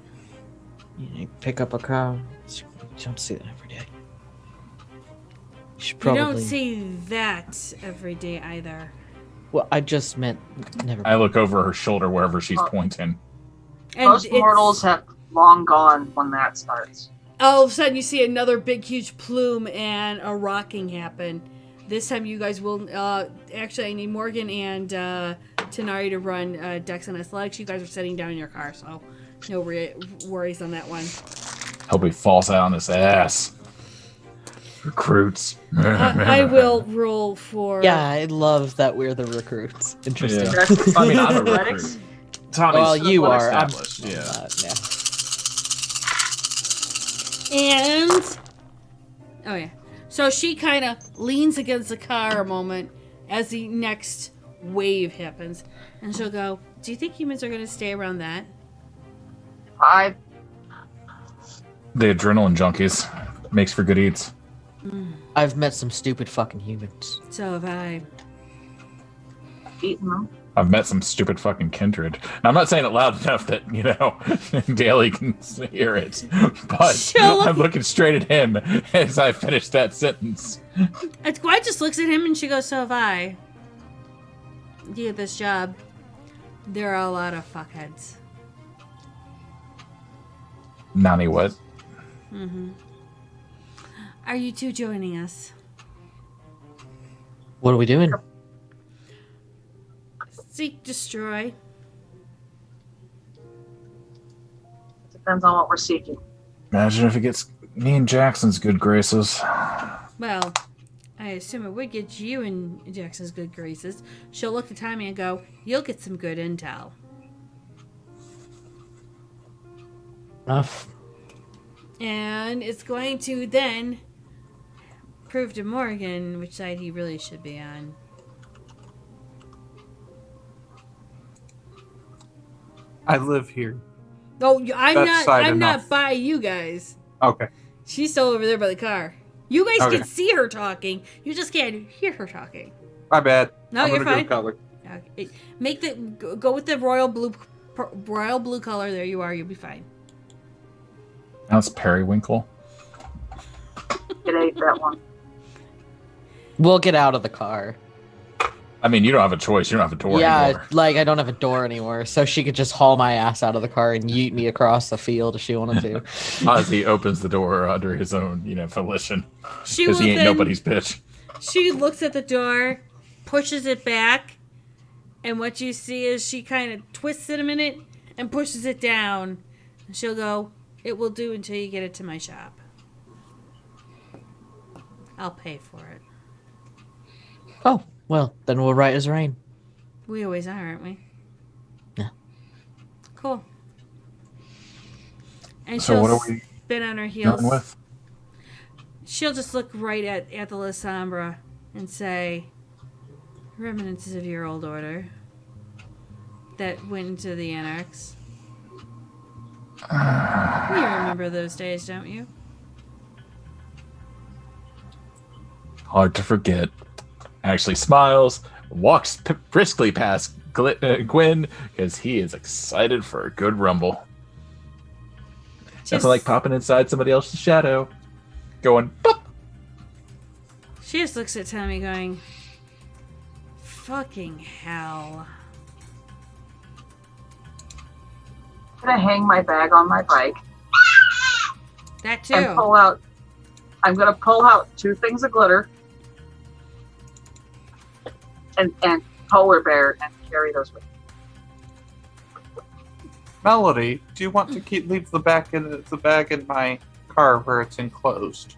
[SPEAKER 6] You pick up a car. You don't see that every day. You should
[SPEAKER 1] You
[SPEAKER 6] probably.
[SPEAKER 1] don't see that every day either.
[SPEAKER 6] Well, I just meant. Never.
[SPEAKER 2] I look over her shoulder wherever she's pointing.
[SPEAKER 1] And
[SPEAKER 4] Most mortals have long gone when that starts.
[SPEAKER 1] all of a sudden you see another big huge plume and a rocking happen. This time you guys will actually I need Morgan and Tenari to run Dex and Athletics. You guys are sitting down in your car, so no worries on that one.
[SPEAKER 2] Hope he falls out on his ass. Recruits.
[SPEAKER 1] I will roll for
[SPEAKER 6] Yeah, I love that we're the recruits. Interesting.
[SPEAKER 2] Yeah.
[SPEAKER 4] That's
[SPEAKER 2] I mean, I'm a
[SPEAKER 4] athletics.
[SPEAKER 2] recruit. Tommy's
[SPEAKER 6] Well, you are. I'm
[SPEAKER 2] established, yeah.
[SPEAKER 6] Yeah.
[SPEAKER 1] And oh yeah, so she kind of leans against the car a moment as the next wave happens, and she'll go, "Do you think humans are going to stay around that?"
[SPEAKER 2] The adrenaline junkies. Makes for good eats.
[SPEAKER 6] I've met some stupid fucking humans.
[SPEAKER 1] So have I.
[SPEAKER 4] Eating them.
[SPEAKER 2] I've met some stupid fucking kindred. Now, I'm not saying it loud enough that, Daly can hear it. But
[SPEAKER 1] Shut up.
[SPEAKER 2] I'm looking straight at him as I finish that sentence.
[SPEAKER 1] Gwen just looks at him and she goes, "So have I. You get this job. There are a lot of fuckheads."
[SPEAKER 2] Nani what?
[SPEAKER 1] Mm-hmm. Are you two joining us?
[SPEAKER 6] What are we doing?
[SPEAKER 1] Seek, destroy.
[SPEAKER 4] Depends on what we're seeking.
[SPEAKER 2] Imagine if it gets me and Jackson's good graces.
[SPEAKER 1] Well, I assume it would get you in Jackson's good graces. She'll look at Tommy and go, "You'll get some good intel."
[SPEAKER 6] Enough.
[SPEAKER 1] And it's going to then prove to Morgan which side he really should be on.
[SPEAKER 3] I live here.
[SPEAKER 1] Oh, I'm
[SPEAKER 3] That's
[SPEAKER 1] not.
[SPEAKER 3] side
[SPEAKER 1] I'm
[SPEAKER 3] enough.
[SPEAKER 1] not by you guys.
[SPEAKER 3] Okay.
[SPEAKER 1] She's still over there by the car. You guys
[SPEAKER 3] Okay.
[SPEAKER 1] can see her talking. You just can't hear her talking.
[SPEAKER 3] My bad.
[SPEAKER 1] No,
[SPEAKER 3] I'm
[SPEAKER 1] you're
[SPEAKER 3] gonna
[SPEAKER 1] fine.
[SPEAKER 3] go color.
[SPEAKER 1] Okay. Make the go with the royal blue color. There you are. You'll be fine.
[SPEAKER 2] That's Periwinkle.
[SPEAKER 4] It ate that one.
[SPEAKER 6] We'll get out of the car.
[SPEAKER 2] I mean, you don't have a choice. You don't have a door
[SPEAKER 6] Yeah,
[SPEAKER 2] anymore.
[SPEAKER 6] like I don't have a door anymore, so she could just haul my ass out of the car and yeet me across the field if she wanted to.
[SPEAKER 2] Ozzy opens the door under his own, volition.
[SPEAKER 1] She
[SPEAKER 2] Because
[SPEAKER 1] will
[SPEAKER 2] he ain't
[SPEAKER 1] then,
[SPEAKER 2] nobody's bitch.
[SPEAKER 1] She looks at the door, pushes it back, and what you see is she kind of twists it a minute and pushes it down. And she'll go, "It will do until you get it to my shop. I'll pay for it."
[SPEAKER 6] Oh, well, then we'll right as rain.
[SPEAKER 1] We always are, aren't we?
[SPEAKER 6] Yeah.
[SPEAKER 1] Cool. And
[SPEAKER 2] So
[SPEAKER 1] she'll
[SPEAKER 2] what are we
[SPEAKER 1] spin on her heels.
[SPEAKER 2] Going with?
[SPEAKER 1] She'll just look right at the Lasombra and say, "Remnants of your old order that went into the Anarchs. You remember those days, don't you?"
[SPEAKER 2] Hard to forget. Actually smiles, walks briskly past Gwen because he is excited for a good rumble. Nothing like popping inside somebody else's shadow, going boop.
[SPEAKER 1] She just looks at Tommy going, "Fucking hell."
[SPEAKER 4] I'm gonna hang my bag on my bike
[SPEAKER 1] That too.
[SPEAKER 4] and pull out. I'm gonna pull out 2 things of glitter and polar bear and carry those with me.
[SPEAKER 3] Melody, do you want to leave the bag in my car where it's enclosed?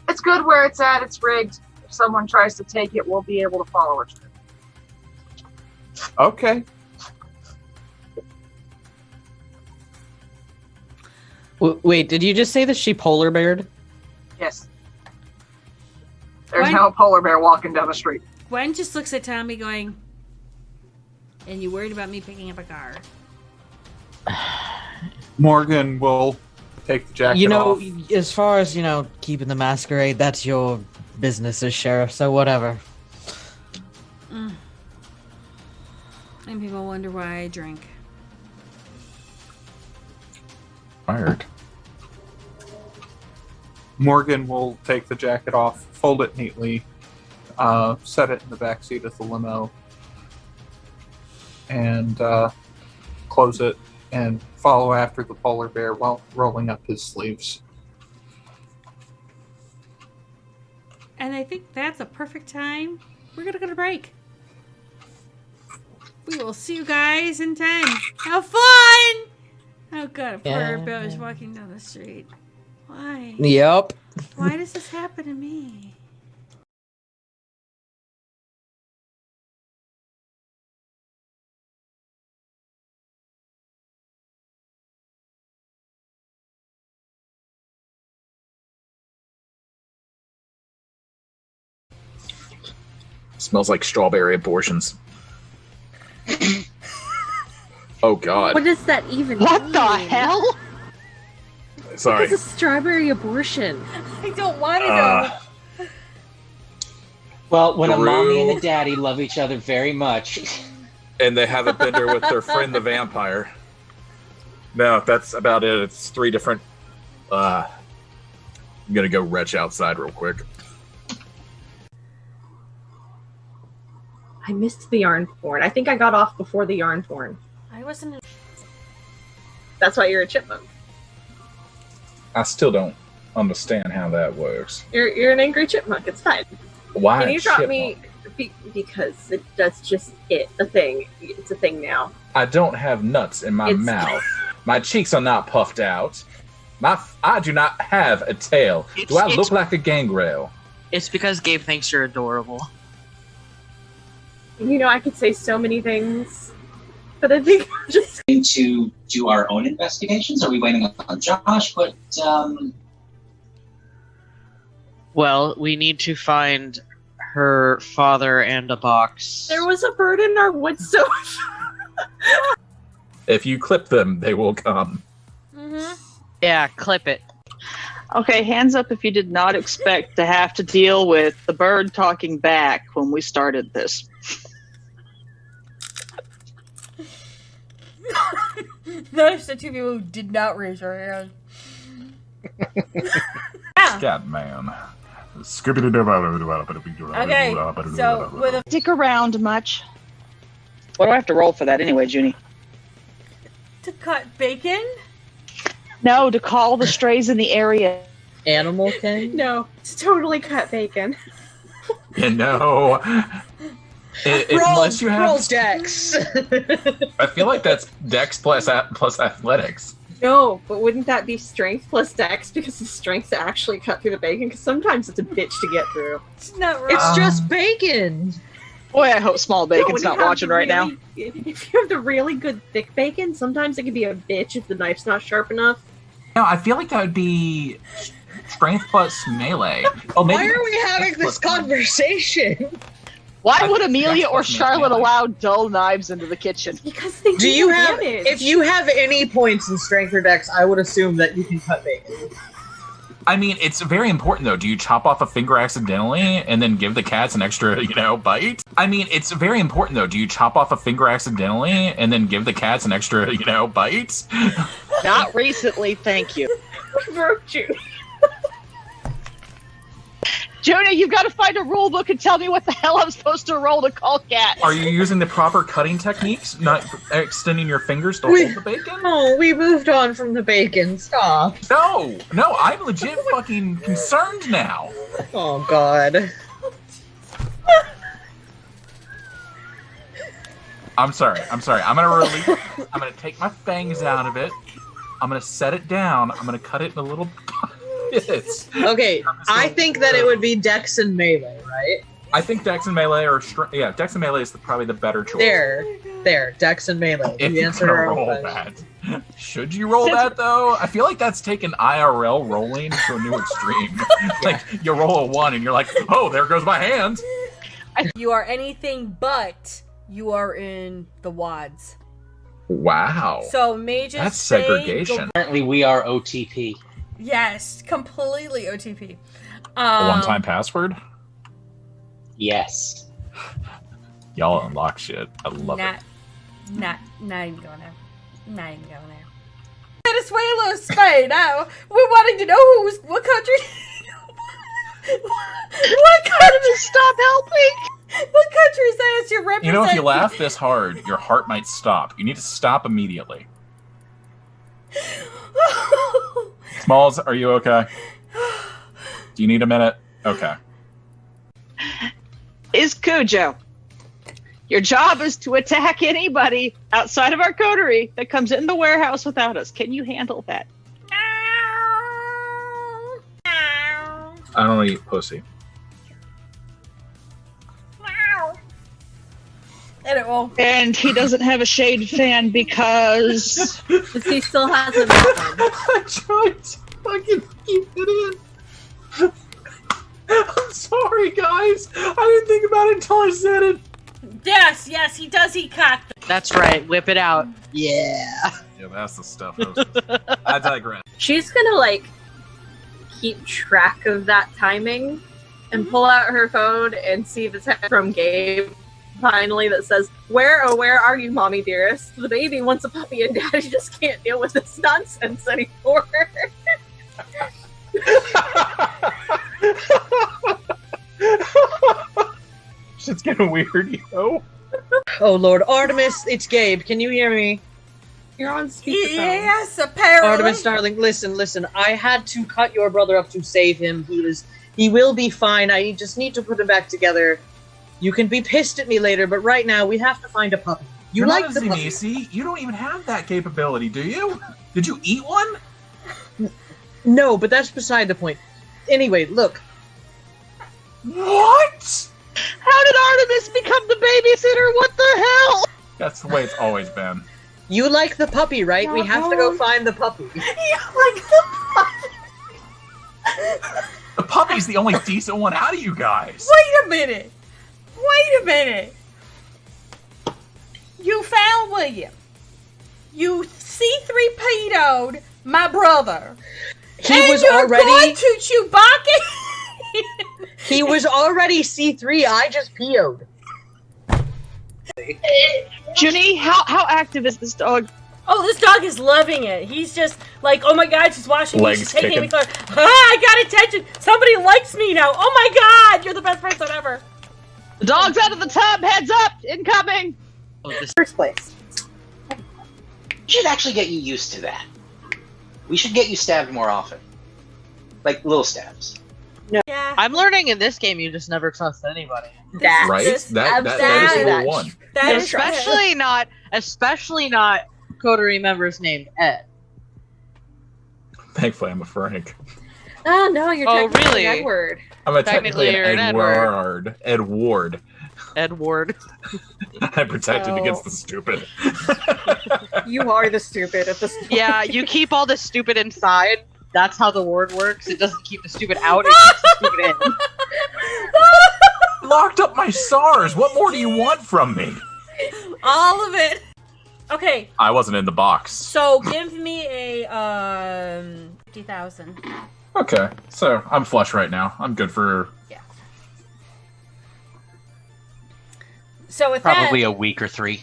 [SPEAKER 4] It's good where it's at. It's rigged. If someone tries to take it, we'll be able to follow it.
[SPEAKER 3] Okay.
[SPEAKER 6] Wait, did you just say that she polar beared?
[SPEAKER 4] Yes. There's
[SPEAKER 1] Why-
[SPEAKER 4] no polar bear walking down the street.
[SPEAKER 1] Gwen just looks at Tommy going, "And you worried about me picking up a car?"
[SPEAKER 3] Morgan will take the jacket off.
[SPEAKER 6] As far as, keeping the masquerade, that's your business as sheriff, so whatever.
[SPEAKER 1] And people wonder why I drink.
[SPEAKER 2] Fired.
[SPEAKER 3] Morgan will take the jacket off, fold it neatly, set it in the back seat of the limo, and close it and follow after the polar bear while rolling up his sleeves.
[SPEAKER 1] And I think that's a perfect time. We're gonna go to break. We will see you guys in 10. Have fun! Oh god, a poor bear is walking down the street. Why?
[SPEAKER 6] Yep.
[SPEAKER 1] Why does this happen to me?
[SPEAKER 2] Smells like strawberry abortions. Oh god.
[SPEAKER 7] What does that even
[SPEAKER 6] What
[SPEAKER 7] mean?
[SPEAKER 6] the hell?
[SPEAKER 2] Sorry.
[SPEAKER 7] It's a strawberry abortion.
[SPEAKER 1] I don't want to know.
[SPEAKER 8] Well, when a mommy and
[SPEAKER 2] Drew.
[SPEAKER 8] a daddy love each other very much.
[SPEAKER 2] And they have a bender with their friend the vampire. No, that's about it. It's 3 different. I'm gonna go retch outside real quick.
[SPEAKER 7] I missed the yarn porn. I think I got off before the yarn porn.
[SPEAKER 1] I wasn't.
[SPEAKER 7] That's why you're a chipmunk.
[SPEAKER 2] I still don't understand how that works.
[SPEAKER 7] You're an angry chipmunk. It's fine.
[SPEAKER 2] Why?
[SPEAKER 7] Can you drop
[SPEAKER 2] chipmunk?
[SPEAKER 7] me? Because that's just it. A thing. It's a thing now.
[SPEAKER 2] I don't have nuts in my
[SPEAKER 7] It's-
[SPEAKER 2] mouth. My cheeks are not puffed out. I do not have a tail. Do I look like a gangrel?
[SPEAKER 9] It's because Gabe thinks you're adorable.
[SPEAKER 7] I could say so many things, but I think I'm just.
[SPEAKER 10] To do our own investigations? Are we waiting on Josh? But
[SPEAKER 9] Well, we need to find her father and a box.
[SPEAKER 7] There was a bird in our woods, so.
[SPEAKER 2] If you clip them, they will come.
[SPEAKER 9] Yeah, clip it.
[SPEAKER 11] Okay, hands up if you did not expect to have to deal with the bird talking back when we started this.
[SPEAKER 1] Notice the 2 people who did not raise their hand.
[SPEAKER 2] God, man.
[SPEAKER 1] Okay, so with a
[SPEAKER 11] Stick around much. What do I have to roll for that anyway, Junie?
[SPEAKER 1] to cut bacon.
[SPEAKER 11] No, to call the strays in the area.
[SPEAKER 6] Animal King?
[SPEAKER 7] No, it's totally cut bacon.
[SPEAKER 2] You know, unless you
[SPEAKER 6] roll
[SPEAKER 2] have,
[SPEAKER 6] Dex.
[SPEAKER 2] I feel like that's Dex plus athletics.
[SPEAKER 7] No, but wouldn't that be strength plus dex because the strength to actually cut through the bacon? Because sometimes it's a bitch to get through.
[SPEAKER 1] It's not right.
[SPEAKER 6] It's just bacon.
[SPEAKER 11] Boy, I hope Small
[SPEAKER 7] No,
[SPEAKER 11] Bacon's
[SPEAKER 7] when you
[SPEAKER 11] not
[SPEAKER 7] have
[SPEAKER 11] watching
[SPEAKER 7] the
[SPEAKER 11] right now.
[SPEAKER 7] If you have the really good thick bacon, sometimes it can be a bitch if the knife's not sharp enough.
[SPEAKER 2] No, I feel like that would be strength plus melee. Oh, maybe
[SPEAKER 6] Why are we
[SPEAKER 2] that's
[SPEAKER 6] having
[SPEAKER 2] Dex
[SPEAKER 6] this
[SPEAKER 2] plus-
[SPEAKER 11] conversation? Why would Amelia or Charlotte allow dull knives into the kitchen?
[SPEAKER 7] Because they
[SPEAKER 6] Do you have?
[SPEAKER 7] damage.
[SPEAKER 6] If you have any points in strength or dex, I would assume that you can cut bacon.
[SPEAKER 2] I mean, it's very important though. Do you chop off a finger accidentally and then give the cats an extra, bite? I mean, it's very important though. Do you chop off a finger accidentally and then give the cats an extra, bite?
[SPEAKER 11] Not recently, thank you.
[SPEAKER 7] We broke you.
[SPEAKER 11] Jonah, you've got to find a rule book and tell me what the hell I'm supposed to roll to call cats.
[SPEAKER 2] Are you using the proper cutting techniques? Not extending your fingers to hold the bacon?
[SPEAKER 6] Oh, we moved on from the bacon. Stop.
[SPEAKER 2] No, I'm legit fucking concerned now.
[SPEAKER 6] Oh God.
[SPEAKER 2] I'm sorry. I'm gonna take my fangs out of it. I'm gonna set it down. I'm gonna cut it in a little bits.
[SPEAKER 6] Okay, I think that it would be dex and melee, right?
[SPEAKER 2] I think Dex and Melee are Dex and Melee is probably the better choice.
[SPEAKER 6] There, dex and melee.
[SPEAKER 2] If
[SPEAKER 6] You
[SPEAKER 2] you're
[SPEAKER 6] answered
[SPEAKER 2] gonna
[SPEAKER 6] our own
[SPEAKER 2] roll
[SPEAKER 6] question.
[SPEAKER 2] that. Should you roll that though? I feel like that's taken IRL rolling to a new extreme. Like you roll a 1 and you're like, oh, there goes my hand.
[SPEAKER 1] You are anything but you are in the WADs.
[SPEAKER 2] Wow.
[SPEAKER 1] So mages
[SPEAKER 2] That's
[SPEAKER 1] say
[SPEAKER 2] segregation.
[SPEAKER 8] Apparently, we are OTP.
[SPEAKER 1] Yes, completely OTP.
[SPEAKER 2] A one-time password?
[SPEAKER 8] Yes.
[SPEAKER 2] Y'all unlock shit. I love it.
[SPEAKER 1] Not even going there. Not even going there. Venezuela, Spain. Now we're wanting to know what country. What country?
[SPEAKER 11] Stop helping!
[SPEAKER 1] What country says you represent?
[SPEAKER 2] You know, if you laugh this hard, your heart might stop. You need to stop immediately. Smalls, are you okay? Do you need a minute? Okay.
[SPEAKER 11] Is Cujo. Your job is to attack anybody outside of our coterie that comes in the warehouse without us. Can you handle that?
[SPEAKER 2] I don't eat pussy.
[SPEAKER 1] And it won't.
[SPEAKER 11] And he doesn't have a shade fan because
[SPEAKER 7] He still hasn't.
[SPEAKER 2] I tried to fucking keep it in. I'm sorry, guys. I didn't think about it until I said it.
[SPEAKER 1] Yes, he does eat cock.
[SPEAKER 9] That's right. Whip it out.
[SPEAKER 6] Yeah.
[SPEAKER 2] Yeah, that's the stuff. I digress.
[SPEAKER 7] She's gonna keep track of that timing and pull out her phone and see the text from Gabe finally that says, where are you, mommy dearest? The baby wants a puppy and daddy just can't deal with this nonsense anymore.
[SPEAKER 2] Shit's getting weird, yo.
[SPEAKER 6] Oh Lord, Artemis, it's Gabe. Can you hear me?
[SPEAKER 7] You're on speakerphone.
[SPEAKER 1] Yes, apparently.
[SPEAKER 6] Artemis, darling, listen. I had to cut your brother up to save him. He will be fine. I just need to put him back together. You can be pissed at me later, but right now we have to find a puppy.
[SPEAKER 2] You're
[SPEAKER 6] like
[SPEAKER 2] not
[SPEAKER 6] the puppy?
[SPEAKER 2] Zenisi. You don't even have that capability, do you? Did you eat one?
[SPEAKER 6] No, but that's beside the point. Anyway, look.
[SPEAKER 2] What?
[SPEAKER 11] how did Artemis become the babysitter? What the hell?
[SPEAKER 2] That's the way it's always been.
[SPEAKER 6] You like the puppy, right? We have to go find the puppy.
[SPEAKER 1] You like the puppy?
[SPEAKER 2] The puppy's the only decent one out of you guys.
[SPEAKER 1] Wait a minute. You found William. You C3PO'd my brother.
[SPEAKER 6] He
[SPEAKER 1] and
[SPEAKER 6] was
[SPEAKER 1] you're
[SPEAKER 6] already.
[SPEAKER 1] going to Chewbacca.
[SPEAKER 6] He was already C3. I just PO'd.
[SPEAKER 11] Junie, how active is this dog?
[SPEAKER 12] Oh, this dog is loving it. He's just like, oh my god, she's washing me.
[SPEAKER 2] Legs
[SPEAKER 12] She's taking me.
[SPEAKER 2] kicking.
[SPEAKER 12] I got attention. Somebody likes me now. Oh my god, you're the best person ever.
[SPEAKER 11] The dog's out of the tub. Heads up, incoming.
[SPEAKER 9] Oh, this
[SPEAKER 6] First place.
[SPEAKER 8] We should actually get you used to that. We should get you stabbed more often. Like little stabs.
[SPEAKER 12] Yeah.
[SPEAKER 9] I'm learning in this game you just never trust anybody.
[SPEAKER 2] Right? That is rule one.
[SPEAKER 12] That is
[SPEAKER 9] Especially not coterie members named Ed.
[SPEAKER 2] Thankfully, I'm a Frank.
[SPEAKER 7] Oh no, you're
[SPEAKER 9] Oh,
[SPEAKER 7] technically
[SPEAKER 9] really?
[SPEAKER 7] Edward.
[SPEAKER 2] I'm a
[SPEAKER 9] Technically,
[SPEAKER 2] technically
[SPEAKER 9] you're
[SPEAKER 2] an
[SPEAKER 9] an
[SPEAKER 2] Edward. Edward.
[SPEAKER 9] Edward.
[SPEAKER 2] I'm protected against the stupid.
[SPEAKER 6] You are the stupid at this point.
[SPEAKER 9] Yeah, you keep all the stupid inside. That's how the word works. It doesn't keep the stupid out, it keeps the stupid in.
[SPEAKER 2] Locked up my SARS. What more do you want from me?
[SPEAKER 12] All of it. Okay,
[SPEAKER 2] I wasn't in the box.
[SPEAKER 12] so give me a 50,000.
[SPEAKER 2] Okay, so I'm flush right now. I'm good for
[SPEAKER 12] So with
[SPEAKER 8] Probably a week or 3.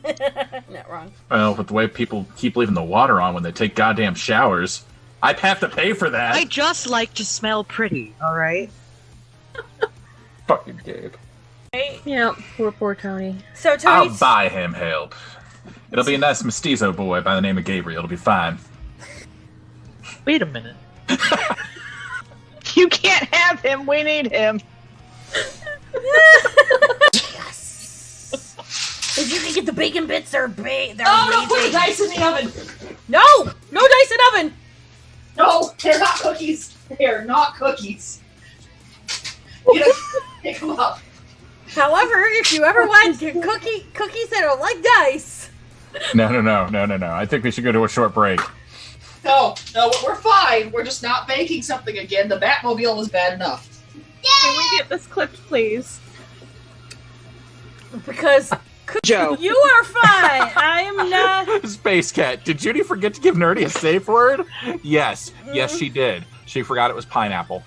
[SPEAKER 12] that, not wrong.
[SPEAKER 2] well, with the way people keep leaving the water on when they take goddamn showers. I have to pay for that.
[SPEAKER 9] I just like to smell pretty, alright?
[SPEAKER 2] Fucking Gabe.
[SPEAKER 7] Yeah, poor Tony.
[SPEAKER 12] So
[SPEAKER 2] I'll
[SPEAKER 12] Tony,
[SPEAKER 2] buy him help. It'll be a nice mestizo boy by the name of Gabriel. It'll be fine.
[SPEAKER 9] Wait a minute.
[SPEAKER 11] You can't have him. We need him.
[SPEAKER 12] if you can get the bacon bits, they're they're
[SPEAKER 4] Oh, don't put
[SPEAKER 12] amazing.
[SPEAKER 4] the dice in the oven.
[SPEAKER 12] No dice in oven.
[SPEAKER 4] No, they're not cookies. They're not cookies. You know, pick them up.
[SPEAKER 12] However, if you ever want cookies that don't like dice,
[SPEAKER 2] No. I think we should go to a short break.
[SPEAKER 4] No, we're fine. We're just not baking something again. The Batmobile was bad enough.
[SPEAKER 7] Can we get this clipped, please?
[SPEAKER 12] because
[SPEAKER 11] Joe.
[SPEAKER 12] you are fine. I am not.
[SPEAKER 2] Space Cat, did Judy forget to give Nerdy a safe word? Yes, she did. She forgot it was pineapple.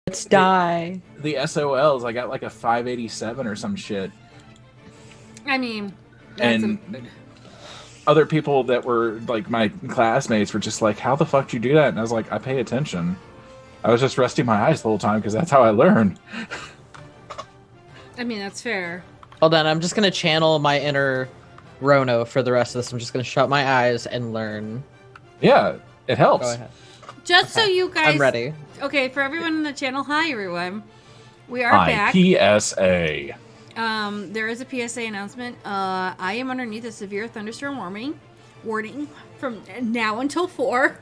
[SPEAKER 1] Let's die.
[SPEAKER 2] The SOLs, I got like a 587 or some shit.
[SPEAKER 1] I mean, that's
[SPEAKER 2] And other people that were like my classmates were just like, how the fuck do you do that? And I was like, I pay attention. I was just resting my eyes the whole time because that's how I learned.
[SPEAKER 1] I mean, that's fair.
[SPEAKER 5] Hold on, I'm just gonna channel my inner Rono for the rest of this. I'm just gonna shut my eyes and learn.
[SPEAKER 2] Yeah, it helps.
[SPEAKER 5] Go ahead.
[SPEAKER 1] Just so you guys.
[SPEAKER 5] I'm ready.
[SPEAKER 1] Okay, for everyone in the channel, hi everyone. We are
[SPEAKER 2] Hi,
[SPEAKER 1] back.
[SPEAKER 2] PSA.
[SPEAKER 1] There is a PSA announcement. I am underneath a severe thunderstorm warning from now until 4.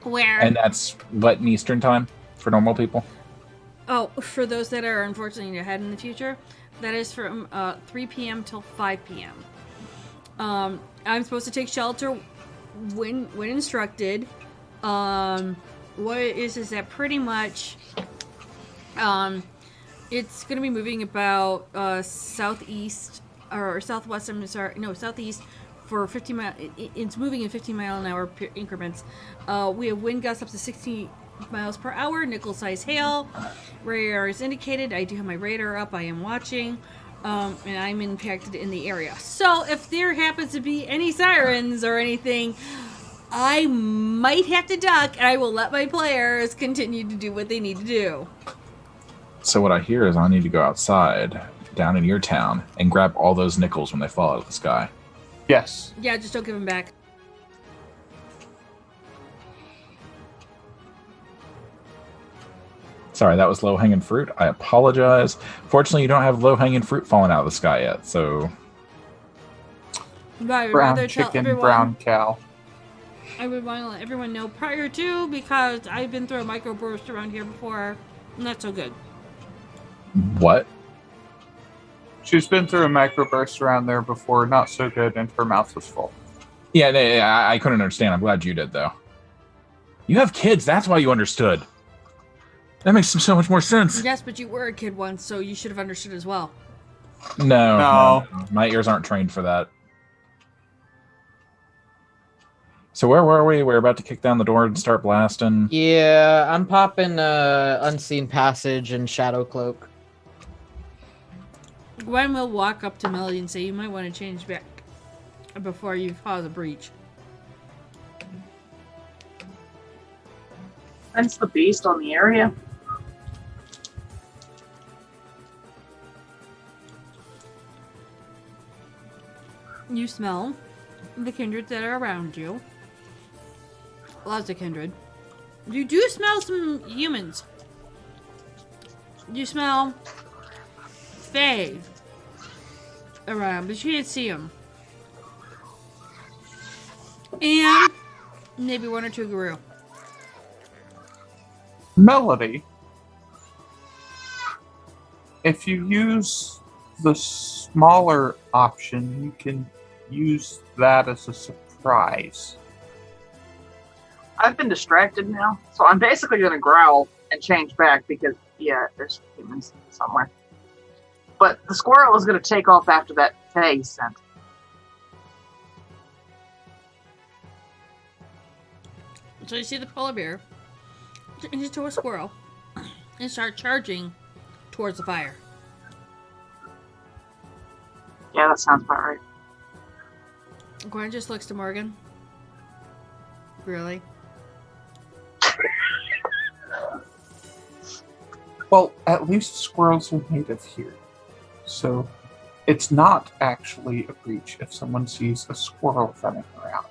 [SPEAKER 1] Where
[SPEAKER 2] And that's what in Eastern time for normal people?
[SPEAKER 1] oh, for those that are unfortunately ahead in the future, that is from 3 p.m. till 5 p.m. I'm supposed to take shelter when instructed. What it is that pretty much it's going to be moving about southeast or southwest. I'm sorry, no, southeast for 50 mile. It's moving in 15-mile-an-hour increments. We have wind gusts up to 60 miles per hour, nickel-sized hail. Radar is indicated. I do have my radar up. I am watching, and I'm impacted in the area. So if there happens to be any sirens or anything, I might have to duck, and I will let my players continue to do what they need to do.
[SPEAKER 2] So what I hear is I need to go outside down in your town and grab all those nickels when they fall out of the sky.
[SPEAKER 3] Yes.
[SPEAKER 1] Yeah, just don't give them back.
[SPEAKER 2] Sorry, that was low-hanging fruit. I apologize. Fortunately, you don't have low-hanging fruit falling out of the sky yet, so...
[SPEAKER 1] But I would
[SPEAKER 3] Brown
[SPEAKER 1] rather tell
[SPEAKER 3] chicken,
[SPEAKER 1] everyone,
[SPEAKER 3] brown cow.
[SPEAKER 1] I would want to let everyone know prior to, because I've been through a microburst around here before. Not so good.
[SPEAKER 2] What?
[SPEAKER 3] She's been through a microburst around there before, not so good, and her mouth was full.
[SPEAKER 2] Yeah, I couldn't understand. I'm glad you did, though. You have kids. That's why you understood. That makes so much more sense.
[SPEAKER 1] Yes, but you were a kid once, so you should have understood as well.
[SPEAKER 2] No. My ears aren't trained for that. So where were we? We're about to kick down the door and start blasting.
[SPEAKER 5] Yeah, I'm popping Unseen Passage and Shadow Cloak.
[SPEAKER 1] Gwen will walk up to Melody and say, you might want to change back before you cause a breach.
[SPEAKER 4] Sense the beast on the area.
[SPEAKER 1] You smell the kindred that are around you. Lots of kindred. You do smell some humans. You smell Fae around, but you can't see them. And maybe one or two Guru.
[SPEAKER 3] Melody, if you use the smaller option, you can use that as a surprise.
[SPEAKER 4] I've been distracted now, so I'm basically going to growl and change back because, yeah, there's humans somewhere. But the squirrel is going to take off after that Fae scent.
[SPEAKER 1] So you see the polar bear change into a squirrel and start charging towards the fire.
[SPEAKER 4] Yeah, that sounds about right.
[SPEAKER 1] Gwen just looks to Morgan. Really?
[SPEAKER 3] Well, at least squirrels are native here. So it's not actually a breach if someone sees a squirrel running around.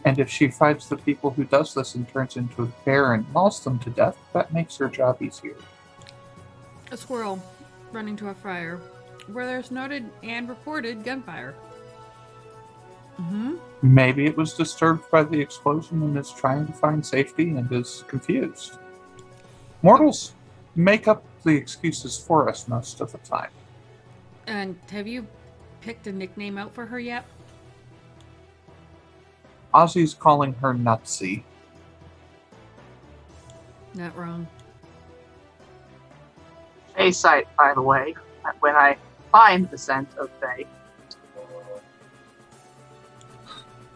[SPEAKER 3] And if she fights the people who does this and turns into a bear and mauls them to death, that makes her job easier.
[SPEAKER 1] A squirrel running to a fire where there's noted and reported gunfire.
[SPEAKER 3] Maybe it was disturbed by the explosion and is trying to find safety and is confused. Mortals make up the excuses for us most of the time.
[SPEAKER 1] And have you picked a nickname out for her yet?
[SPEAKER 3] Ozzy's calling her Nutsy.
[SPEAKER 1] Not wrong.
[SPEAKER 4] Fae sight, by the way, when I find the scent of Fae.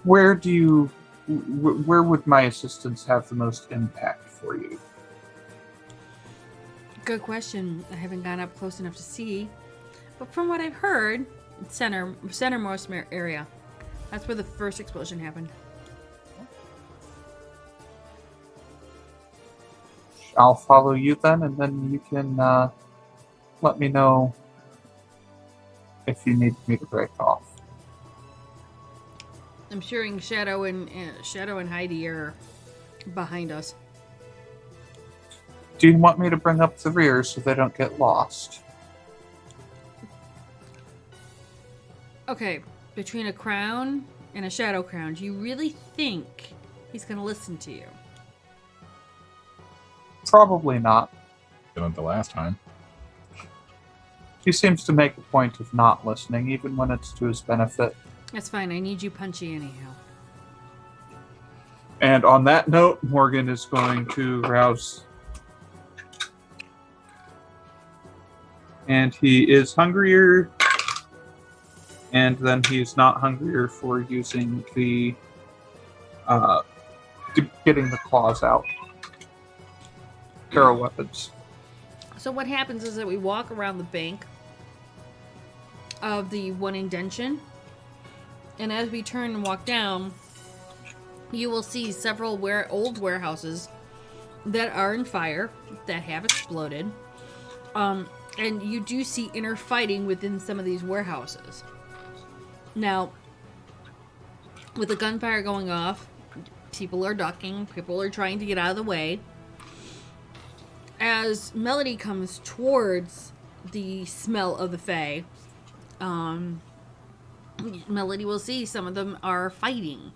[SPEAKER 3] Where would my assistance have the most impact for you?
[SPEAKER 1] Good question. I haven't gone up close enough to see. But from what I've heard, centermost area. That's where the first explosion happened.
[SPEAKER 3] I'll follow you then, and then you can let me know if you need me to break off.
[SPEAKER 1] I'm sure Shadow and Heidi are behind us.
[SPEAKER 3] Do you want me to bring up the rear so they don't get lost?
[SPEAKER 1] Okay, between a crown and a shadow crown, do you really think he's going to listen to you?
[SPEAKER 3] Probably not.
[SPEAKER 2] Did it the last time.
[SPEAKER 3] He seems to make a point of not listening, even when it's to his benefit.
[SPEAKER 1] That's fine. I need you punchy anyhow.
[SPEAKER 3] And on that note, Morgan is going to rouse. And he is hungrier. And then he's not hungrier for using the getting the claws out. Arrow weapons.
[SPEAKER 1] So what happens is that we walk around the bank of the one indention, and as we turn and walk down, you will see several old warehouses that are in fire, that have exploded, and you do see inner fighting within some of these warehouses. Now, with the gunfire going off, people are ducking, people are trying to get out of the way. As Melody comes towards the smell of the Fae, Melody will see some of them are fighting.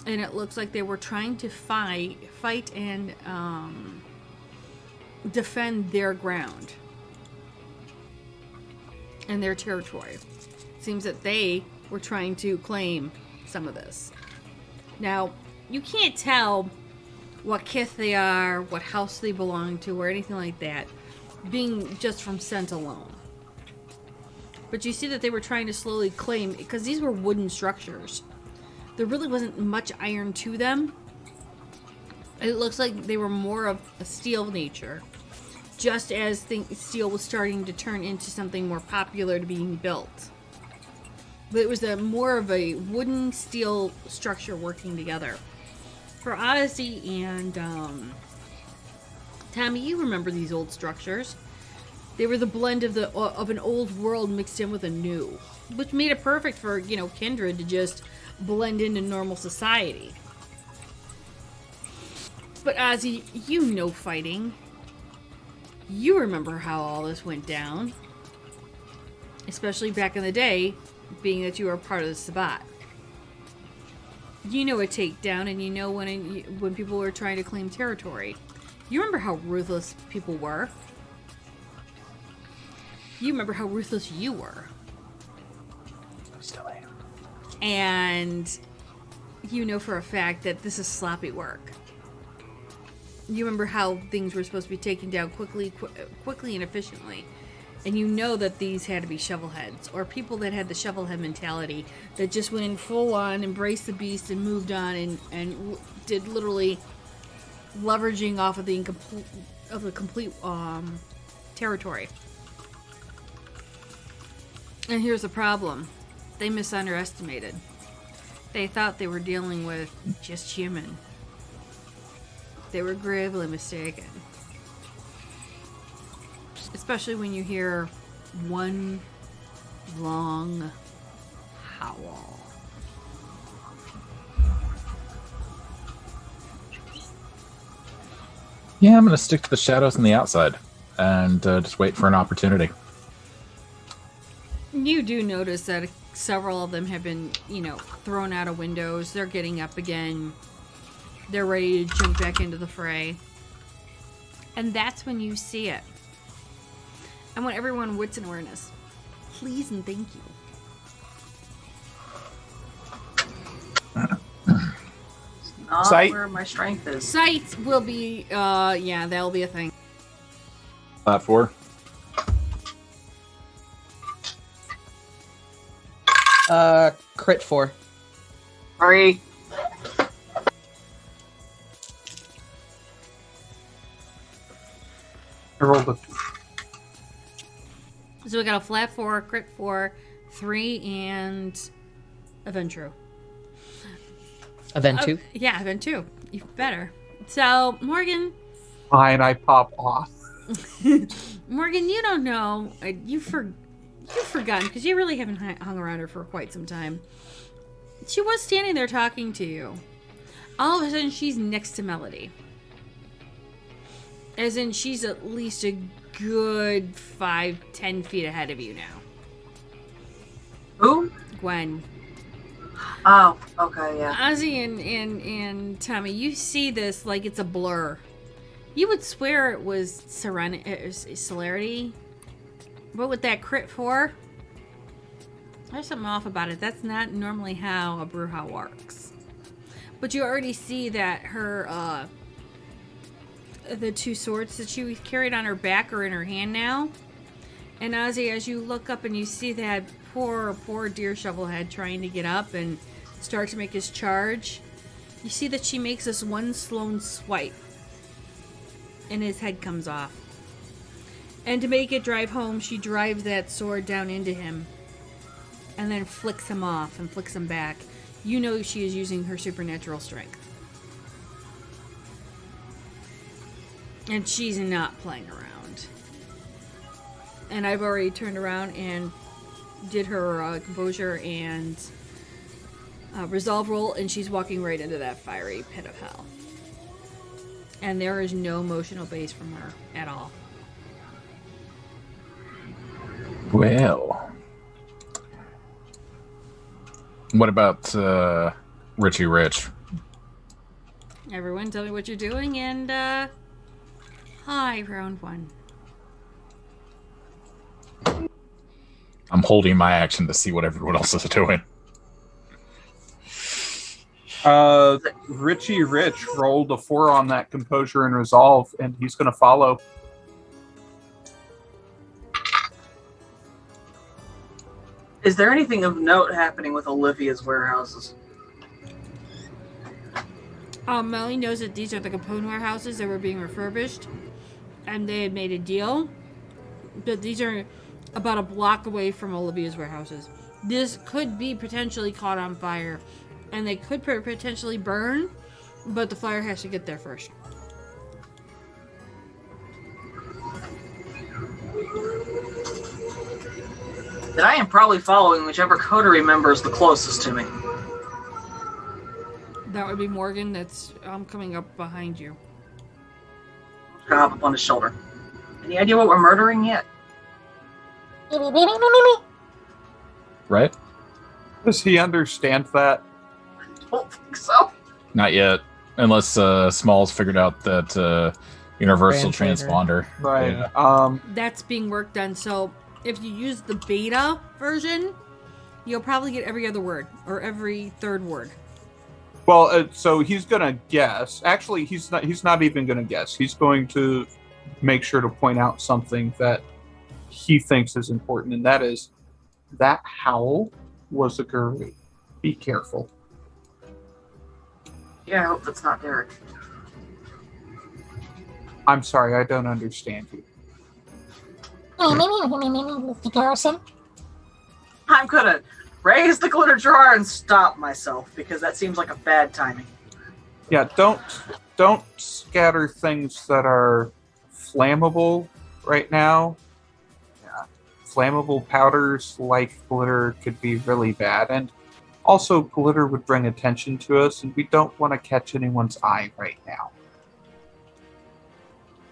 [SPEAKER 1] And it looks like they were trying to fight and defend their ground and their territory. Seems that they were trying to claim some of this. Now, you can't tell what kith they are, what house they belong to, or anything like that, being just from scent alone. But you see that they were trying to slowly claim, because these were wooden structures. there really wasn't much iron to them. It looks like they were more of a steel nature, just as steel was starting to turn into something more popular to being built. But it was more of a wooden steel structure working together. For Ozzy and Tommy, you remember these old structures. They were the blend of an old world mixed in with a new, which made it perfect for, Kindred to just blend into normal society. But Ozzy, fighting. You remember how all this went down. Especially back in the day, being that you were part of the Sabbat. You know a takedown, and you know when people were trying to claim territory. You remember how ruthless people were. You remember how ruthless you were.
[SPEAKER 2] I still am.
[SPEAKER 1] And you know for a fact that this is sloppy work. You remember how things were supposed to be taken down quickly and efficiently. And you know that these had to be shovelheads, or people that had the shovelhead mentality that just went in full on, embraced the beast, and moved on and did literally leveraging off of the complete territory. And here's the problem. They misunderestimated. They thought they were dealing with just human. They were gravely mistaken. Especially when you hear one long howl.
[SPEAKER 2] Yeah, I'm going to stick to the shadows on the outside and just wait for an opportunity.
[SPEAKER 1] You do notice that several of them have been, thrown out of windows. They're getting up again. They're ready to jump back into the fray. And that's when you see it. I want everyone wits and awareness. Please and thank you.
[SPEAKER 4] Not
[SPEAKER 3] Sight.
[SPEAKER 4] where my strength is.
[SPEAKER 1] Sight will be, that'll be a thing.
[SPEAKER 2] Flat 4.
[SPEAKER 5] Crit 4.
[SPEAKER 4] 3.
[SPEAKER 3] I rolled a
[SPEAKER 1] So we got a flat 4, crit 4, 3, and event true.
[SPEAKER 5] Event 2?
[SPEAKER 1] Yeah, event 2. Even better. So, Morgan.
[SPEAKER 3] fine. I pop off.
[SPEAKER 1] Morgan, you don't know. You've forgotten, because you really haven't hung around her for quite some time. She was standing there talking to you. All of a sudden, she's next to Melody. As in, she's at least a good 5-10 feet ahead of you now.
[SPEAKER 4] Who?
[SPEAKER 1] Gwen.
[SPEAKER 4] Oh, okay, yeah.
[SPEAKER 1] Ozzy and Tommy, you see this like it's a blur. You would swear it was celerity. But with that crit 4, there's something off about it. That's not normally how a Brujah works. But you already see that her, the 2 swords that she carried on her back are in her hand now. And Ozzy, as you look up and you see that poor deer shovelhead trying to get up and start to make his charge, you see that she makes this one slow swipe. And his head comes off. And to make it drive home, she drives that sword down into him. And then flicks him off and flicks him back. You know she is using her supernatural strength. And she's not playing around. And I've already turned around and did her composure and resolve roll, and she's walking right into that fiery pit of hell. And there is no emotional base from her at all.
[SPEAKER 2] Well, what about Richie Rich?
[SPEAKER 1] Everyone, tell me what you're doing, and hi, round 1.
[SPEAKER 2] I'm holding my action to see what everyone else is doing.
[SPEAKER 3] Richie Rich rolled a 4 on that composure and resolve, and he's going to follow.
[SPEAKER 4] Is there anything of note happening with Olivia's warehouses?
[SPEAKER 1] Melanie knows that these are the component warehouses that were being refurbished, and they had made a deal. But these are about a block away from Olivia's warehouses. This could be potentially caught on fire, and they could potentially burn, but the fire has to get there first.
[SPEAKER 4] Then I am probably following whichever coterie member is the closest to me.
[SPEAKER 1] That would be Morgan. I'm coming up behind you.
[SPEAKER 4] I'm gonna hop up on his shoulder. Any idea what we're murdering yet?
[SPEAKER 2] Right?
[SPEAKER 3] Does he understand that?
[SPEAKER 4] I don't think so.
[SPEAKER 2] Not yet. Unless Smalls figured out that universal transponder.
[SPEAKER 3] Right.
[SPEAKER 2] Yeah.
[SPEAKER 1] That's being worked on. So if you use the beta version, you'll probably get every other word or every third word.
[SPEAKER 3] Well, so he's gonna guess. Actually, he's not even gonna guess. He's going to make sure to point out something that he thinks is important, and that is that howl was a guru. Be careful.
[SPEAKER 4] Yeah, I hope that's not Derek.
[SPEAKER 3] I'm sorry, I don't understand you.
[SPEAKER 13] Mr. Garrison?
[SPEAKER 4] I'm gonna raise the glitter drawer and stop myself because that seems like a bad timing.
[SPEAKER 3] Yeah, don't scatter things that are flammable right now. Yeah. Flammable powders like glitter could be really bad, and also glitter would bring attention to us, and we don't want to catch anyone's eye right now.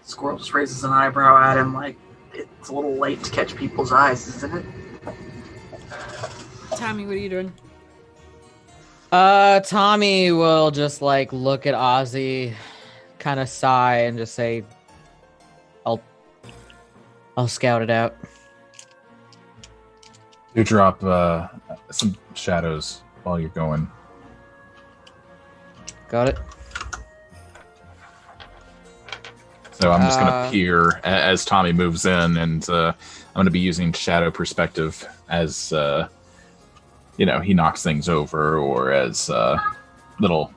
[SPEAKER 4] Squirrel just raises an eyebrow at him like, it's a little late to catch people's eyes, isn't it?
[SPEAKER 1] Tommy, what are you doing?
[SPEAKER 5] Tommy will just like look at Ozzy, kind of sigh, and just say, I'll scout it out.
[SPEAKER 2] You drop some shadows while you're going.
[SPEAKER 5] Got it.
[SPEAKER 2] So I'm just going to peer as Tommy moves in, and I'm going to be using shadow perspective as, he knocks things over or as little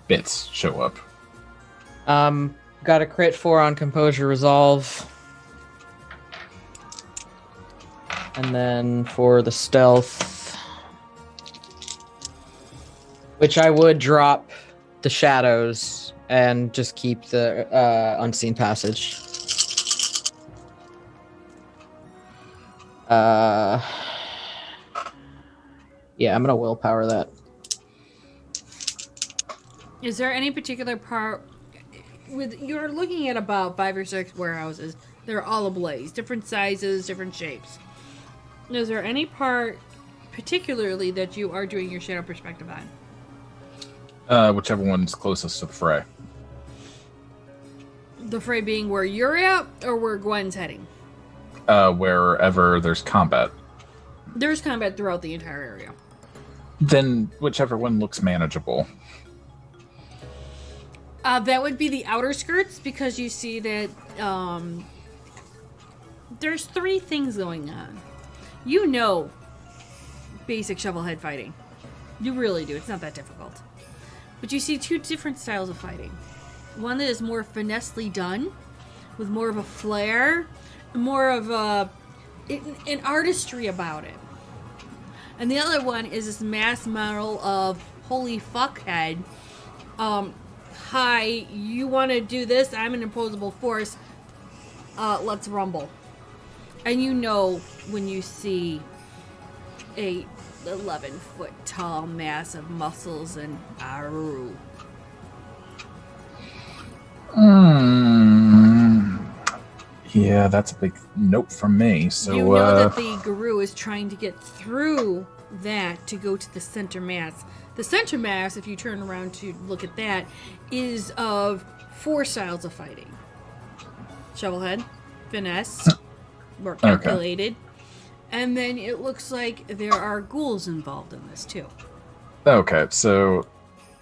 [SPEAKER 2] bits show up.
[SPEAKER 5] Got a crit 4 on Composure Resolve. And then for the stealth, which I would drop the shadows and just keep the unseen passage. Yeah, I'm gonna willpower that.
[SPEAKER 1] Is there any particular part you're looking at about 5 or 6 warehouses? They're all ablaze, different sizes, different shapes. Is there any part particularly that you are doing your shadow perspective on?
[SPEAKER 2] Whichever one's closest to the fray.
[SPEAKER 1] The fray being where you're at or where Gwen's heading?
[SPEAKER 2] Wherever there's combat.
[SPEAKER 1] There's combat throughout the entire area.
[SPEAKER 2] Then whichever one looks manageable.
[SPEAKER 1] That would be the outer skirts, because you see that there's 3 things going on. You know basic shovelhead fighting. You really do. It's not that difficult. But you see 2 different styles of fighting. One that is more finessely done, with more of a flair, more of an artistry about it. And the other one is this mass model of holy fuckhead. Hi, you want to do this? I'm an imposable force. Let's rumble. And you know when you see a 11-foot tall mass of muscles and Aru.
[SPEAKER 2] Yeah, that's a big nope from me. So
[SPEAKER 1] you know that the Guru is trying to get through that to go to the center mass. The center mass, if you turn around to look at that, is of 4 styles of fighting. Shovelhead, finesse, more calculated, and then it looks like there are ghouls involved in this too.
[SPEAKER 2] Okay, so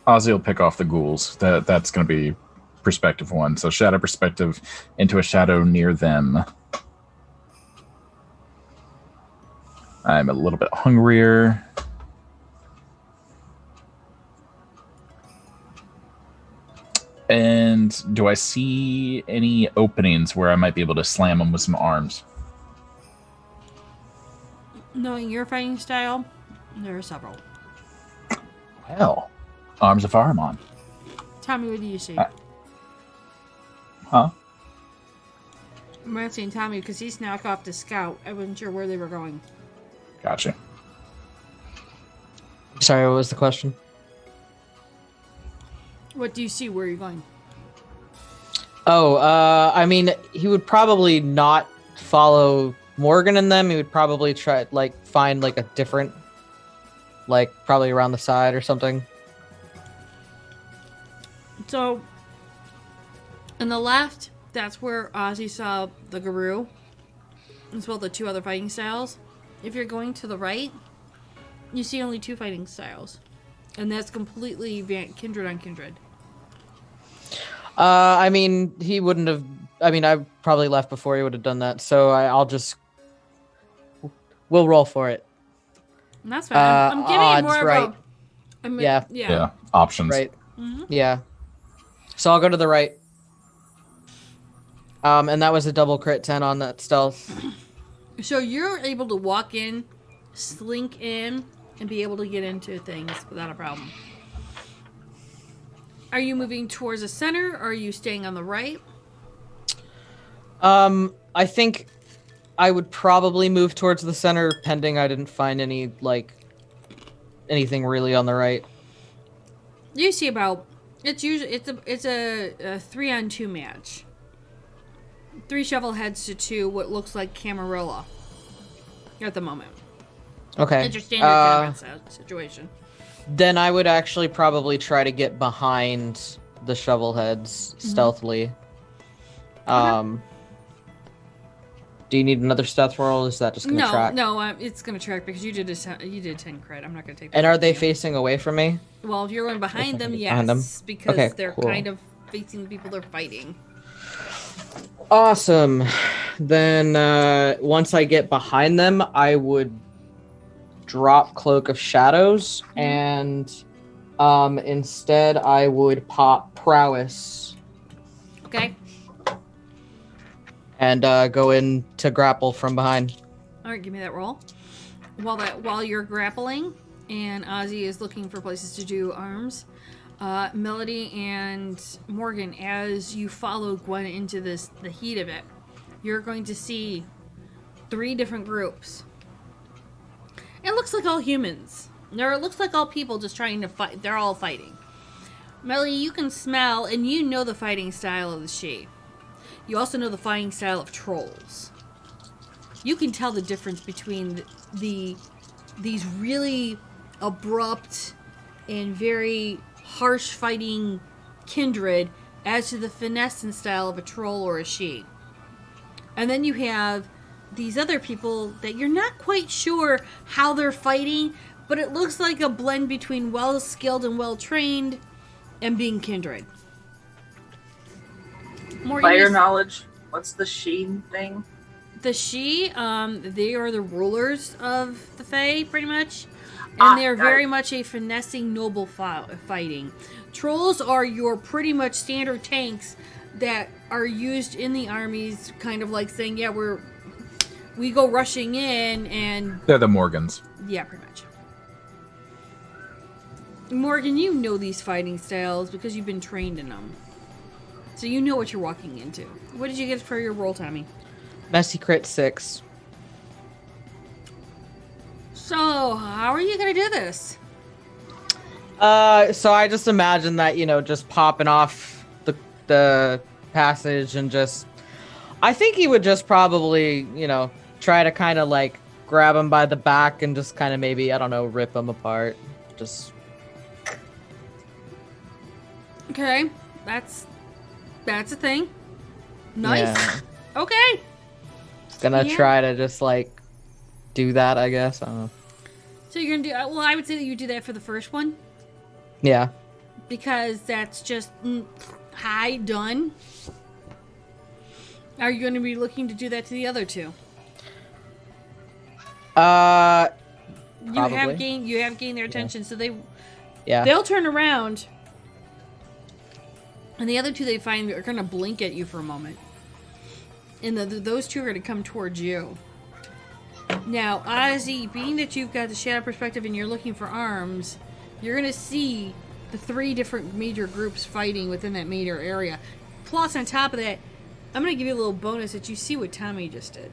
[SPEAKER 2] Ozzy will pick off the ghouls. That's going to be perspective 1. So shadow perspective into a shadow near them. I'm a little bit hungrier. And do I see any openings where I might be able to slam them with some arms?
[SPEAKER 1] Knowing your fighting style, there are several.
[SPEAKER 2] Well, arms of Ahriman.
[SPEAKER 1] Tommy, what do you see?
[SPEAKER 2] Huh?
[SPEAKER 1] I'm asking Tommy because he snuck off to scout. I wasn't sure where they were going.
[SPEAKER 2] Gotcha.
[SPEAKER 5] Sorry, what was the question?
[SPEAKER 1] What do you see? Where are you going?
[SPEAKER 5] Oh, I mean, he would probably not follow Morgan and them. He would probably try, find, a different, probably around the side or something.
[SPEAKER 1] So, on the left, that's where Ozzy saw the Garou, as well as the two other fighting styles. If you're going to the right, you see only two fighting styles. And that's completely kindred on kindred.
[SPEAKER 5] I mean, he wouldn't have... I mean, I probably left before he would have done that, so I'll just... We'll roll for it.
[SPEAKER 1] And that's fine. I'm giving
[SPEAKER 5] odds,
[SPEAKER 1] it more
[SPEAKER 5] right.
[SPEAKER 1] of a...
[SPEAKER 2] Yeah. Options.
[SPEAKER 5] Right.
[SPEAKER 1] Mm-hmm.
[SPEAKER 5] Yeah. So I'll go to the right. And that was a double crit 10 on that stealth.
[SPEAKER 1] So you're able to walk in, slink in, and be able to get into things without a problem. Are you moving towards the center, or are you staying on the right?
[SPEAKER 5] I think I would probably move towards the center, pending I didn't find any, anything really on the right.
[SPEAKER 1] You see about... It's a 3-on-2 match. 3 shovel heads to 2, what looks like Camarilla at the moment.
[SPEAKER 5] Okay.
[SPEAKER 1] It's your standard combat situation.
[SPEAKER 5] Then I would actually probably try to get behind the shovel heads stealthily. Do you need another stealth roll? Is that just gonna track?
[SPEAKER 1] No, it's gonna track because you did 10 crit. I'm not gonna take that.
[SPEAKER 5] And are they facing away from me?
[SPEAKER 1] Well, if you're going behind them, yes,
[SPEAKER 5] Behind them?
[SPEAKER 1] because
[SPEAKER 5] Okay,
[SPEAKER 1] they're
[SPEAKER 5] cool.
[SPEAKER 1] kind of facing the people they're fighting.
[SPEAKER 5] Awesome. Then once I get behind them, I would drop Cloak of Shadows, and instead I would pop Prowess
[SPEAKER 1] Okay.
[SPEAKER 5] and go in to grapple from behind.
[SPEAKER 1] All right, give me that roll. While you're grappling, and Ozzy is looking for places to do arms, Melody and Morgan, as you follow Gwen into the heat of it, you're going to see 3 different groups. It looks like all humans. It looks like all people just trying to fight. They're all fighting. Melody, you can smell, and you know the fighting style of the She. You also know the fighting style of trolls. You can tell the difference between these really abrupt and very harsh fighting kindred as to the finesse and style of a troll or a She. And then you have these other people that you're not quite sure how they're fighting, but it looks like a blend between well-skilled and well-trained and being kindred. Morgan,
[SPEAKER 4] Fire knowledge. What's the Sheen thing?
[SPEAKER 1] The She, they are the rulers of the Fae, pretty much. And they're very much a finessing, noble fighting. Trolls are your pretty much standard tanks that are used in the armies, kind of like saying, yeah, we go rushing in, and...
[SPEAKER 2] They're the Morgans.
[SPEAKER 1] Yeah, pretty much. Morgan, you know these fighting styles because you've been trained in them. So you know what you're walking into. What did you get for your roll, Tommy?
[SPEAKER 5] Messy crit 6.
[SPEAKER 1] So, how are you going to do this?
[SPEAKER 5] So I just imagine that, just popping off the passage and just... I think he would just probably, try to kind of grab him by the back and just kind of maybe, I don't know, rip him apart. Just...
[SPEAKER 1] Okay, that's a thing. Nice.
[SPEAKER 5] Yeah.
[SPEAKER 1] Okay.
[SPEAKER 5] Gonna
[SPEAKER 1] Yeah.
[SPEAKER 5] try to just, do that, I guess. I don't know.
[SPEAKER 1] So you're going to do... Well, I would say that you do that for the first one.
[SPEAKER 5] Yeah.
[SPEAKER 1] Because that's just... Hi, done. Are you going to be looking to do that to the other 2?
[SPEAKER 5] Probably.
[SPEAKER 1] You have gained their attention, so
[SPEAKER 5] Yeah.
[SPEAKER 1] they'll turn around And the other two they find are going to blink at you for a moment. And those two are going to come towards you. Now, Ozzy, being that you've got the shadow perspective and you're looking for arms, you're going to see the 3 different major groups fighting within that major area. Plus, on top of that, I'm going to give you a little bonus that you see what Tommy just did.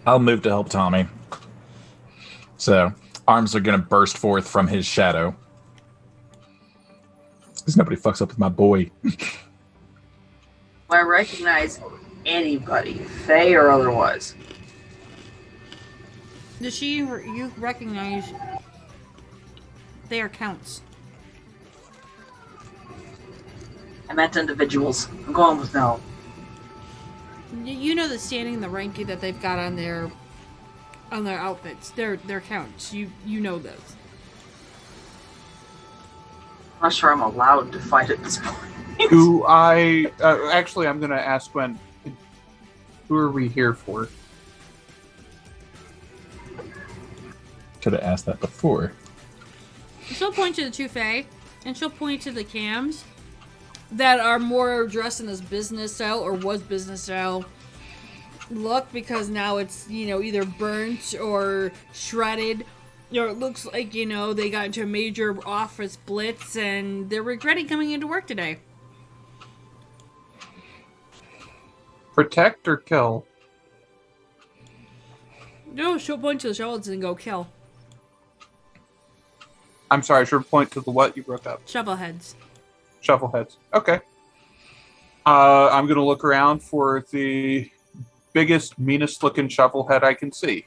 [SPEAKER 2] I'll move to help Tommy. So, arms are going to burst forth from his shadow. Because nobody fucks up with my boy.
[SPEAKER 4] I recognize anybody, Faye or otherwise.
[SPEAKER 1] Does you recognize they are counts?
[SPEAKER 4] I meant individuals. I'm going with no.
[SPEAKER 1] You know the standing, the ranking that they've got on their outfits. They're counts. You know those.
[SPEAKER 4] I'm not sure I'm allowed to fight at this point.
[SPEAKER 3] Do I... actually, I'm going to ask Gwen, who are we here for?
[SPEAKER 2] Should have asked that before.
[SPEAKER 1] She'll point to the 2 Fae, and she'll point to the cams that are more dressed in this business style, or was business style look, because now it's, either burnt or shredded. It looks like, they got into a major office blitz, and they're regretting coming into work today.
[SPEAKER 3] Protect or kill?
[SPEAKER 1] No, she'll point to the shovels and go kill.
[SPEAKER 3] I'm sorry, I should point to the what you broke up.
[SPEAKER 1] Shovel heads.
[SPEAKER 3] Shovel heads. Okay. I'm going to look around for the biggest, meanest looking shovel head I can see.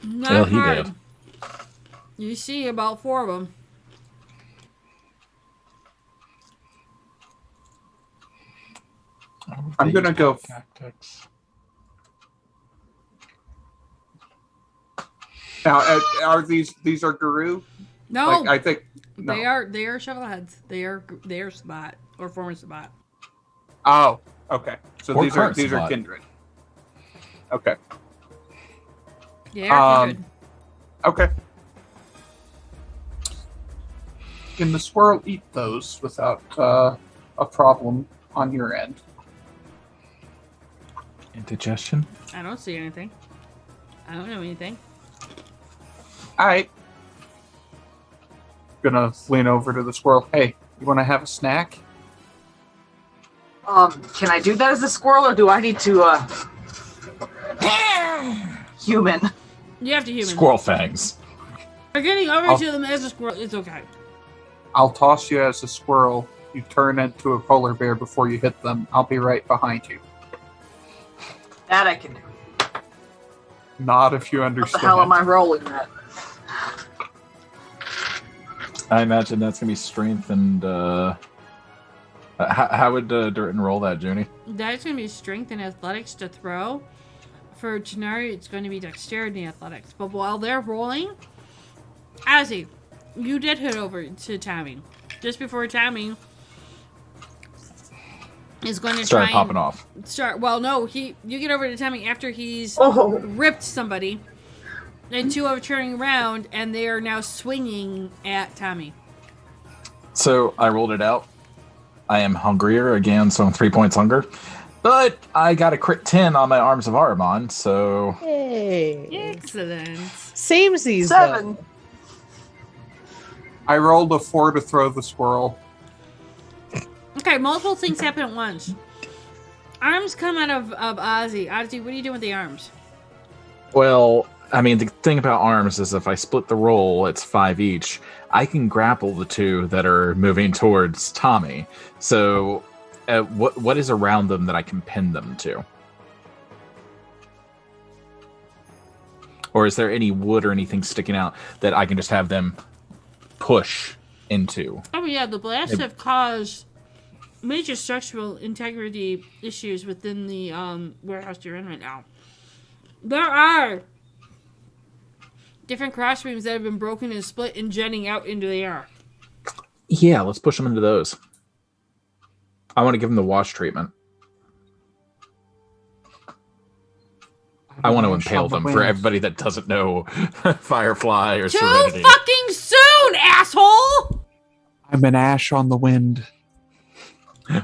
[SPEAKER 1] Not hard. You see about 4 of them.
[SPEAKER 3] I'm going to go...
[SPEAKER 2] Tactics.
[SPEAKER 3] Now, are these are Guru?
[SPEAKER 1] No,
[SPEAKER 3] I think no.
[SPEAKER 1] They are shovel heads. They are Sabbat or former Sabbat.
[SPEAKER 3] Oh, okay. So
[SPEAKER 2] Or
[SPEAKER 3] these are
[SPEAKER 2] Sabbat.
[SPEAKER 3] kindred. Okay.
[SPEAKER 1] Yeah, kindred.
[SPEAKER 3] Okay. Can the squirrel eat those without a problem on your end?
[SPEAKER 2] Indigestion?
[SPEAKER 1] I don't see anything. I don't know anything.
[SPEAKER 3] Alright. Gonna lean over to the squirrel. Hey, you want to have a snack?
[SPEAKER 4] Can I do that as a squirrel, or do I need to, human?
[SPEAKER 1] You have to human.
[SPEAKER 2] Squirrel fangs.
[SPEAKER 1] You're getting over to them as a squirrel. It's okay.
[SPEAKER 3] I'll toss you as a squirrel. You turn into a polar bear before you hit them. I'll be right behind you.
[SPEAKER 4] That I can do.
[SPEAKER 3] Not if you
[SPEAKER 4] What
[SPEAKER 3] understand.
[SPEAKER 4] the hell am I rolling at?
[SPEAKER 2] I imagine that's going to be strength and... how would Durton roll that, Junie?
[SPEAKER 1] That's going to be strength and athletics to throw. For Janari, it's going to be dexterity and athletics. But while they're rolling, Azzy, you did head over to Tommy. Just before Tommy is going to
[SPEAKER 2] Start
[SPEAKER 1] try
[SPEAKER 2] popping
[SPEAKER 1] and
[SPEAKER 2] off.
[SPEAKER 1] Well, no, you get over to Tommy after he's
[SPEAKER 4] Oh.
[SPEAKER 1] ripped somebody. And 2 are turning around, and they are now swinging at Tommy.
[SPEAKER 2] So I rolled it out. I am hungrier again, so I'm 3 points hunger. But I got a crit 10 on my Arms of Armon, so...
[SPEAKER 5] Hey.
[SPEAKER 1] Excellent.
[SPEAKER 5] Samesies.
[SPEAKER 4] 7.
[SPEAKER 3] I rolled a 4 to throw the squirrel.
[SPEAKER 1] Okay, multiple things happen at once. Arms come out of Ozzy. Ozzy, what are you doing with the arms?
[SPEAKER 2] Well, I mean, the thing about arms is if I split the roll, it's 5 each. I can grapple the 2 that are moving towards Tommy. So, what is around them that I can pin them to? Or is there any wood or anything sticking out that I can just have them push into?
[SPEAKER 1] Oh yeah, the blasts have caused major structural integrity issues within the warehouse you're in right now. There are different crossbeams that have been broken and split and jetting out into the air.
[SPEAKER 2] Yeah, let's push them into those. I want to give them the wash treatment. I want to impale them for everybody that doesn't know Firefly or
[SPEAKER 1] Too
[SPEAKER 2] Serenity.
[SPEAKER 1] fucking soon, asshole!
[SPEAKER 3] I'm an ash on the wind.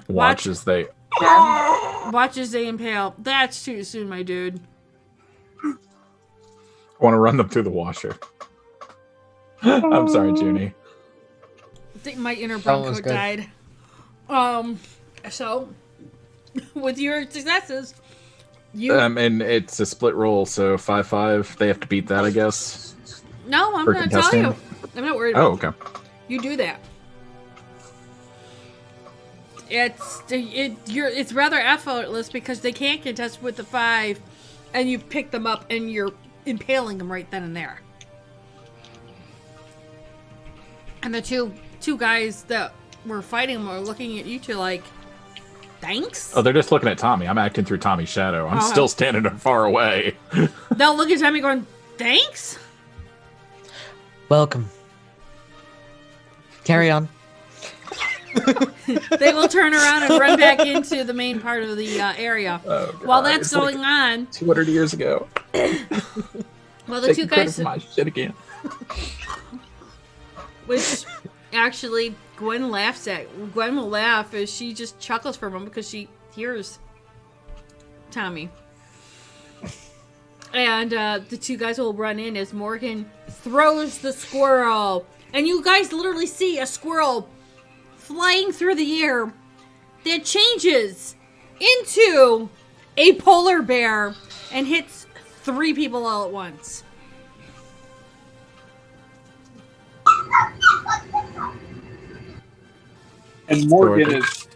[SPEAKER 2] Watch as they.
[SPEAKER 1] Watch as they impale. That's too soon, my dude.
[SPEAKER 2] I want to run them through the washer. I'm sorry, Junie.
[SPEAKER 1] I think my inner
[SPEAKER 5] That was
[SPEAKER 1] Bronco
[SPEAKER 5] good.
[SPEAKER 1] died. So, with your successes, you...
[SPEAKER 2] And it's a split roll, so 5-5. They have to beat that, I guess.
[SPEAKER 1] No, I'm
[SPEAKER 2] for
[SPEAKER 1] going to tell
[SPEAKER 2] contesting?
[SPEAKER 1] you. I'm not worried about
[SPEAKER 2] Oh, okay.
[SPEAKER 1] You do that. It's rather effortless because they can't contest with the 5, and you've picked them up and you're impaling them right then and there. And the two guys that were fighting them are looking at you two like, thanks?
[SPEAKER 2] Oh, they're just looking at Tommy. I'm acting through Tommy's shadow. I'm
[SPEAKER 1] Oh.
[SPEAKER 2] still standing far away.
[SPEAKER 1] They'll look at Tommy going, thanks?
[SPEAKER 5] Welcome. Carry on.
[SPEAKER 1] They will turn around and run back into the main part of the area.
[SPEAKER 2] Oh, God.
[SPEAKER 1] While that's
[SPEAKER 2] It's like
[SPEAKER 1] going on,
[SPEAKER 2] 200 years ago.
[SPEAKER 1] well, the
[SPEAKER 2] Taking
[SPEAKER 1] two
[SPEAKER 2] credit
[SPEAKER 1] guys,
[SPEAKER 2] for my shit again.
[SPEAKER 1] which actually Gwen laughs at. Gwen will laugh as she just chuckles for a moment because she hears Tommy. And the two guys will run in as Morgan throws the squirrel. And you guys literally see a squirrel flying through the air that changes into a polar bear and hits 3 people all at once.
[SPEAKER 3] And Morgan is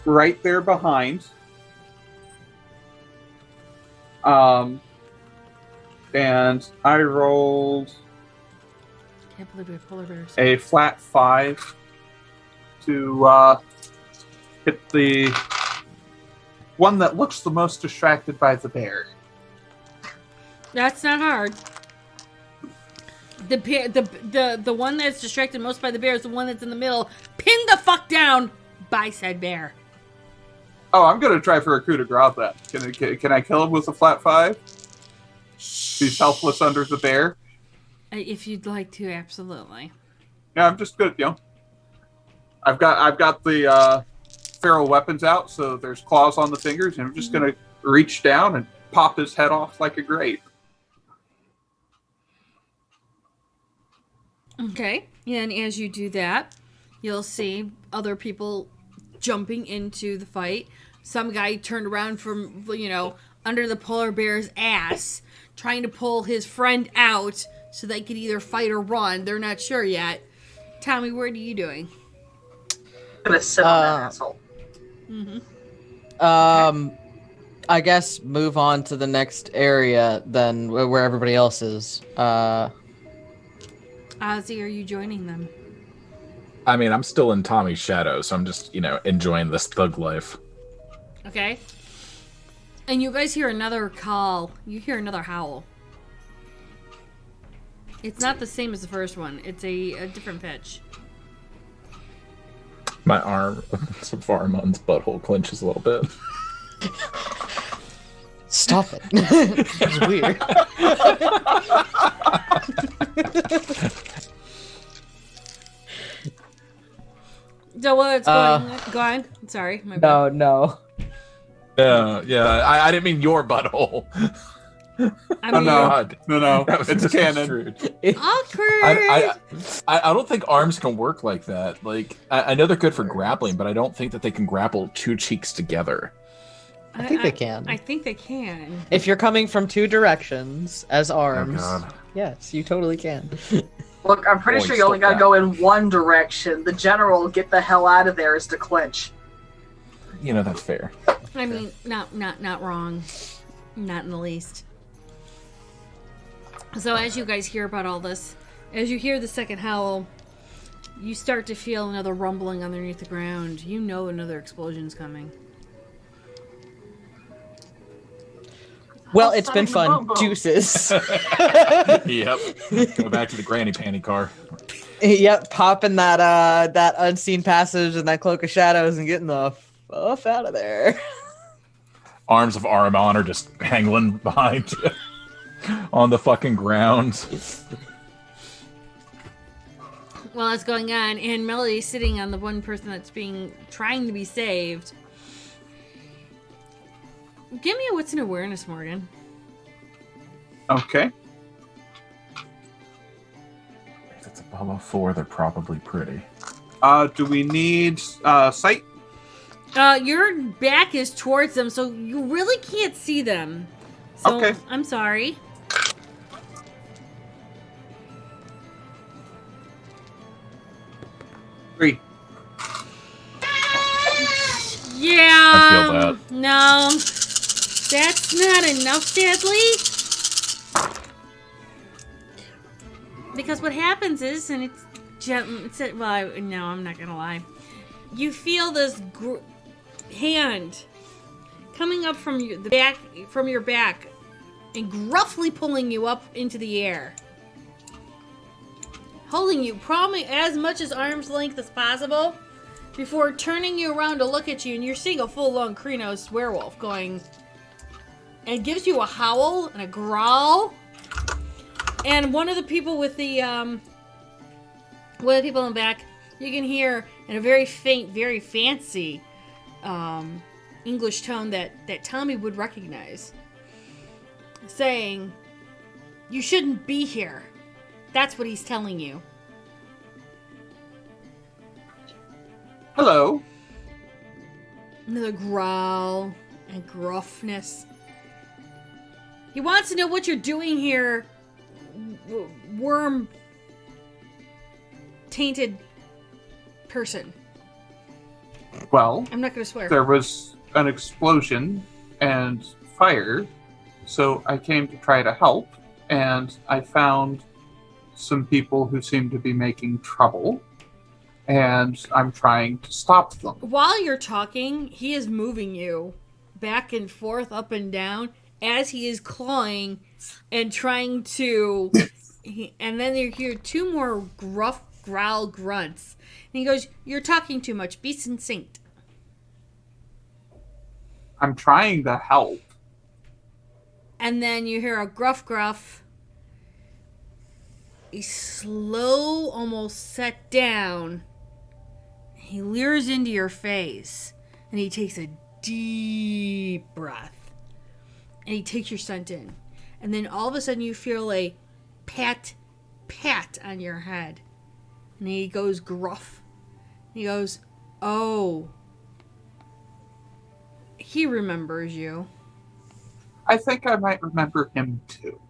[SPEAKER 3] right there behind. And I rolled
[SPEAKER 1] Can't believe we have polar bears.
[SPEAKER 3] a flat 5 to hit the one that looks the most distracted by the bear.
[SPEAKER 1] That's not hard. The one that's distracted most by the bear is the one that's in the middle, pinned the fuck down by said bear.
[SPEAKER 3] Oh, I'm gonna try for a coup de grace then. Can I kill him with a flat 5? He's helpless under the bear.
[SPEAKER 1] If you'd like to, absolutely.
[SPEAKER 3] Yeah, I'm just good, I've got the feral weapons out, so there's claws on the fingers, and I'm just gonna reach down and pop his head off like a grape.
[SPEAKER 1] Okay, and as you do that, you'll see other people jumping into the fight. Some guy turned around from, under the polar bear's ass, trying to pull his friend out so they could either fight or run. They're not sure yet. Tommy, what are you doing?
[SPEAKER 4] I'm gonna sit on that asshole.
[SPEAKER 5] I guess move on to the next area then where everybody else is.
[SPEAKER 1] Ozzy, are you joining them?
[SPEAKER 2] I mean, I'm still in Tommy's shadow, so I'm just, enjoying this thug life.
[SPEAKER 1] Okay. And you guys hear another call. You hear another howl. It's not the same as the first one. It's a different pitch.
[SPEAKER 2] My arm, Varmon's butthole clenches a little bit.
[SPEAKER 5] Stop it. It's weird.
[SPEAKER 1] So what's going go on? Sorry. My bad.
[SPEAKER 5] No.
[SPEAKER 2] Yeah, I didn't mean your butthole.
[SPEAKER 1] I mean,
[SPEAKER 3] No,
[SPEAKER 2] That was
[SPEAKER 3] it's canon.
[SPEAKER 2] misconstrued.
[SPEAKER 1] awkward.
[SPEAKER 2] I don't think arms can work like that. Like, I know they're good for grappling, but I don't think that they can grapple 2 cheeks together.
[SPEAKER 5] I think they can.
[SPEAKER 1] I think they can.
[SPEAKER 5] If you're coming from 2 directions as arms,
[SPEAKER 2] God.
[SPEAKER 5] yes, you totally can.
[SPEAKER 4] Look, I'm pretty
[SPEAKER 2] Boy,
[SPEAKER 4] sure you only
[SPEAKER 2] stop
[SPEAKER 4] gotta
[SPEAKER 2] that.
[SPEAKER 4] go in one direction. The general get the hell out of there is to clinch.
[SPEAKER 2] That's fair.
[SPEAKER 1] I mean, not wrong. Not in the least. So as you guys hear about all this, as you hear the second howl, you start to feel another rumbling underneath the ground. You know another explosion's coming.
[SPEAKER 5] Well, it's been fun. Deuces.
[SPEAKER 2] Yep. Go back to the granny panty car.
[SPEAKER 5] Yep, popping that unseen passage and that cloak of shadows and getting the fuck out of there.
[SPEAKER 2] arms of Aramon are just hanging behind on the fucking ground.
[SPEAKER 1] While that's going on, and Melody's sitting on the one person that's trying to be saved. Give me a wits and awareness, Morgan.
[SPEAKER 3] Okay.
[SPEAKER 2] If it's above a 4, they're probably pretty.
[SPEAKER 3] Do we need sight?
[SPEAKER 1] Your back is towards them, so you really can't see them. So,
[SPEAKER 3] Okay.
[SPEAKER 1] I'm sorry.
[SPEAKER 3] Three.
[SPEAKER 1] Yeah.
[SPEAKER 2] I feel that.
[SPEAKER 1] No. That's not enough, sadly. Because what happens is, and it's gently, no, I'm not gonna lie. You feel this hand coming up from your back, and gruffly pulling you up into the air, holding you probably as much as arm's length as possible, before turning you around to look at you, and you're seeing a full-on Krynos werewolf going, and gives you a howl and a growl. And one of the people with the one of the people in the back, you can hear in a very faint, very fancy English tone that Tommy would recognize, saying, "You shouldn't be here." That's what he's telling you.
[SPEAKER 3] Hello.
[SPEAKER 1] Another growl and gruffness. He wants to know what you're doing here, worm-tainted person.
[SPEAKER 3] Well,
[SPEAKER 1] I'm not going to swear.
[SPEAKER 3] there was an explosion and fire, so I came to try to help, and I found some people who seem to be making trouble, and I'm trying to stop them.
[SPEAKER 1] While you're talking, he is moving you back and forth, up and down, as he is clawing and trying to... and then you hear two more gruff growl grunts. And he goes, "You're talking too much. Be succinct."
[SPEAKER 3] I'm trying to help.
[SPEAKER 1] And then you hear a gruff. He's slow, almost set down. He leers into your face. And he takes a deep breath. And he takes your scent in. And then all of a sudden you feel a pat on your head. And he goes gruff. He goes, "Oh. He remembers you."
[SPEAKER 3] I think I might remember him too.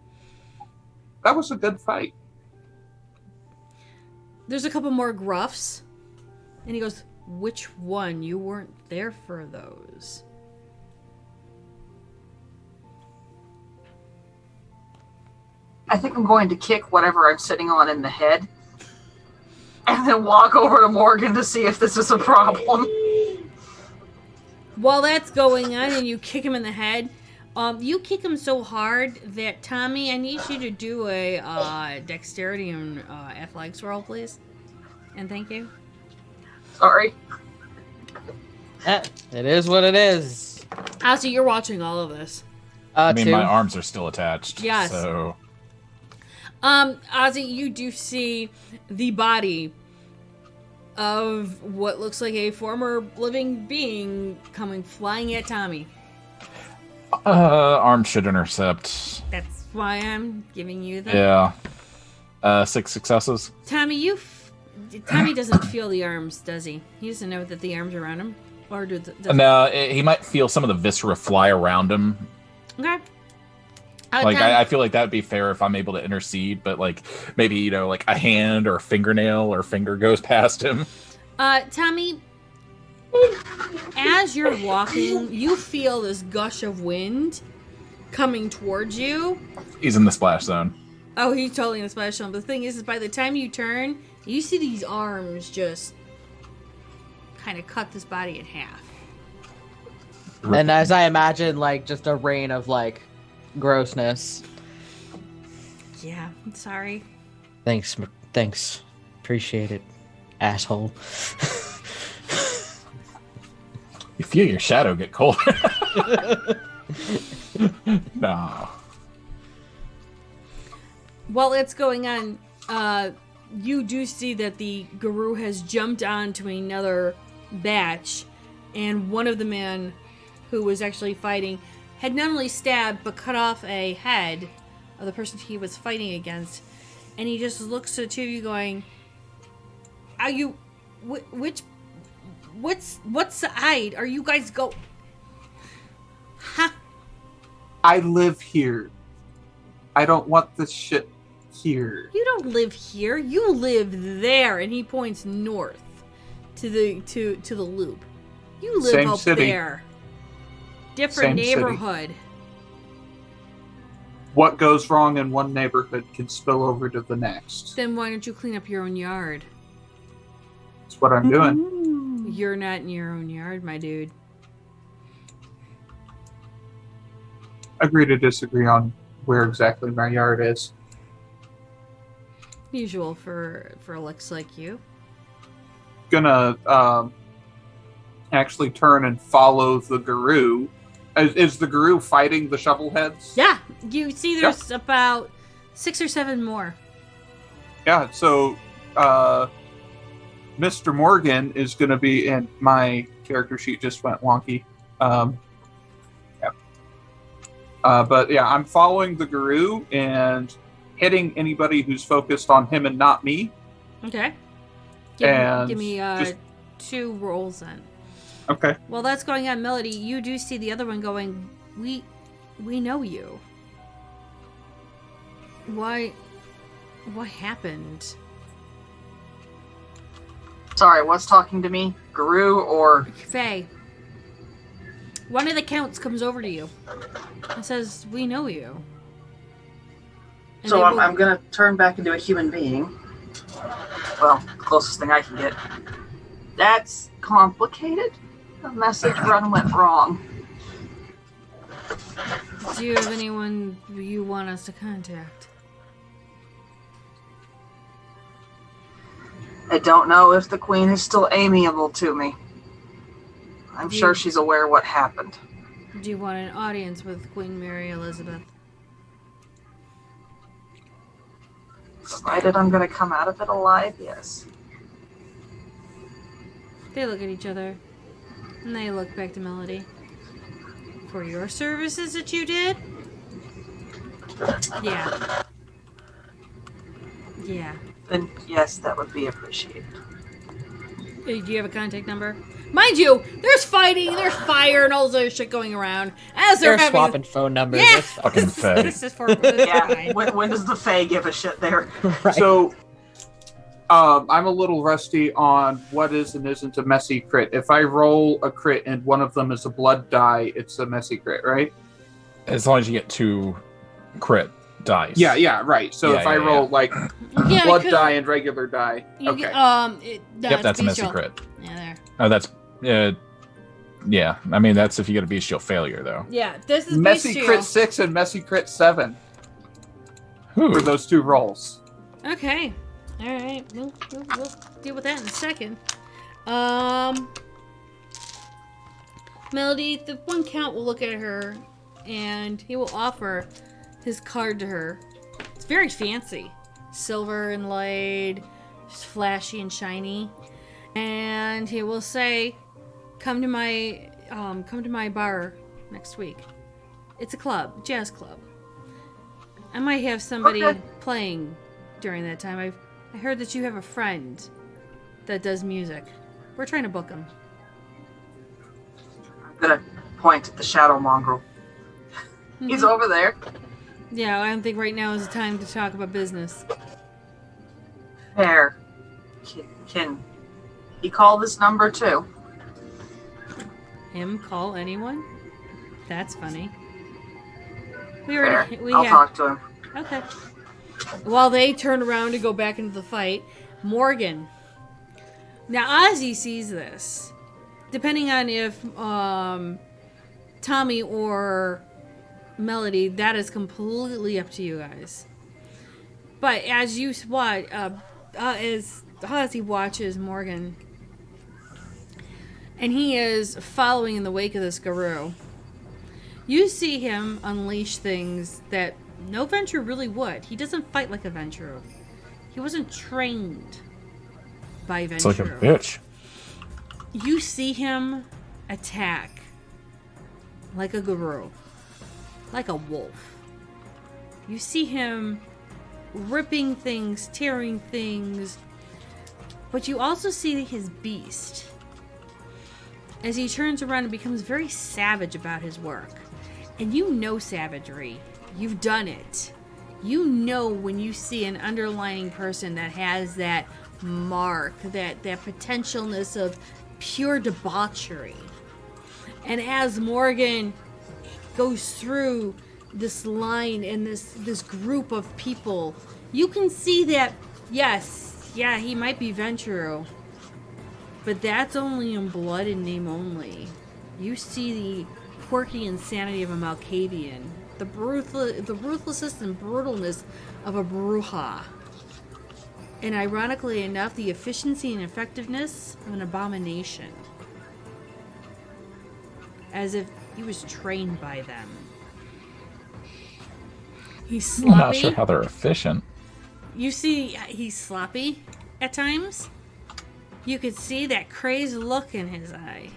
[SPEAKER 3] That was a good fight.
[SPEAKER 1] There's a couple more gruffs. And he goes, "Which one? You weren't there for those."
[SPEAKER 4] I think I'm going to kick whatever I'm sitting on in the head. And then walk over to Morgan to see if this is a problem.
[SPEAKER 1] While that's going on and you kick him in the head, you kick him so hard that, Tommy, I need you to do a dexterity and athletics roll, please. And thank you.
[SPEAKER 4] Sorry.
[SPEAKER 5] It is what it is.
[SPEAKER 1] Ozzy, you're watching all of this.
[SPEAKER 2] I mean,
[SPEAKER 5] Two.
[SPEAKER 2] my arms are still attached.
[SPEAKER 1] Yes.
[SPEAKER 2] So
[SPEAKER 1] Ozzy, you do see the body of what looks like a former living being coming flying at Tommy.
[SPEAKER 2] arms should intercept.
[SPEAKER 1] That's why I'm giving you the...
[SPEAKER 2] Yeah. 6 successes.
[SPEAKER 1] Tommy, Tommy doesn't feel the arms, does he? He doesn't know that the arms are around him? Or does
[SPEAKER 2] No, he might feel some of the viscera fly around him.
[SPEAKER 1] Okay.
[SPEAKER 2] I feel like that would be fair if I'm able to intercede, but like maybe, like a hand or a fingernail or finger goes past him.
[SPEAKER 1] Tommy, as you're walking, you feel this gush of wind coming towards you.
[SPEAKER 2] He's in the splash zone.
[SPEAKER 1] Oh, he's totally in the splash zone. But the thing is by the time you turn, you see these arms just kind of cut this body in half.
[SPEAKER 5] And as I imagine, like, just a rain of, like, grossness.
[SPEAKER 1] Yeah, I'm sorry.
[SPEAKER 5] Thanks. Appreciate it, asshole.
[SPEAKER 2] You feel your shadow get colder. No.
[SPEAKER 1] While it's going on, you do see that the Guru has jumped onto another batch, and one of the men who was actually fighting had not only stabbed but cut off a head of the person he was fighting against, and he just looks at the two of you going, "Are you, what's side are you guys go?" Huh?
[SPEAKER 3] I live here. I don't want this shit here.
[SPEAKER 1] You don't live here. You live there, and he points north to the loop. You live
[SPEAKER 3] Same
[SPEAKER 1] up
[SPEAKER 3] city.
[SPEAKER 1] there. Different
[SPEAKER 3] Same city.
[SPEAKER 1] neighborhood.
[SPEAKER 3] What goes wrong in one neighborhood can spill over to the next.
[SPEAKER 1] Then why don't you clean up your own yard?
[SPEAKER 3] That's what I'm doing.
[SPEAKER 1] You're not in your own yard, my dude.
[SPEAKER 3] Agree to disagree on where exactly my yard is.
[SPEAKER 1] Usual for looks like you.
[SPEAKER 3] Gonna actually turn and follow the Guru. Is the Guru fighting the shovelheads?
[SPEAKER 1] Yeah, you see there's about 6 or 7 more.
[SPEAKER 3] Yeah, so Mr. Morgan is going to be, and my character sheet just went wonky. But yeah, I'm following the Guru and hitting anybody who's focused on him and not me.
[SPEAKER 1] Okay.
[SPEAKER 3] And
[SPEAKER 1] Give me
[SPEAKER 3] just-
[SPEAKER 1] 2 rolls then.
[SPEAKER 3] Okay.
[SPEAKER 1] While that's going on, Melody, you do see the other one going, we know you. What happened?
[SPEAKER 4] Sorry, what's talking to me? Guru or
[SPEAKER 1] Faye. One of the counts comes over to you and says, "We know you." And
[SPEAKER 4] so
[SPEAKER 1] they
[SPEAKER 4] I'm gonna turn back into a human being. Well, closest thing I can get. That's complicated. The message run went wrong.
[SPEAKER 1] Do you have anyone you want us to contact?
[SPEAKER 4] I don't know if the queen is still amiable to me. I'm sure she's aware what happened.
[SPEAKER 1] Do you want an audience with Queen Mary Elizabeth?
[SPEAKER 4] Provided I'm gonna come out of it alive, yes.
[SPEAKER 1] They look at each other, and they look back to Melody. For your services that you did? Yeah. Yeah.
[SPEAKER 4] Then yes, that would be appreciated.
[SPEAKER 1] Do you have a contact number? Mind you, there's fighting, there's fire, and all this other shit going around. As they're
[SPEAKER 5] They're
[SPEAKER 1] having...
[SPEAKER 5] swapping phone numbers.
[SPEAKER 1] Yeah.
[SPEAKER 5] That's
[SPEAKER 2] Fucking Faye.
[SPEAKER 1] This is for...
[SPEAKER 4] Yeah, when does the Fae give a shit there?
[SPEAKER 5] right.
[SPEAKER 3] So, I'm a little rusty on what is and isn't a messy crit. If I roll a crit and one of them is a blood die, it's a messy crit, right?
[SPEAKER 2] As long as you get 2 crit dice.
[SPEAKER 3] Yeah, right. So
[SPEAKER 2] Yeah,
[SPEAKER 3] if I
[SPEAKER 2] yeah,
[SPEAKER 3] roll like
[SPEAKER 1] Yeah,
[SPEAKER 3] blood
[SPEAKER 1] 'cause
[SPEAKER 3] die and regular die,
[SPEAKER 1] you
[SPEAKER 3] okay.
[SPEAKER 1] get,
[SPEAKER 2] Yep,
[SPEAKER 1] it's
[SPEAKER 2] that's a messy
[SPEAKER 1] bestial.
[SPEAKER 2] crit.
[SPEAKER 1] Yeah, there.
[SPEAKER 2] Oh, that's yeah. I mean, that's if you get a bestial failure, though.
[SPEAKER 1] Yeah, this is
[SPEAKER 3] Messy
[SPEAKER 1] bestial.
[SPEAKER 3] crit 6 and messy crit 7 for those 2 rolls.
[SPEAKER 1] Okay. All right. We'll deal with that in a second. Melody, the one count will look at her, and he will offer his card to her. It's very fancy, silver inlaid, just flashy and shiny, and he will say, "Come to my bar next week. It's a club, jazz club. I might have somebody playing during that time. I heard that you have a friend that does music. We're trying to book him."
[SPEAKER 4] I'm gonna point at the shadow mongrel. He's over there.
[SPEAKER 1] Yeah, I don't think right now is the time to talk about business.
[SPEAKER 4] Fair. Can he call this number too?
[SPEAKER 1] Him call anyone? That's funny. We
[SPEAKER 4] Fair.
[SPEAKER 1] already we
[SPEAKER 4] I'll
[SPEAKER 1] have
[SPEAKER 4] talk to him.
[SPEAKER 1] Okay. While they turn around to go back into the fight, Morgan. Now Ozzy sees this. Depending on if Tommy or Melody, that is completely up to you guys. But as you watch, as Ozzy watches Morgan, and he is following in the wake of this Garou. You see him unleash things that no Ventrue really would. He doesn't fight like a Ventrue. He wasn't trained by Ventrue.
[SPEAKER 2] It's like a bitch.
[SPEAKER 1] You see him attack like a Garou, like a wolf. You see him ripping things, tearing things, but you also see his beast as he turns around and becomes very savage about his work. And you know savagery. You've done it. You know when you see an underlying person that has that mark, that potentialness of pure debauchery. And as Morgan goes through this line and this group of people, you can see that, yes, yeah, he might be Ventrue, but that's only in blood and name only. You see the quirky insanity of a Malkavian, the ruthlessness and brutalness of a Brujah, and ironically enough, the efficiency and effectiveness of an abomination. As if he was trained by them. He's sloppy.
[SPEAKER 2] I'm not sure how they're efficient.
[SPEAKER 1] You see, he's sloppy at times. You could see that crazed look in his eye.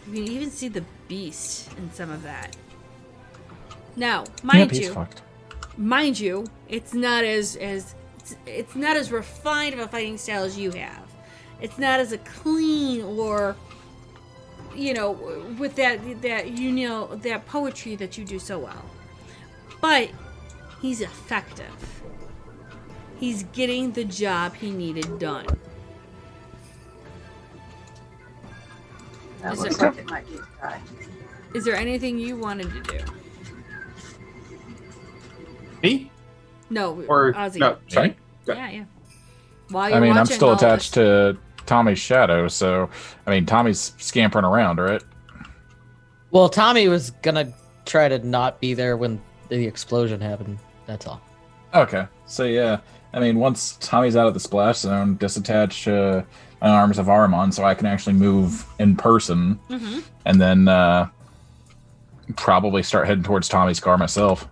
[SPEAKER 1] You can even see the beast in some of that. Now, mind you, it's not as it's not as refined of a fighting style as you have. It's not as a clean or, with that poetry that you do so well. But he's effective. He's getting the job he needed done.
[SPEAKER 4] That looks like it might be the guy.
[SPEAKER 1] Is there anything you wanted to do?
[SPEAKER 3] Me?
[SPEAKER 1] No,
[SPEAKER 3] Or
[SPEAKER 1] Ozzy.
[SPEAKER 3] no? Sorry.
[SPEAKER 1] Yeah. While
[SPEAKER 2] I
[SPEAKER 1] you're
[SPEAKER 2] mean, I'm
[SPEAKER 1] watching
[SPEAKER 2] still
[SPEAKER 1] all
[SPEAKER 2] attached
[SPEAKER 1] this-
[SPEAKER 2] to Tommy's shadow, so I mean, Tommy's scampering around, right?
[SPEAKER 5] Well, Tommy was gonna try to not be there when the explosion happened. That's all.
[SPEAKER 2] Okay, so yeah, I mean, once Tommy's out of the splash zone, disattach my arms of Ahriman so I can actually move in person, and then probably start heading towards Tommy's car myself.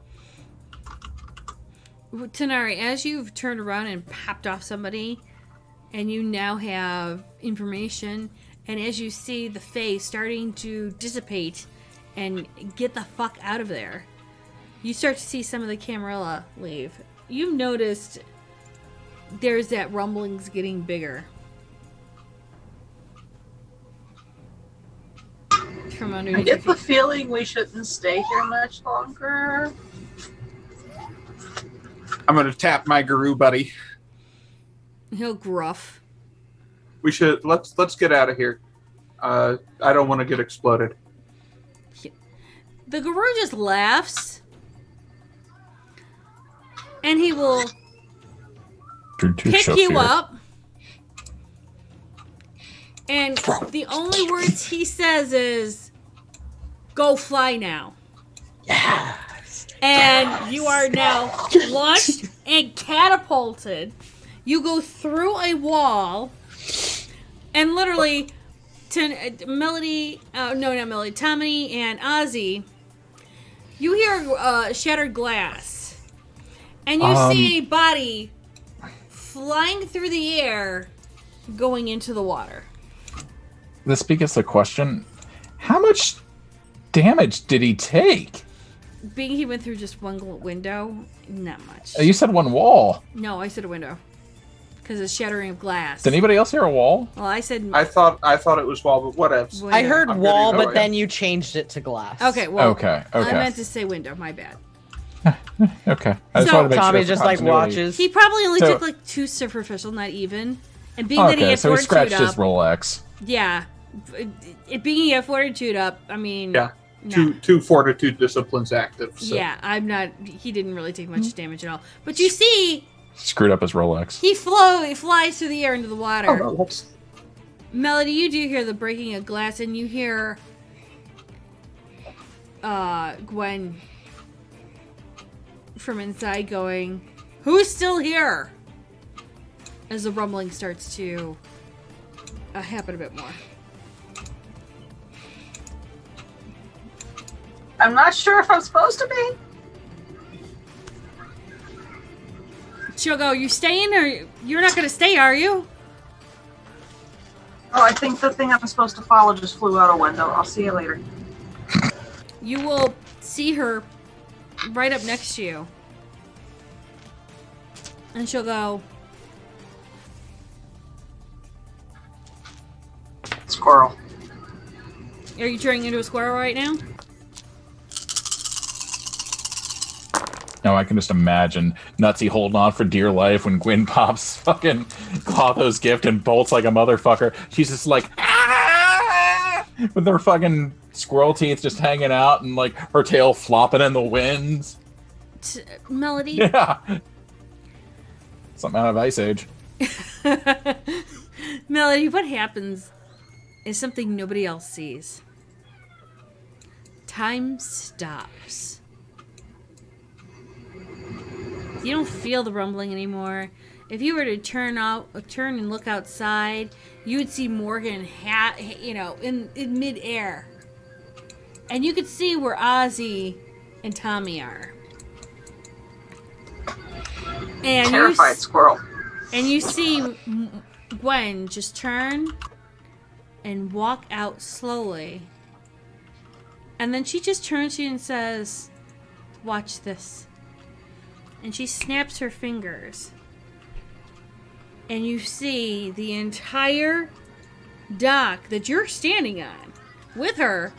[SPEAKER 1] Tanari, as you've turned around and popped off somebody, and you now have information, and as you see the face starting to dissipate and get the fuck out of there, you start to see some of the Camarilla leave. You've noticed there's that rumblings getting bigger. From
[SPEAKER 4] I
[SPEAKER 1] underneath
[SPEAKER 4] get
[SPEAKER 1] your
[SPEAKER 4] the feeling we shouldn't stay here much longer.
[SPEAKER 3] I'm gonna tap my Garou buddy.
[SPEAKER 1] feet. He'll gruff.
[SPEAKER 3] We should let's get out of here. I don't want to get exploded.
[SPEAKER 1] The Garou just laughs. And he will pick you up. And the only words he says is, "Go fly now." Yes. And you are now launched and catapulted. You go through a wall, and literally, Tommy and Ozzy, you hear shattered glass, and you see a body flying through the air, going into the water.
[SPEAKER 2] This begets the question: how much damage did he take?
[SPEAKER 1] Being he went through just one window, not much.
[SPEAKER 2] You said one wall.
[SPEAKER 1] No, I said a window. Because it's shattering of glass.
[SPEAKER 2] Did anybody else hear a wall?
[SPEAKER 1] Well, I said...
[SPEAKER 3] I thought it was wall, but whatevs.
[SPEAKER 5] I heard wall, but
[SPEAKER 3] it.
[SPEAKER 5] then you changed it to glass.
[SPEAKER 1] Okay, well,
[SPEAKER 2] Okay.
[SPEAKER 1] I meant to say window. My bad.
[SPEAKER 2] Okay. I just
[SPEAKER 1] So-
[SPEAKER 2] wanted to make
[SPEAKER 5] Tommy
[SPEAKER 2] sure
[SPEAKER 5] just
[SPEAKER 2] for
[SPEAKER 5] like
[SPEAKER 2] continuity.
[SPEAKER 5] watches.
[SPEAKER 1] He probably only
[SPEAKER 2] So-
[SPEAKER 1] took like 2 superficial, not even. And being that he
[SPEAKER 2] Okay,
[SPEAKER 1] had
[SPEAKER 2] so he
[SPEAKER 1] fortitude
[SPEAKER 2] scratched his
[SPEAKER 1] up...
[SPEAKER 2] Rolex.
[SPEAKER 1] Yeah. It being he had fortitude up, I mean...
[SPEAKER 3] Yeah.
[SPEAKER 1] no.
[SPEAKER 3] Two fortitude disciplines active. So.
[SPEAKER 1] Yeah, I'm not... He didn't really take much damage at all. But you see,
[SPEAKER 2] Screwed up his Rolex.
[SPEAKER 1] he flies through the air into the water.
[SPEAKER 3] Oh, no, that's...
[SPEAKER 1] Melody, you do hear the breaking of glass, and you hear Gwen from inside going, "Who's still here?" As the rumbling starts to happen a bit more.
[SPEAKER 4] I'm not sure if I'm supposed to be.
[SPEAKER 1] She'll go, you staying or you're not going to stay, are you?
[SPEAKER 4] Oh, I think the thing I'm supposed to follow just flew out a window. I'll see you later.
[SPEAKER 1] You will see her right up next to you. And she'll go,
[SPEAKER 4] Squirrel.
[SPEAKER 1] are you turning into a squirrel right now?
[SPEAKER 2] No, I can just imagine Nutsy holding on for dear life when Gwyn pops fucking Clotho's gift and bolts like a motherfucker. She's just like, ah! With her fucking squirrel teeth just hanging out and like her tail flopping in the winds.
[SPEAKER 1] Melody?
[SPEAKER 2] Yeah. Something out of Ice Age.
[SPEAKER 1] Melody, what happens is something nobody else sees. Time stops. You don't feel the rumbling anymore. If you were to turn and look outside, you would see Morgan in midair. And you could see where Ozzy and Tommy are. And
[SPEAKER 4] Terrified squirrel.
[SPEAKER 1] And you see Gwen just turn and walk out slowly. And then she just turns to you and says, watch this. And she snaps her fingers. And you see the entire dock that you're standing on with her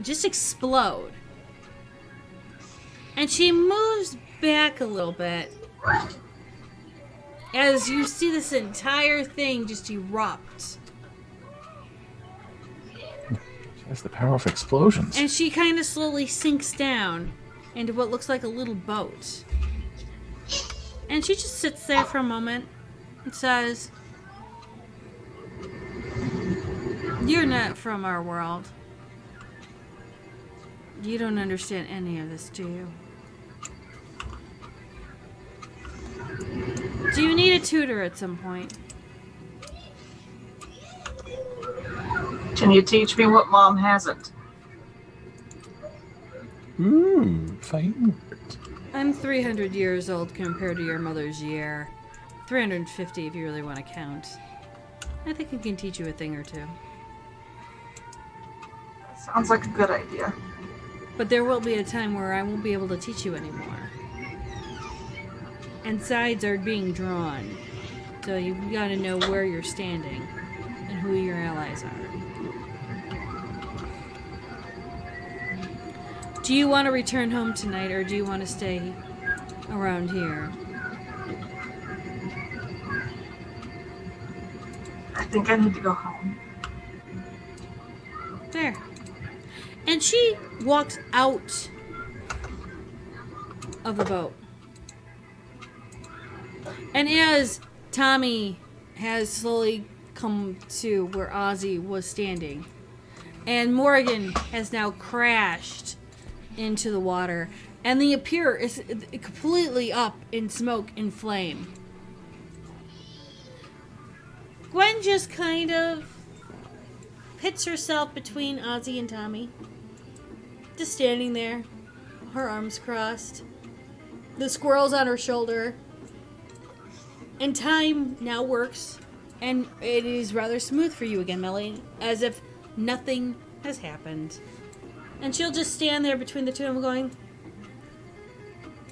[SPEAKER 1] just explode. And she moves back a little bit as you see this entire thing just erupt.
[SPEAKER 2] That's the power of explosions.
[SPEAKER 1] And she kind of slowly sinks down into what looks like a little boat. And she just sits there for a moment and says, you're not from our world. You don't understand any of this, do you? Do you need a tutor at some point?
[SPEAKER 4] Can you teach me what Mom hasn't?
[SPEAKER 2] Ooh, fine.
[SPEAKER 1] I'm 300 years old compared to your mother's year. 350 if you really want to count. I think I can teach you a thing or two.
[SPEAKER 4] Sounds like a good idea.
[SPEAKER 1] But there will be a time where I won't be able to teach you anymore. And sides are being drawn. So you've got to know where you're standing and who your allies are. Do you want to return home tonight or do you want to stay around here?
[SPEAKER 4] I think I need to go home.
[SPEAKER 1] There. And she walks out of the boat. And as Tommy has slowly come to where Ozzy was standing, and Morgan has now crashed into the water, and the pier is completely up in smoke and flame. Gwen just kind of pits herself between Ozzy and Tommy. Just standing there, her arms crossed, the squirrel's on her shoulder. And time now works, and it is rather smooth for you again, Melly, as if nothing has happened. And she'll just stand there between the two of them going,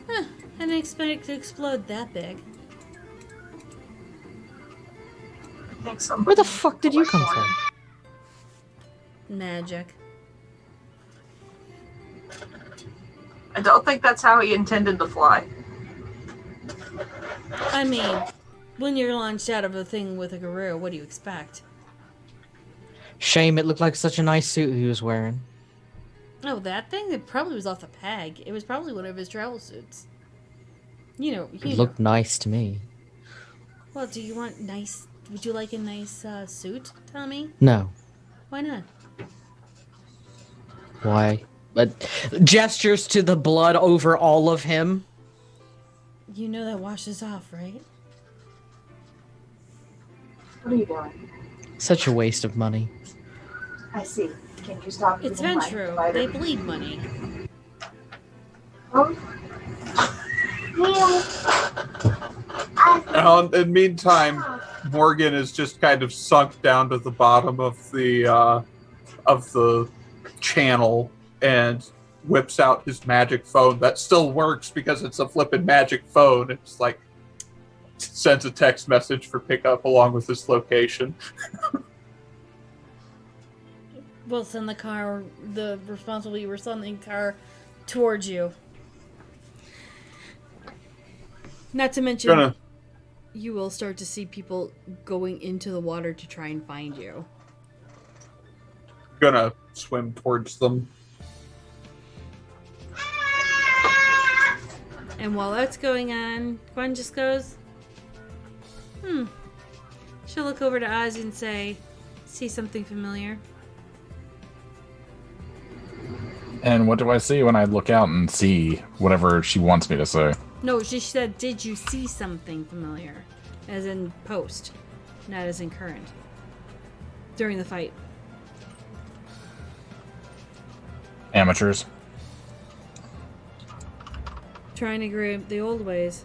[SPEAKER 1] I didn't expect it to explode that big.
[SPEAKER 5] Where the fuck did you come from?
[SPEAKER 1] Magic.
[SPEAKER 4] I don't think that's how he intended to fly.
[SPEAKER 1] I mean, when you're launched out of a thing with a guru, what do you expect?
[SPEAKER 5] Shame it looked like such a nice suit he was wearing.
[SPEAKER 1] Oh, that thing? It probably was off the peg. It was probably one of his travel suits.
[SPEAKER 5] It looked nice to me.
[SPEAKER 1] Well, do you want nice... Would you like a nice suit, Tommy?
[SPEAKER 5] No.
[SPEAKER 1] Why not?
[SPEAKER 5] Why? But gestures to the blood over all of him.
[SPEAKER 1] You know that washes off, right?
[SPEAKER 4] What are you doing?
[SPEAKER 5] Such a waste of money.
[SPEAKER 4] I see. Can you stop
[SPEAKER 1] It's
[SPEAKER 4] using
[SPEAKER 1] been
[SPEAKER 4] my
[SPEAKER 1] true.
[SPEAKER 4] provider?
[SPEAKER 1] They bleed money.
[SPEAKER 3] And in the meantime, Morgan is just kind of sunk down to the bottom of the channel and whips out his magic phone that still works because it's a flippin' magic phone. It's like sends a text message for pickup along with his location.
[SPEAKER 1] We'll send the car, the responsible you were sending car towards you. Not to mention, you will start to see people going into the water to try and find you.
[SPEAKER 3] Gonna swim towards them.
[SPEAKER 1] And while that's going on, Gwen just goes, She'll look over to Ozzy and say, see something familiar?
[SPEAKER 2] And what do I see when I look out and see whatever she wants me to say?
[SPEAKER 1] No, she said, did you see something familiar? As in post, not as in current. During the fight.
[SPEAKER 2] Amateurs.
[SPEAKER 1] Trying to grab the old ways.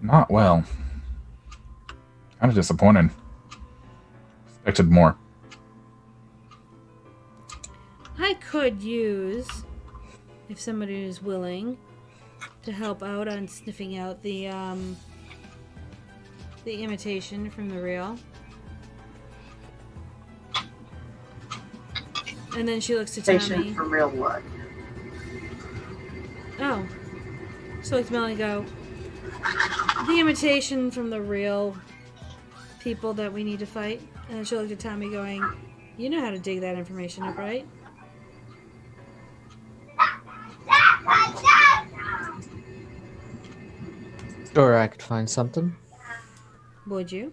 [SPEAKER 2] Not well. Kind of disappointed. Expected more.
[SPEAKER 1] I could use, if somebody is willing, to help out on sniffing out the imitation from the real. And then she looks to Tommy.
[SPEAKER 4] Imitation from real blood.
[SPEAKER 1] Oh. So looks to Melanie and go, the imitation from the real people that we need to fight. And then she'll look at Tommy going, you know how to dig that information up, right?
[SPEAKER 5] Sure, I could find something.
[SPEAKER 1] Would you?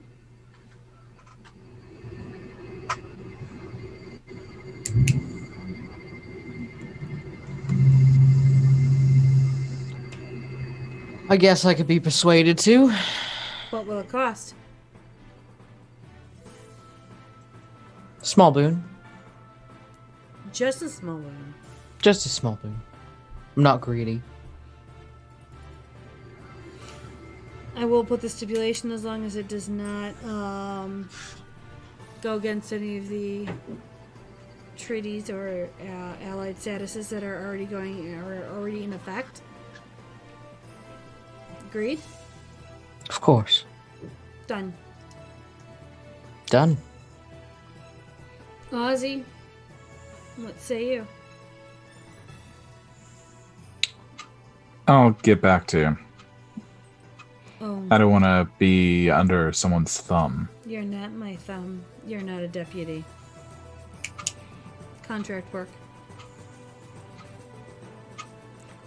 [SPEAKER 5] I guess I could be persuaded to.
[SPEAKER 1] What will it cost?
[SPEAKER 5] Small boon.
[SPEAKER 1] Just a small one.
[SPEAKER 5] Just a small boon. I'm not greedy.
[SPEAKER 1] I will put the stipulation as long as it does not go against any of the treaties or allied statuses that are already in effect. Agreed?
[SPEAKER 5] Of course.
[SPEAKER 1] Done.
[SPEAKER 5] Done.
[SPEAKER 1] Ozzy, what say you?
[SPEAKER 2] I'll get back to you.
[SPEAKER 1] Oh,
[SPEAKER 2] I don't want to be under someone's thumb.
[SPEAKER 1] you're not my thumb. You're not a deputy. Contract work.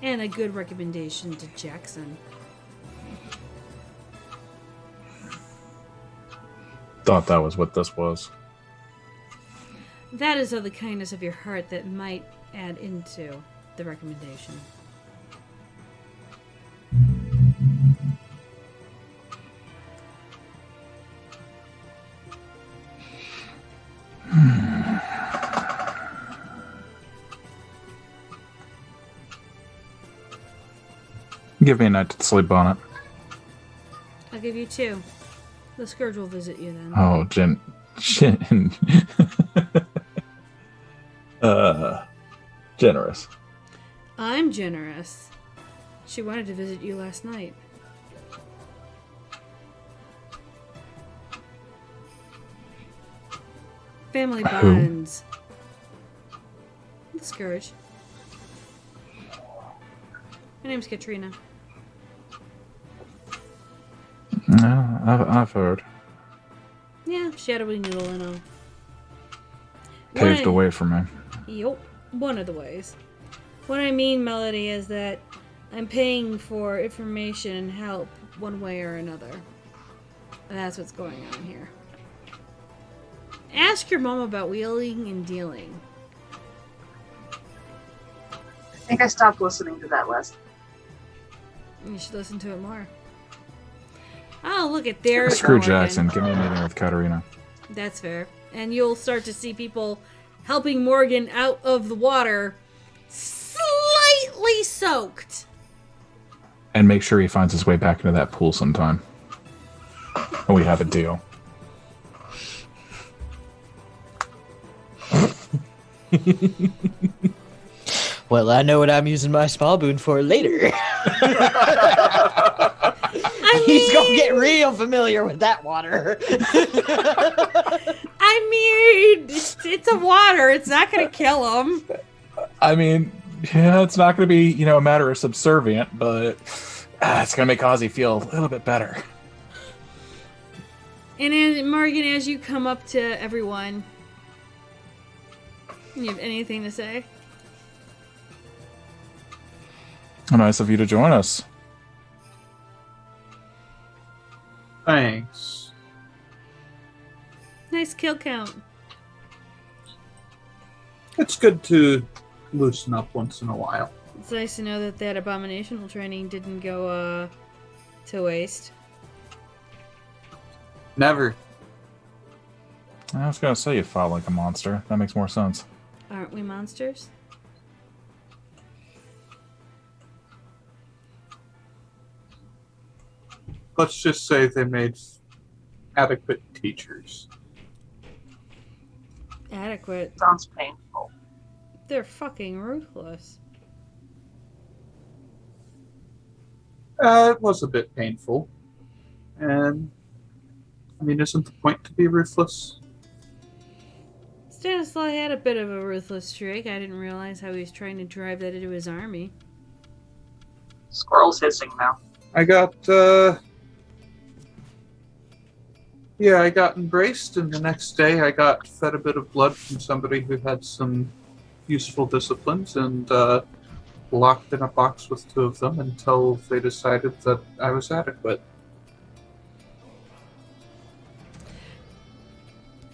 [SPEAKER 1] And a good recommendation to Jackson.
[SPEAKER 2] Thought that was what this was.
[SPEAKER 1] That is of the kindness of your heart that might add into the recommendation.
[SPEAKER 2] Give me a night to sleep on it.
[SPEAKER 1] I'll give you 2. The Scourge will visit you then.
[SPEAKER 2] Oh, Jen. Generous.
[SPEAKER 1] I'm generous. She wanted to visit you last night. Family bonds. The Scourge. Her name's Katrina.
[SPEAKER 2] I've heard.
[SPEAKER 1] Yeah, shadowy noodle and all.
[SPEAKER 2] Paved the way for me.
[SPEAKER 1] Yup, one of the ways. What I mean, Melody, is that I'm paying for information and help one way or another. And that's what's going on here. Ask your mom about wheeling and dealing.
[SPEAKER 4] I think I stopped listening to that last.
[SPEAKER 1] You should listen to it more. I'll Oh, look at there.
[SPEAKER 2] Screw Jackson. Give me a meeting with Katarina.
[SPEAKER 1] That's fair. And you'll start to see people helping Morgan out of the water, slightly soaked.
[SPEAKER 2] And make sure he finds his way back into that pool sometime. And we have a deal.
[SPEAKER 13] Well, I know what I'm using my small boon for later. He's gonna get real familiar with that water.
[SPEAKER 1] I mean, it's a water. It's not going to kill him.
[SPEAKER 2] I mean, yeah, it's not going to be, a matter of subservient, but it's going to make Ozzy feel a little bit better.
[SPEAKER 1] And as, Morgan, as you come up to everyone, you have anything to say?
[SPEAKER 2] Nice of you to join us.
[SPEAKER 3] Thanks.
[SPEAKER 1] Nice kill count.
[SPEAKER 3] It's good to loosen up once in a while.
[SPEAKER 1] It's nice to know that abominational training didn't go to waste.
[SPEAKER 3] Never.
[SPEAKER 2] I was going to say you fought like a monster. That makes more sense.
[SPEAKER 1] Aren't we monsters?
[SPEAKER 3] Let's just say they made adequate teachers.
[SPEAKER 1] Adequate.
[SPEAKER 4] Sounds painful.
[SPEAKER 1] They're fucking ruthless.
[SPEAKER 3] It was a bit painful. And, I mean, isn't the point to be ruthless?
[SPEAKER 1] Stanislaw had a bit of a ruthless streak. I didn't realize how he was trying to drive that into his army.
[SPEAKER 4] Squirrel's hissing now.
[SPEAKER 3] I got embraced, and the next day I got fed a bit of blood from somebody who had some useful disciplines, and locked in a box with two of them until they decided that I was adequate.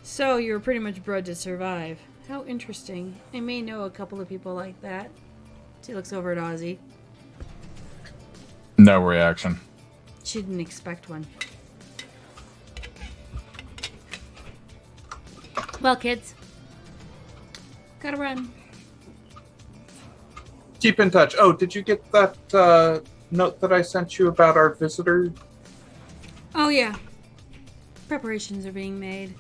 [SPEAKER 1] So you were pretty much bred to survive. How interesting. I may know a couple of people like that. She looks over at Ozzy.
[SPEAKER 2] No reaction.
[SPEAKER 1] She didn't expect one. Well, kids. Gotta run.
[SPEAKER 3] Keep in touch. Oh, did you get that note that I sent you about our visitor?
[SPEAKER 1] Oh, yeah. Preparations are being made.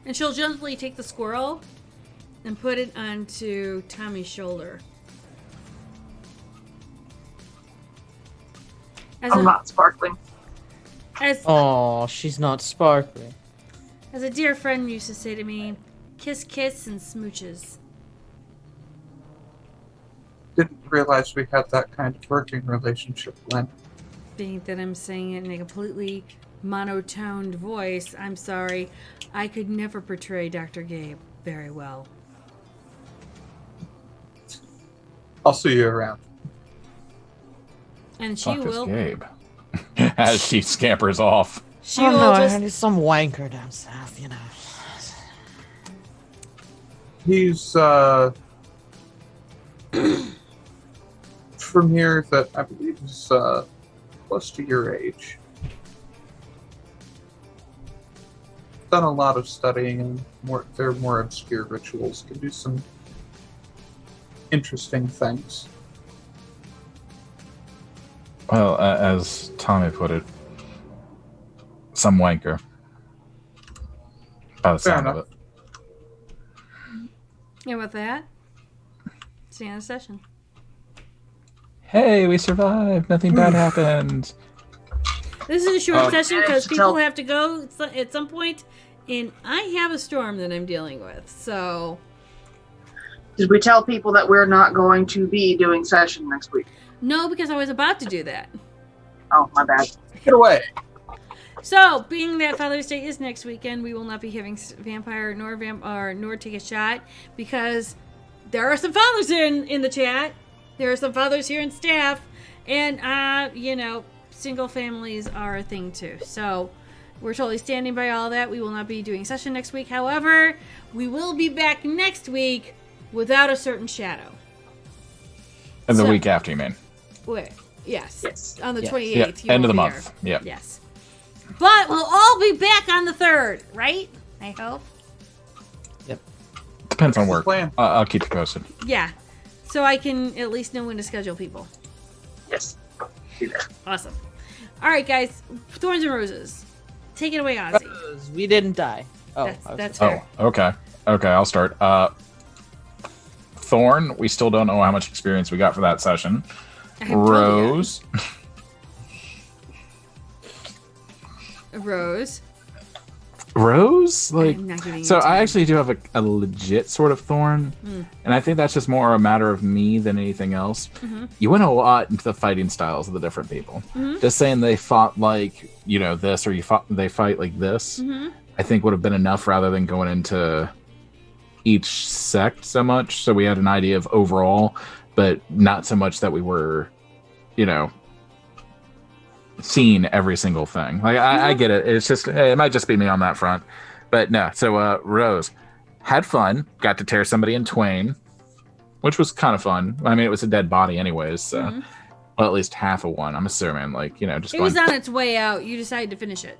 [SPEAKER 1] And she'll gently take the squirrel and put it onto Tommy's shoulder.
[SPEAKER 4] I'm not sparkling.
[SPEAKER 13] Oh, she's not sparkling.
[SPEAKER 1] As a dear friend used to say to me, kiss, kiss, and smooches.
[SPEAKER 3] Didn't realize we had that kind of working relationship, Glenn.
[SPEAKER 1] Being that I'm saying it in a completely monotoned voice, I'm sorry. I could never portray Dr. Gabe very well.
[SPEAKER 3] I'll see you around.
[SPEAKER 1] And she
[SPEAKER 2] Fuck
[SPEAKER 1] will.
[SPEAKER 2] Gabe. As she scampers off.
[SPEAKER 1] She
[SPEAKER 13] oh
[SPEAKER 1] will
[SPEAKER 13] no,
[SPEAKER 1] just.
[SPEAKER 13] I need some wanker down south, you know.
[SPEAKER 3] He's from here that I believe is close to your age. Done a lot of studying, and they're more obscure rituals. Can do some interesting things.
[SPEAKER 2] Well, as Tommy put it, some wanker. By the sound of it.
[SPEAKER 1] And with that, see you in the session.
[SPEAKER 2] Hey, we survived. Nothing bad happened.
[SPEAKER 1] This is a short session because people
[SPEAKER 4] tell-
[SPEAKER 1] have to go at some point, and I have a storm that I'm dealing with. So,
[SPEAKER 4] Did we tell people that we're not going to be doing session next week?
[SPEAKER 1] no, because I was about to do that.
[SPEAKER 4] Oh, my bad.
[SPEAKER 3] Get away.
[SPEAKER 1] So, being that Father's Day is next weekend, we will not be having vampire nor take a shot because there are some fathers in the chat. There are some fathers here in staff, and single families are a thing too. So, we're totally standing by all that. We will not be doing session next week. However, we will be back next week without a certain shadow.
[SPEAKER 2] And the
[SPEAKER 1] So-
[SPEAKER 2] week after, you mean?
[SPEAKER 1] Wait, yes. On the
[SPEAKER 13] Yes.
[SPEAKER 1] 28th.
[SPEAKER 2] Yeah,
[SPEAKER 1] you
[SPEAKER 2] end of
[SPEAKER 1] will
[SPEAKER 2] the
[SPEAKER 1] be
[SPEAKER 2] month.
[SPEAKER 1] here.
[SPEAKER 2] Yeah.
[SPEAKER 1] Yes. But we'll all be back on the 3rd, right? I hope.
[SPEAKER 2] Depends on
[SPEAKER 3] What's the
[SPEAKER 2] work.
[SPEAKER 3] plan?
[SPEAKER 2] I'll keep you posted.
[SPEAKER 1] Yeah. So I can at least know when to schedule people.
[SPEAKER 4] Yes. Be there.
[SPEAKER 1] Awesome. All right, guys. Thorns and Roses. Take it away, Ozzy.
[SPEAKER 13] Rose, we didn't die. Oh,
[SPEAKER 1] That's fair.
[SPEAKER 2] Oh, okay. Okay, I'll start. Thorn, we still don't know how much experience we got for that session.
[SPEAKER 1] I haven't told you yet.
[SPEAKER 2] Rose.
[SPEAKER 1] Rose.
[SPEAKER 2] Rose? Like,
[SPEAKER 1] I'm not giving you
[SPEAKER 2] so I
[SPEAKER 1] time.
[SPEAKER 2] actually do have a legit sort of thorn, and I think that's just more a matter of me than anything else.
[SPEAKER 1] Mhm.
[SPEAKER 2] You went a lot into the fighting styles of the different people.
[SPEAKER 1] Mhm.
[SPEAKER 2] Just saying they fought like, this, or they fight like this,
[SPEAKER 1] Mhm.
[SPEAKER 2] I think would have been enough rather than going into each sect so much. So we had an idea of overall, but not so much that we were, seeing every single thing. Like I get it. It's just it might just be me on that front, but no. So Rose had fun. Got to tear somebody in twain, which was kind of fun. I mean, it was a dead body anyways, so well, at least half of one. I'm assuming, just
[SPEAKER 1] It
[SPEAKER 2] going.
[SPEAKER 1] was on its way out. You decided to finish it.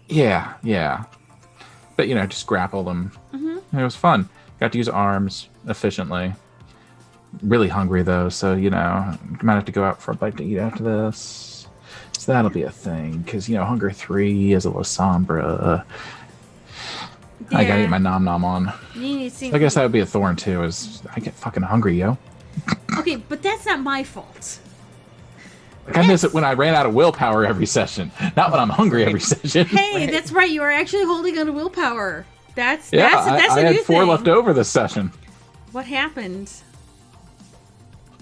[SPEAKER 2] Yeah. But just grapple them.
[SPEAKER 1] Mm-hmm.
[SPEAKER 2] It was fun. Got to use arms efficiently. Really hungry though, so might have to go out for a bite to eat after this. So that'll be a thing, because Hunger 3 is a little Sombra. I gotta
[SPEAKER 1] Yeah.
[SPEAKER 2] eat my nom nom on.
[SPEAKER 1] You need to see-
[SPEAKER 2] So I guess that would be a thorn too. Is I get fucking hungry, yo.
[SPEAKER 1] Okay, but that's not my fault.
[SPEAKER 2] Like I miss it when I ran out of willpower every session, not when I'm hungry every session.
[SPEAKER 1] Hey, that's right. You are actually holding on to willpower. That's
[SPEAKER 2] Yeah,
[SPEAKER 1] that's
[SPEAKER 2] I
[SPEAKER 1] a
[SPEAKER 2] had
[SPEAKER 1] new
[SPEAKER 2] 4
[SPEAKER 1] thing.
[SPEAKER 2] left over this session.
[SPEAKER 1] What happened?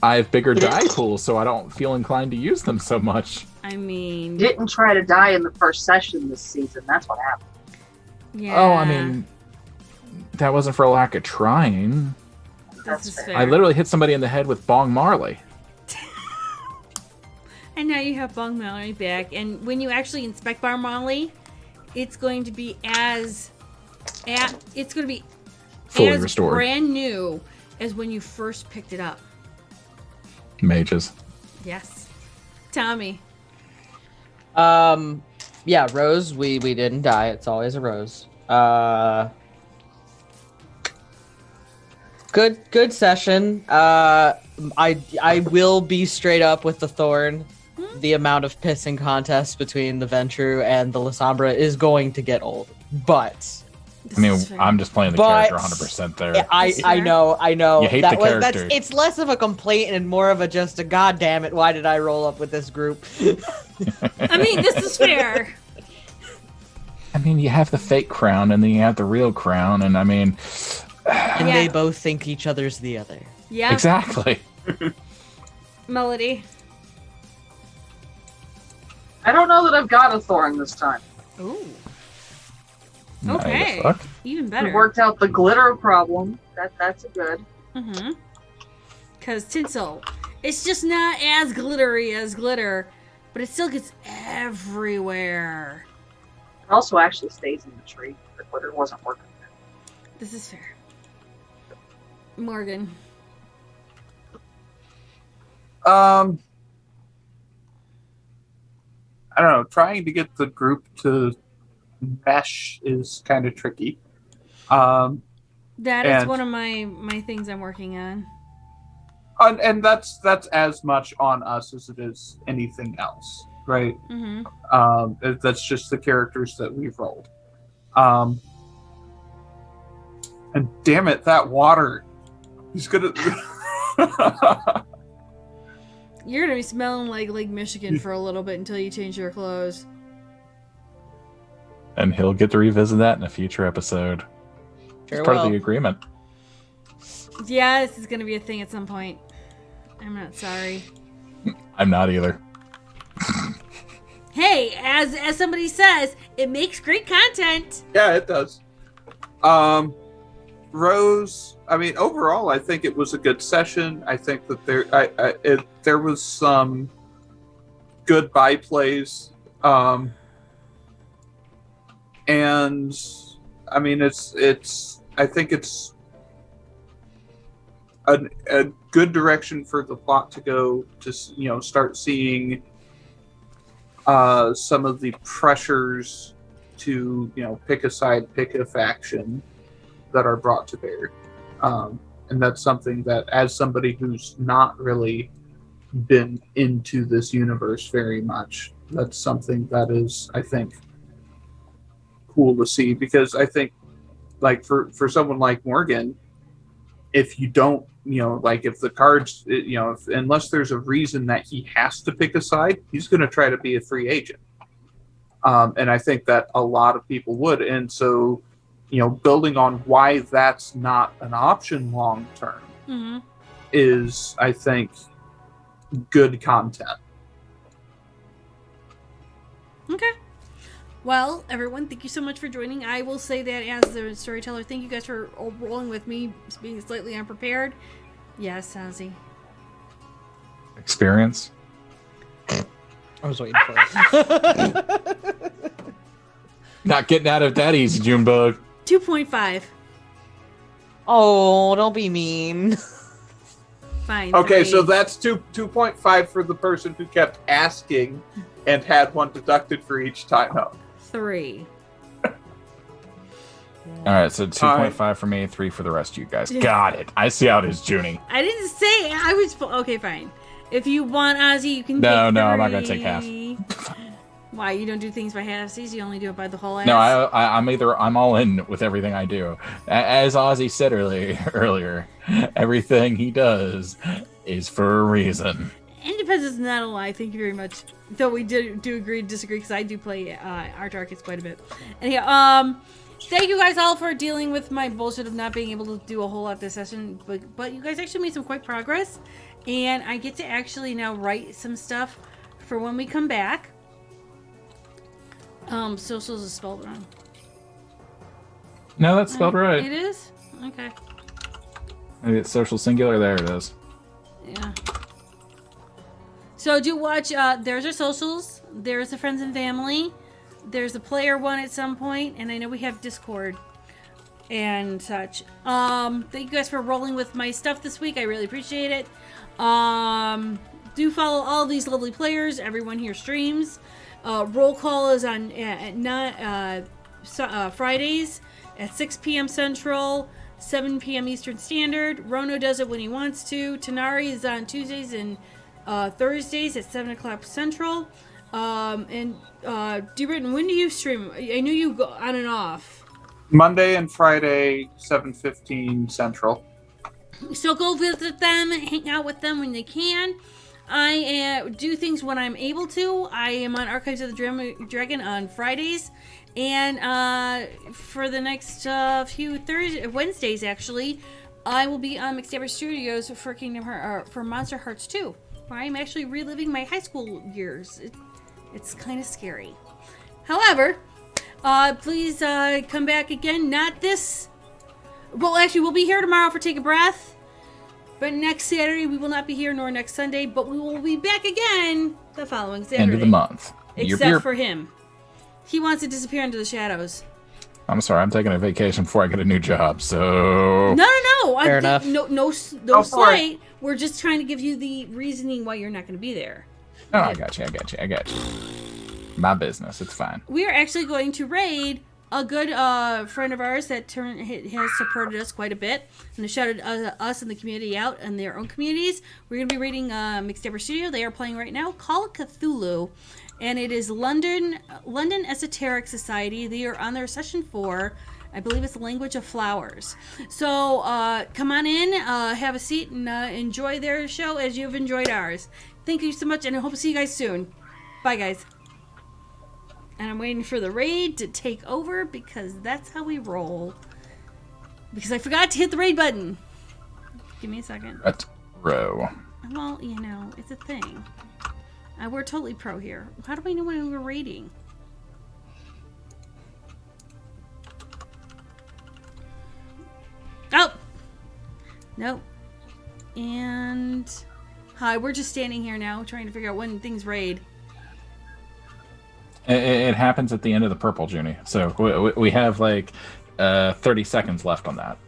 [SPEAKER 2] I have bigger die pools, so I don't feel inclined to use them so much.
[SPEAKER 1] I mean,
[SPEAKER 4] Didn't try to die in the first session this season. That's what happened.
[SPEAKER 1] yeah.
[SPEAKER 2] Oh, I mean, that wasn't for a lack of trying.
[SPEAKER 1] This is fair.
[SPEAKER 2] I literally hit somebody in the head with Bong Marley.
[SPEAKER 1] And now you have Bong Mallory back, and when you actually inspect Bar Molly, it's going to be
[SPEAKER 2] Fully
[SPEAKER 1] as
[SPEAKER 2] restored.
[SPEAKER 1] brand new as when you first picked it up.
[SPEAKER 2] Mages.
[SPEAKER 1] Yes, Tommy.
[SPEAKER 5] Yeah, Rose, we didn't die. It's always a Rose. Good session. I will be straight up with the Thorn. The amount of pissing contests between the Ventru and the Lasombra is going to get old. But
[SPEAKER 2] I mean, I'm just playing the
[SPEAKER 5] But-
[SPEAKER 2] character 100% there.
[SPEAKER 5] I know.
[SPEAKER 2] You hate
[SPEAKER 5] that
[SPEAKER 2] the character.
[SPEAKER 5] it's less of a complaint and more of a just a god damn it, why did I roll up with this group?
[SPEAKER 1] I mean, this is fair.
[SPEAKER 2] I mean, you have the fake crown, and then you have the real crown, and I mean...
[SPEAKER 5] And
[SPEAKER 1] Yeah.
[SPEAKER 5] they both think each other's the other.
[SPEAKER 1] Yeah.
[SPEAKER 2] Exactly.
[SPEAKER 1] Melody.
[SPEAKER 4] I don't know that I've got a thorn this time.
[SPEAKER 1] Ooh.
[SPEAKER 2] Nice.
[SPEAKER 1] Okay.
[SPEAKER 2] Fuck.
[SPEAKER 1] Even better.
[SPEAKER 4] We worked out the glitter problem. That's a good.
[SPEAKER 1] Mm-hmm. Because tinsel, it's just not as glittery as glitter, but it still gets everywhere.
[SPEAKER 4] It also actually stays in the tree. The glitter wasn't working.
[SPEAKER 1] This is fair. Morgan.
[SPEAKER 3] I don't know. Trying to get the group to mesh is kind of tricky.
[SPEAKER 1] That is
[SPEAKER 3] And-
[SPEAKER 1] one of my things I'm working on.
[SPEAKER 3] And that's as much on us as it is anything else, right?
[SPEAKER 1] Mm-hmm.
[SPEAKER 3] That's just the characters that we've rolled. And damn it, that water. He's gonna.
[SPEAKER 1] You're gonna be smelling like Lake Michigan for a little bit until you change your clothes.
[SPEAKER 2] And he'll get to revisit that in a future episode.
[SPEAKER 5] Sure
[SPEAKER 2] It's part
[SPEAKER 5] will.
[SPEAKER 2] of the agreement.
[SPEAKER 1] Yeah, this is gonna be a thing at some point. I'm not sorry.
[SPEAKER 2] I'm not either.
[SPEAKER 1] Hey, as somebody says, it makes great content.
[SPEAKER 3] Yeah, it does. Rose, I mean, overall, I think it was a good session. I think that there was some good byplays. And I mean, I think it's a good direction for the plot to go to, start seeing some of the pressures to, pick a side, pick a faction that are brought to bear. And that's something that, as somebody who's not really been into this universe very much, that's something that is, I think, cool to see. Because I think, like, for someone like Morgan, if you don't, if the cards, unless there's a reason that he has to pick a side, he's going to try to be a free agent. And I think that a lot of people would. And so, building on why that's not an option long term is, I think, good content.
[SPEAKER 1] Okay. Well, everyone, thank you so much for joining. I will say that as the storyteller, thank you guys for rolling with me, being slightly unprepared. Yes, Ozzy.
[SPEAKER 2] Experience.
[SPEAKER 13] I was waiting for it.
[SPEAKER 2] Not getting out of that easy, Junebug.
[SPEAKER 1] 2.5.
[SPEAKER 5] Oh, don't be mean.
[SPEAKER 1] Fine.
[SPEAKER 3] Okay,
[SPEAKER 1] 3.
[SPEAKER 3] so that's 2.5 for the person who kept asking and had one deducted for each time up.
[SPEAKER 1] 3.
[SPEAKER 2] All right, so 2.5 for me, 3 for the rest of you guys. Got it. I see how it is, Junie.
[SPEAKER 1] I didn't say I was. Okay, fine. If you want Ozzy, you can.
[SPEAKER 2] No,
[SPEAKER 1] take
[SPEAKER 2] no, I'm not
[SPEAKER 1] 3.
[SPEAKER 2] gonna take half.
[SPEAKER 1] Why, you don't do things by halfsies? You only do it by the whole ass?
[SPEAKER 2] No, I'm all in with everything I do. As Ozzy said earlier, everything he does is for a reason.
[SPEAKER 1] Independence is not a lie. Thank you very much. Though we do agree to disagree, because I do play Art Arcus quite a bit. Anyhow, thank you guys all for dealing with my bullshit of not being able to do a whole lot this session. But you guys actually made some quite progress, and I get to actually now write some stuff for when we come back. Socials is spelled wrong.
[SPEAKER 2] No, that's spelled right.
[SPEAKER 1] It is? Okay.
[SPEAKER 2] Maybe it's social singular. There it is.
[SPEAKER 1] Yeah. So do watch, there's our socials, there's the friends and family, there's a player one at some point, and I know we have Discord and such. Thank you guys for rolling with my stuff this week. I really appreciate it. Do follow all these lovely players. Everyone here streams. Roll call is on Fridays at 6 p.m. Central, 7 p.m. Eastern Standard. Rono does it when he wants to. Tanari is on Tuesdays and Thursdays at 7 o'clock Central. And D-Written, when do you stream? I knew you go on and off.
[SPEAKER 3] Monday and Friday, 7:15 Central.
[SPEAKER 1] So go visit them, hang out with them when they can. I do things when I'm able to. I am on Archives of the Dragon on Fridays. And for the next few Wednesdays, actually, I will be on McStabber Studios for for Monster Hearts 2. Where I'm actually reliving my high school years. It's kind of scary. However, please come back again. Not this. Well, actually, we'll be here tomorrow for Take a Breath. But next Saturday, we will not be here, nor next Sunday. But we will be back again the following Saturday.
[SPEAKER 2] End of the month.
[SPEAKER 1] Except for him. He wants to disappear into the shadows.
[SPEAKER 2] I'm sorry, I'm taking a vacation before I get a new job, so...
[SPEAKER 1] No.
[SPEAKER 5] Fair enough.
[SPEAKER 1] No slight. We're just trying to give you the reasoning why you're not going to be there.
[SPEAKER 2] Oh, I got you. My business, it's fine.
[SPEAKER 1] We are actually going to raid a good friend of ours that has supported us quite a bit and has shouted us and the community out in their own communities. We're going to be raiding McStabber Studio. They are playing right now Call of Cthulhu, and it is London Esoteric Society. They are on their session 4. I believe it's Language of Flowers. So come on in, have a seat, and enjoy their show as you've enjoyed ours. Thank you so much, and I hope to see you guys soon. Bye, guys. And I'm waiting for the raid to take over because that's how we roll. Because I forgot to hit the raid button. Give me a second.
[SPEAKER 2] Row.
[SPEAKER 1] Well, it's a thing. We're totally pro here. How do I know when we're raiding? Oh! Nope. And... Hi, we're just standing here now trying to figure out when things raid.
[SPEAKER 2] It happens at the end of the purple, Junie. So we have like 30 seconds left on that.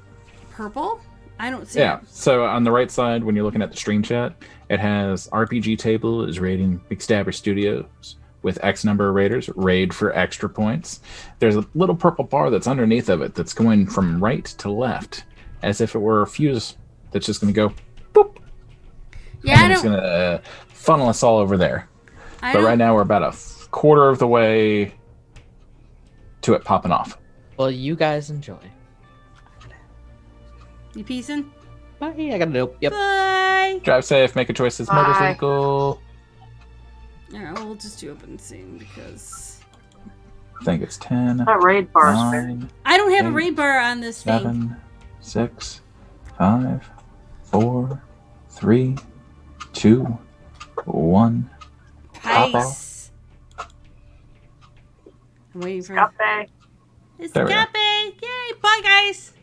[SPEAKER 1] Purple? I don't see
[SPEAKER 2] Yeah.
[SPEAKER 1] it.
[SPEAKER 2] So on the right side, when you're looking at the stream chat, it has RPG table is rating McStabber Studios. with X number of raiders raid for extra points. There's a little purple bar that's underneath of it that's going from right to left, as if it were a fuse that's just going to go boop.
[SPEAKER 1] Yeah,
[SPEAKER 2] and it's going to funnel us all over there. But right now we're about a quarter of the way to it popping off.
[SPEAKER 5] Well, you guys enjoy.
[SPEAKER 1] You peacing?
[SPEAKER 5] Bye. I gotta nope. Yep.
[SPEAKER 1] Bye.
[SPEAKER 2] Drive safe, make a choice as motorcycle.
[SPEAKER 1] Alright, well, we'll just do open scene because
[SPEAKER 2] I think it's 10.
[SPEAKER 4] That raid bar is
[SPEAKER 2] 9,
[SPEAKER 1] I don't have a
[SPEAKER 2] 8,
[SPEAKER 1] raid bar on this thing.
[SPEAKER 2] 7, 6, 5, 4, 3, 2, 1. Pop off.
[SPEAKER 1] Nice. I'm waiting for
[SPEAKER 4] Escape.
[SPEAKER 1] Escape!
[SPEAKER 2] There we go.
[SPEAKER 1] Yay! Bye, guys!